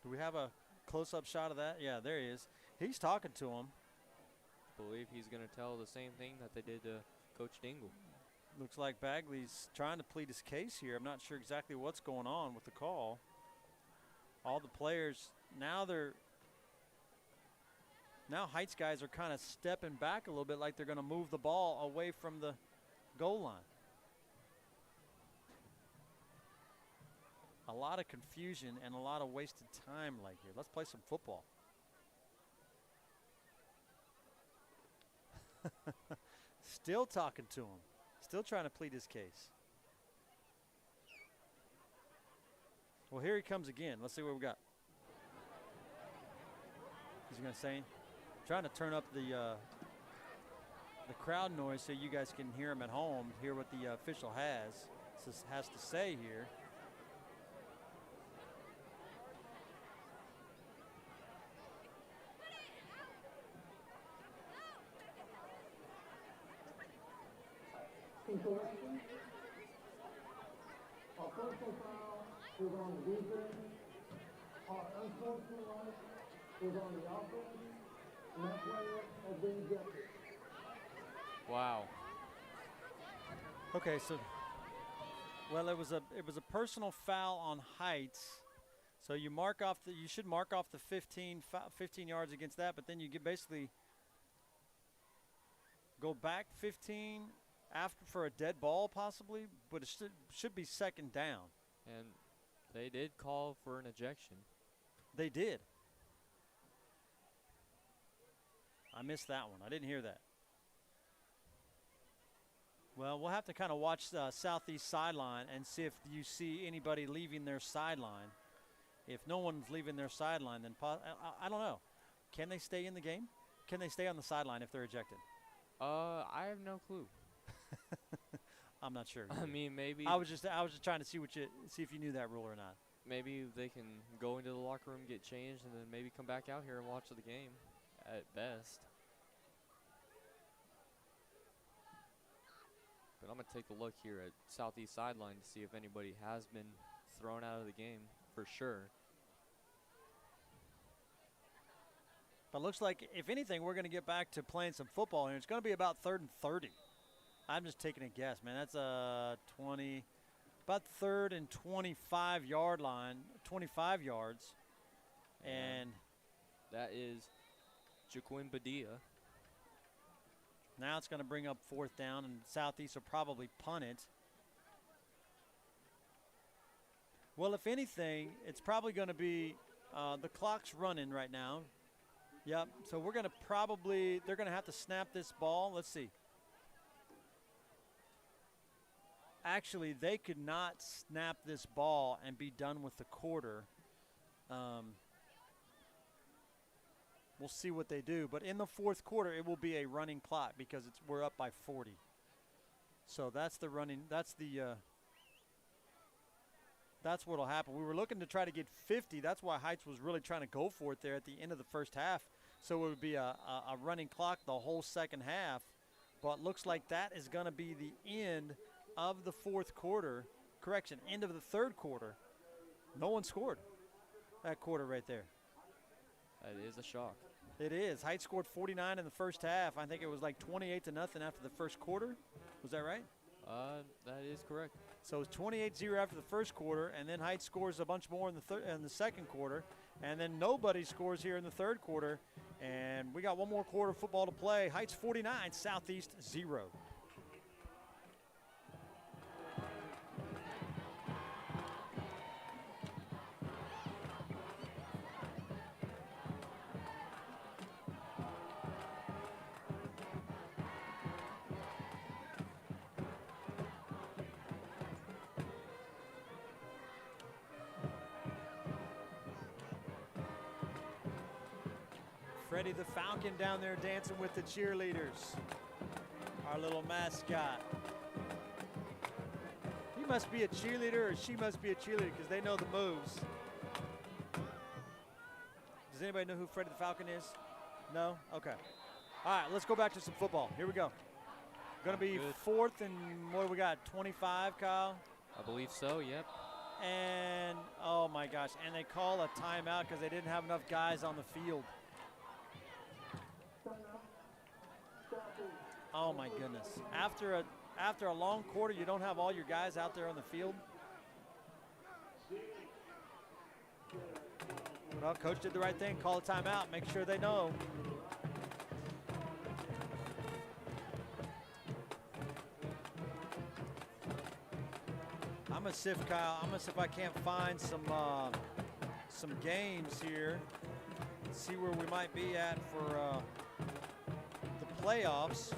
S3: Do we have a close-up shot of that? Yeah, there he is. He's talking to him.
S5: I believe he's going to tell the same thing that they did to Coach Dingle.
S3: Looks like Bagley's trying to plead his case here. I'm not sure exactly what's going on with the call. All the players, now Heights guys are kind of stepping back a little bit, like they're going to move the ball away from the goal line. A lot of confusion and a lot of wasted time like here. Let's play some football. Still talking to him. Still trying to plead his case. Well, here he comes again. Let's see what we got. Is he going to say? Trying to turn up the crowd noise so you guys can hear him at home, hear what the official has to say here.
S2: Incorrection. Our personal foul is on the defense. Our unfortunate one is on the offense. And that player has been ejected.
S5: Wow.
S3: Okay, so it was a personal foul on Heights. So you should mark off the 15 yards against that, but then you basically go back 15 after for a dead ball possibly, but it should be second down.
S5: And they did call for an ejection.
S3: They did. I missed that one. I didn't hear that. Well, we'll have to kind of watch the southeast sideline and see if you see anybody leaving their sideline. If no one's leaving their sideline, then I don't know. Can they stay in the game? Can they stay on the sideline if they're ejected?
S5: I have no clue.
S3: I'm not sure.
S5: I mean, maybe
S3: I was just trying to see if you knew that rule or not.
S5: maybe they can go into the locker room, get changed, and then maybe come back out here and watch the game at best. But I'm going to take a look here at southeast sideline to see if anybody has been thrown out of the game for sure.
S3: But it looks like, if anything, we're going to get back to playing some football here. It's going to be about 3rd and 30. I'm just taking a guess, man. That's about 3rd and 25-yard line, 25 yards. And
S5: that is Jaquin Badia.
S3: Now it's going to bring up 4th down, and Southeast will probably punt it. Well, if anything, it's probably going to be the clock's running right now. Yep, so we're going to they're going to have to snap this ball. Let's see. Actually, they could not snap this ball and be done with the quarter. We'll see what they do. But in the 4th quarter, it will be a running clock because we're up by 40. So that's the running. That's what will happen. We were looking to try to get 50. That's why Heights was really trying to go for it there at the end of the first half. So it would be a running clock the whole second half. But looks like that is going to be the end of the 4th quarter. Correction, end of the 3rd quarter. No one scored that quarter right there.
S5: That is a shock.
S3: It is. Heights scored 49 in the first half. I think it was like 28-0 after the first quarter. Was that right?
S5: That is correct.
S3: So it's 28-0 after the first quarter, and then Heights scores a bunch more in the second quarter, and then nobody scores here in the third quarter. And we got one more quarter of football to play. Heights 49, Southeast 0. Freddie the Falcon down there dancing with the cheerleaders. Our little mascot. He must be a cheerleader, or she must be a cheerleader, because they know the moves. Does anybody know who Freddie the Falcon is? No? Okay. All right, let's go back to some football. Here we go. Going to be fourth and what do we got, 25, Kyle?
S5: I believe so, yep.
S3: And, oh my gosh, and they call a timeout because they didn't have enough guys on the field. Oh my goodness. After a long quarter, you don't have all your guys out there on the field? Well, coach did the right thing, call a timeout, make sure they know. I'm gonna see if Kyle, I'm gonna see if I can't find some games here. See where we might be at for the playoffs.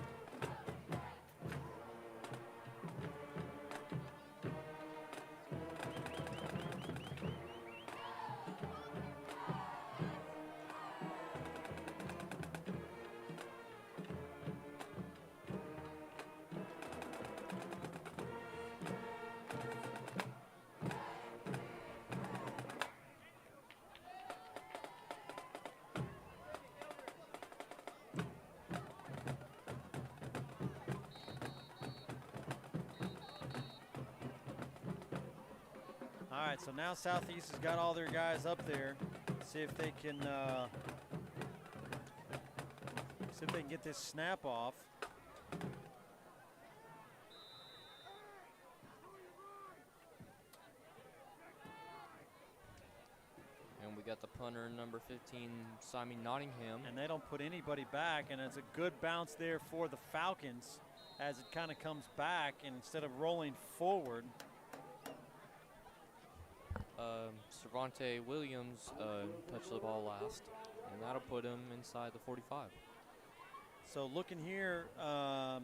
S3: All right, so now Southeast has got all their guys up there. See if they can get this snap off.
S5: And we got the punter, number 15, Simon Nottingham.
S3: And they don't put anybody back, and it's a good bounce there for the Falcons as it kind of comes back, and instead of rolling forward.
S5: Cervante Williams touched the ball last, and that'll put him inside the 45.
S3: So looking here, I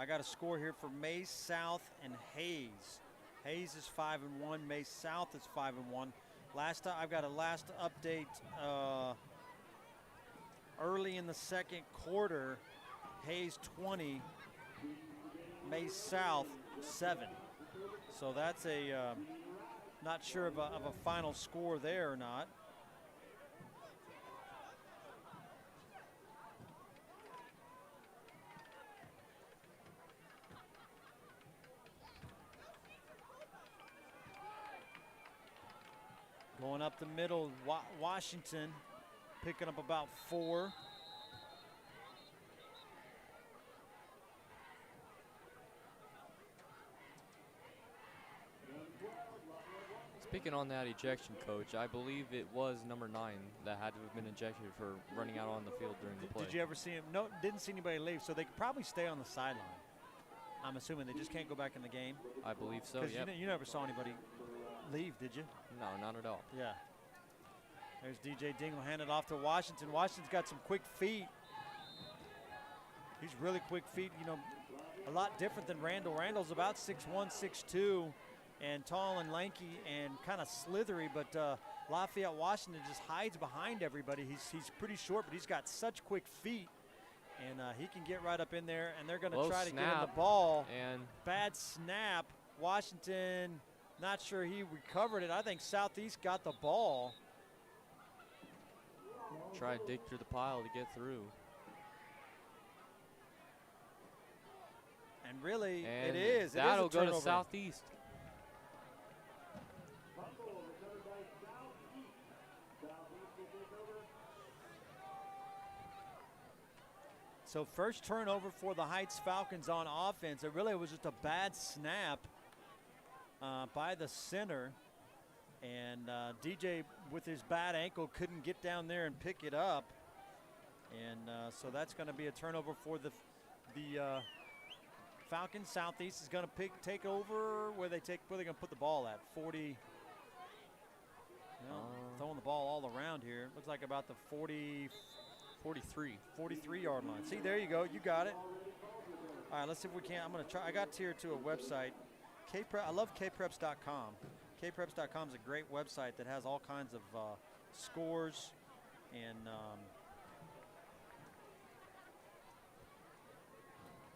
S3: got a score here for Mays South and Hayes. Hayes is 5-1. Mays South is 5-1. I've got a last update early in the second quarter. Hayes 20, Mays South 7. So that's a not sure of a final score there or not. Going up the middle, Washington picking up about 4.
S5: Speaking on that ejection, Coach, I believe it was number 9 that had to have been ejected for running out on the field during the play.
S3: Did you ever see him? No, didn't see anybody leave, so they could probably stay on the sideline. I'm assuming they just can't go back in the game.
S5: I believe so,
S3: Because
S5: yeah.
S3: you never saw anybody leave, did you?
S5: No, not at all.
S3: Yeah. There's DJ Dingle handed off to Washington. Washington's got some quick feet. He's really quick feet, you know, a lot different than Randall. Randall's about 6'1", 6'2", and tall and lanky and kind of slithery, but Lafayette Washington just hides behind everybody. He's pretty short, but he's got such quick feet, and he can get right up in there, and they're going to try to get him the ball.
S5: And
S3: bad snap. Washington, not sure he recovered it. I think Southeast got the ball.
S5: Try to dig through the pile to get through.
S3: And really,
S5: And
S3: it is.
S5: That'll
S3: it is a
S5: go
S3: turnover.
S5: to Southeast.
S3: So first turnover for the Heights Falcons on offense. It really was just a bad snap by the center. And DJ, with his bad ankle, couldn't get down there and pick it up. And so that's going to be a turnover for the Falcons. Southeast is going to take over. Where they going to put the ball at? 40. Throwing the ball all around here. Looks like about the 43 yard line. See, there you go. You got it. All right, let's see if we can. I'm going to try. I got here to a website. I love kpreps.com. kpreps.com is a great website that has all kinds of scores and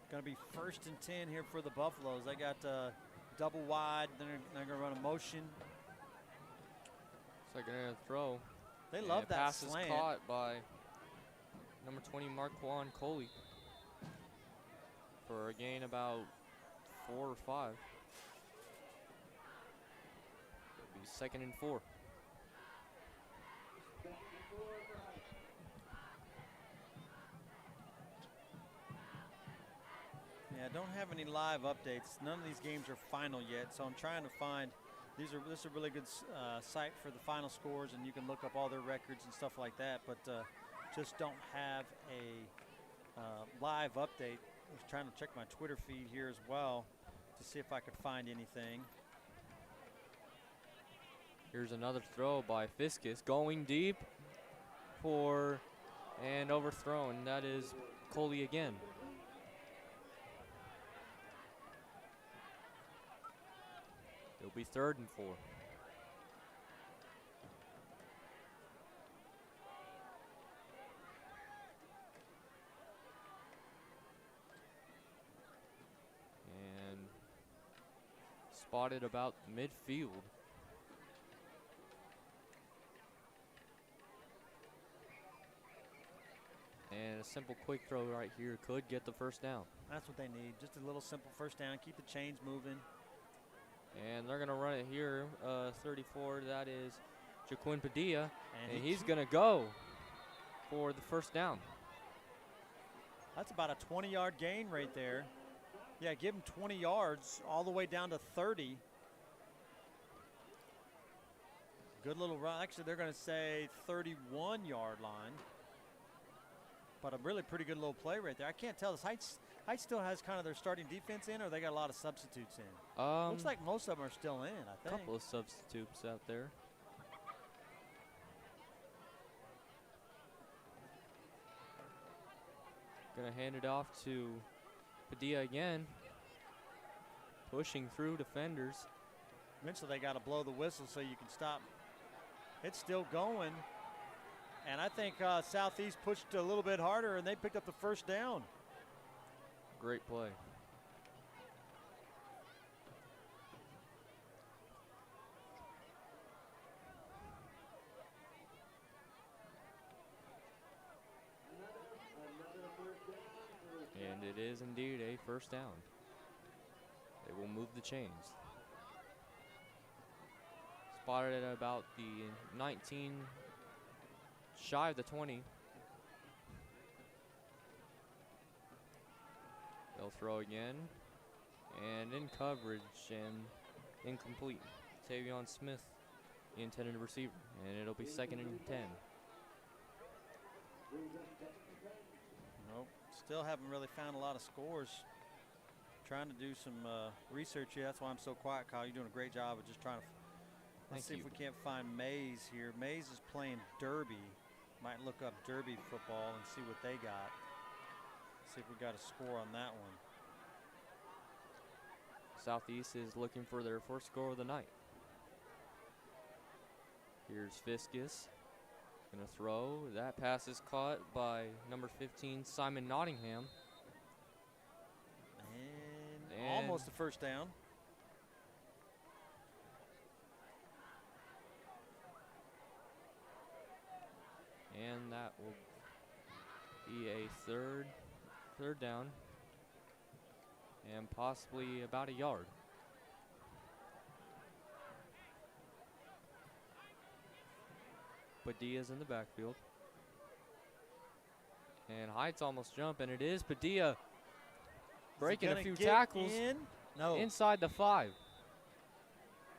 S3: going to be 1st and 10 here for the Buffaloes. They got double wide. Then they're going to run a motion.
S5: So they're going to throw.
S3: They love that
S5: pass
S3: slant.
S5: Is caught by number 20, Marquand Coley, for a gain about 4 or 5. It'll be 2nd and 4.
S3: Yeah, I don't have any live updates. None of these games are final yet, so I'm trying to find. This is a really good site for the final scores, and you can look up all their records and stuff like that, but just don't have a live update. I was trying to check my Twitter feed here as well to see if I could find anything.
S5: Here's another throw by Fiskus, going deep and overthrown. That is Coley again. It'll be 3rd and 4. And spotted about midfield. And a simple quick throw right here could get the 1st down.
S3: That's what they need, just a little simple 1st down, keep the chains moving.
S5: And they're going to run it here, 34, that is Jaquin Padilla, and he's going to go for the 1st down.
S3: That's about a 20-yard gain right there. Yeah, give him 20 yards all the way down to 30. Good little run. Actually, they're going to say 31-yard line. But a really pretty good little play right there. I can't tell. This Heights still has kind of their starting defense in, or they got a lot of substitutes in? Looks like most of them are still in, I think.
S5: A couple of substitutes out there. Gonna hand it off to Padilla again. Pushing through defenders.
S3: Eventually they got to blow the whistle so you can stop. It's still going. And I think Southeast pushed a little bit harder, and they picked up the 1st down.
S5: Great play. And it is indeed a 1st down. They will move the chains. Spotted at about the 19, shy of the 20. They'll throw again, and in coverage and incomplete. Tavion Smith, the intended receiver, and it'll be 2nd and 10.
S3: Nope, still haven't really found a lot of scores. Trying to do some research here. That's why I'm so quiet, Kyle. You're doing a great job of just trying to. Let's see if we can't find Mays here. Mays is playing Derby. Might look up Derby football and see what they got. See if we got a score on that one.
S5: Southeast is looking for their 1st score of the night. Here's Fiskus. Gonna throw. That pass is caught by number 15, Simon Nottingham.
S3: And almost the 1st down.
S5: And that will be a third down, and possibly about a yard. Padilla's in the backfield. And Heights almost jump, and it is Padilla breaking a
S3: Gonna
S5: few
S3: get
S5: tackles
S3: in? No.
S5: inside the 5.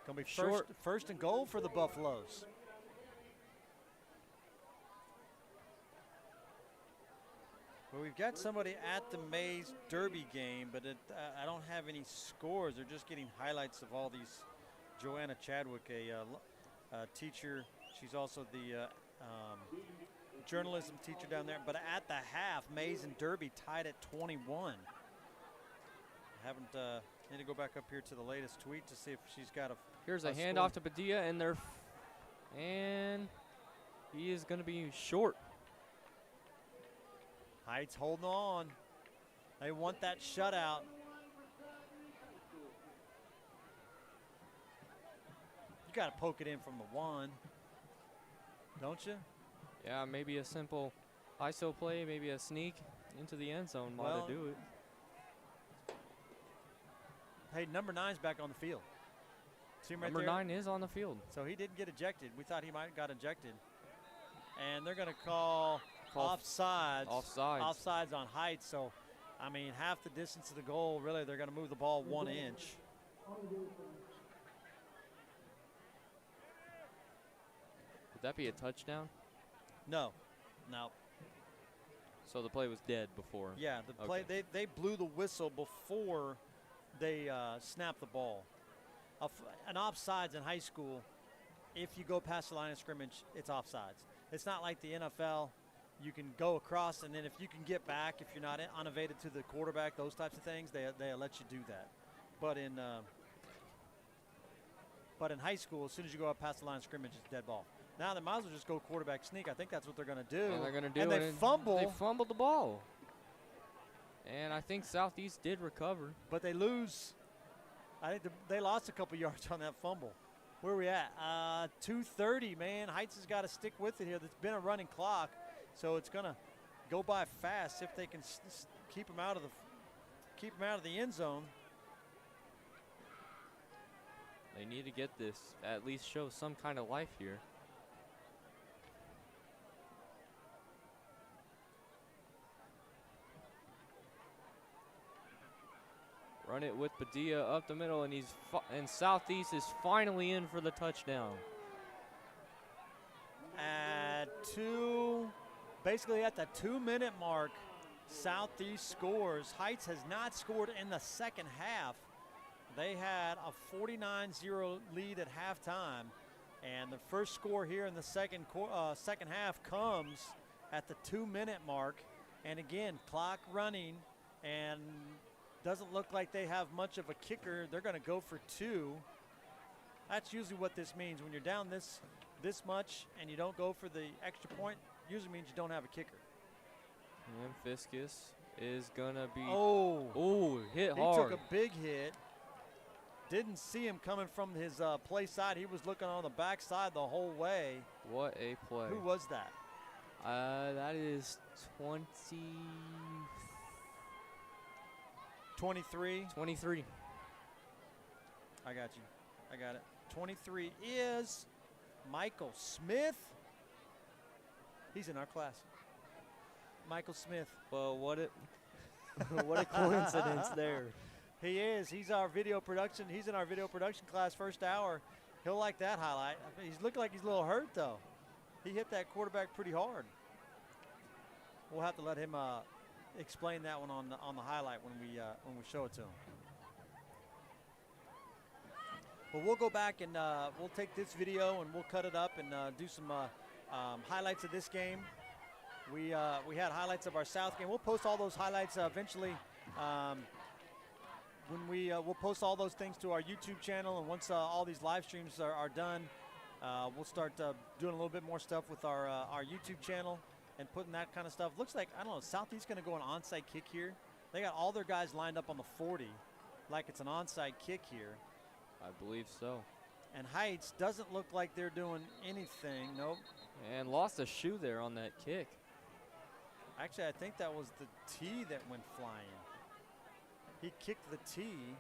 S3: Gonna be
S5: Short.
S3: first and goal for the Buffaloes. Well, we've got somebody at the Mays Derby game, but I don't have any scores. They're just getting highlights of all these. Joanna Chadwick, a teacher. She's also the journalism teacher down there. But at the half, Mays and Derby tied at 21. I haven't need to go back up here to the latest tweet to see if she's got a.
S5: Here's a
S3: score.
S5: handoff to Padilla, and he is going to be short.
S3: Heights holding on. They want that shutout. You got to poke it in from the 1, don't you?
S5: Yeah, maybe a simple ISO play, maybe a sneak into the end zone while they do it.
S3: Hey, number 9's back on the field. See him right
S5: Number
S3: there?
S5: 9 is on the field.
S3: So he didn't get ejected. We thought he might have got ejected. And they're going to call offsides. Offsides on Heights. So, I mean, half the distance to the goal, really, they're going to move the ball 1 inch.
S5: Would that be a touchdown?
S3: No. No.
S5: So the play was dead before.
S3: Yeah, the play, they blew the whistle before they snapped the ball. An offsides in high school, if you go past the line of scrimmage, it's offsides. It's not like the NFL. You can go across, and then if you can get back, if you're not unevaded to the quarterback, those types of things, they'll let you do that. But in high school, as soon as you go up past the line of scrimmage, it's dead ball. Now they might as well just go quarterback sneak. I think that's what they're going to do.
S5: And they're going to do
S3: and
S5: it.
S3: they fumble.
S5: They fumbled the ball. And I think Southeast did recover.
S3: But they lose. I think they lost a couple yards on that fumble. Where are we at? 2:30, man. Heights has got to stick with it here. There's been a running clock, so it's going to go by fast if they can keep them out of the end zone.
S5: They need to get this, at least show some kind of life here. Run it with Padilla up the middle, and and Southeast is finally in for the touchdown.
S3: Basically at the 2-minute mark, Southeast scores. Heights has not scored in the second half. They had a 49-0 lead at halftime, and the first score here in the second half comes at the 2-minute mark. And again, clock running, and doesn't look like they have much of a kicker. They're going to go for 2. That's usually what this means. When you're down this much and you don't go for the extra point, usually means you don't have a kicker.
S5: And Fiscus is going to be hit hard.
S3: He took a big hit. Didn't see him coming from his play side. He was looking on the backside the whole way.
S5: What a play.
S3: Who was that?
S5: That is
S3: 23.
S5: 23.
S3: I got you. I got it. 23 is Michael Smith. He's in our class. Michael Smith.
S5: Well, what a coincidence there.
S3: He is. He's our video production. He's in our video production class first hour. He'll like that highlight. He's looking like he's a little hurt though. He hit that quarterback pretty hard. We'll have to let him explain that one on the highlight when we show it to him. Well, we'll go back and we'll take this video and we'll cut it up and do some highlights of this game. We had highlights of our South game. We'll post all those highlights eventually. When we'll post all those things to our YouTube channel, and once all these live streams are done, we'll start doing a little bit more stuff with our YouTube channel and putting that kind of stuff. Looks like, I don't know, Southeast going to go an onside kick here. They got all their guys lined up on the 40 like it's an onside kick here.
S5: I believe so.
S3: And Heights doesn't look like they're doing anything. Nope.
S5: And lost a shoe there on that kick.
S3: Actually, I think that was the tee that went flying. He kicked the tee.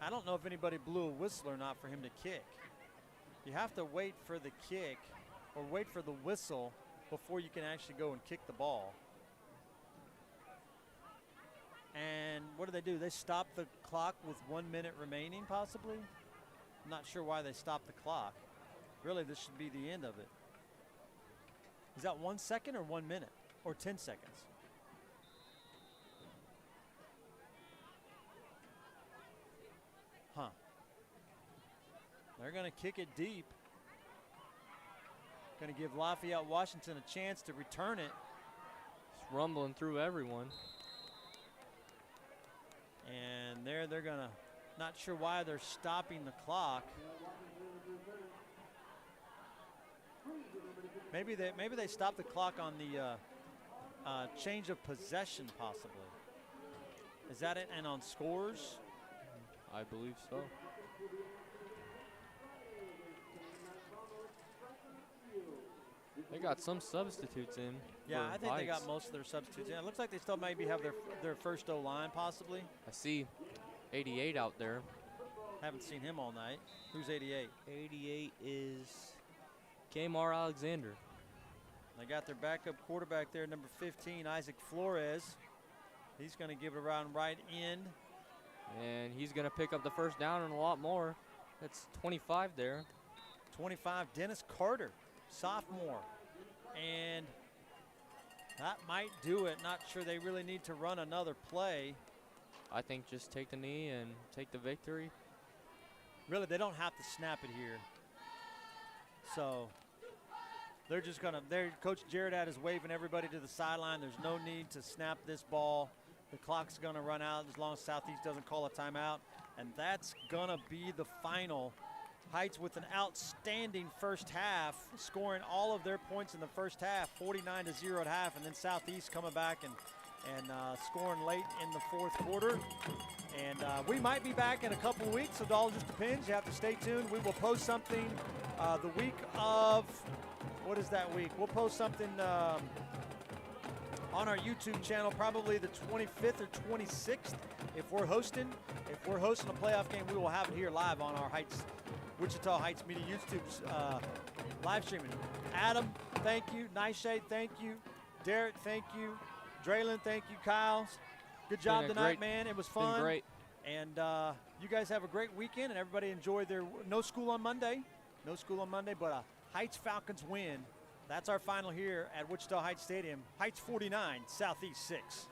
S3: I don't know if anybody blew a whistle or not for him to kick. You have to wait for the kick or wait for the whistle before you can actually go and kick the ball. And what do? They stop the clock with 1 minute remaining, possibly? I'm not sure why they stopped the clock. Really, this should be the end of it. Is that 1 second or 1 minute? Or 10 seconds? Huh. They're going to kick it deep. Going to give Lafayette Washington a chance to return it.
S5: It's rumbling through everyone.
S3: And they're going to, not sure why they're stopping the clock. Maybe they stopped the clock on the change of possession, possibly. Is that it? And on scores?
S5: I believe so. They got some substitutes in.
S3: Yeah,
S5: for
S3: I think they got
S5: Heights.
S3: most of their substitutes in. It looks like they still maybe have their first O-line, possibly.
S5: I see 88 out there.
S3: Haven't seen him all night. Who's 88?
S5: 88 is Kmar Alexander.
S3: They got their backup quarterback there, number 15, Isaac Flores. He's going to give it around right end.
S5: And he's going to pick up the first down and a lot more. That's 25 there.
S3: 25, Dennis Carter, sophomore. And that might do it. Not sure they really need to run another play.
S5: I think just take the knee and take the victory.
S3: Really, they don't have to snap it here. So they're just going to, Coach Jared is waving everybody to the sideline. There's no need to snap this ball. The clock's going to run out as long as Southeast doesn't call a timeout. And that's going to be the final. Heights with an outstanding first half, scoring all of their points in the first half, 49-0 at half, and then Southeast coming back and scoring late in the fourth quarter. And we might be back in a couple of weeks, so it all just depends. You have to stay tuned. We will post something the week of, what is that week? We'll post something on our YouTube channel, probably the 25th or 26th. If we're hosting a playoff game, we will have it here live on our Wichita Heights Media YouTube's live streaming. Adam, thank you. Nyshay, thank you. Derek, thank you. Draylon, thank you. Kyle, good job tonight, man. It was fun.
S5: Been great.
S3: And you guys have a great weekend, and everybody enjoy their no school on Monday, but a Heights Falcons win. That's our final here at Wichita Heights Stadium. Heights 49, Southeast 6.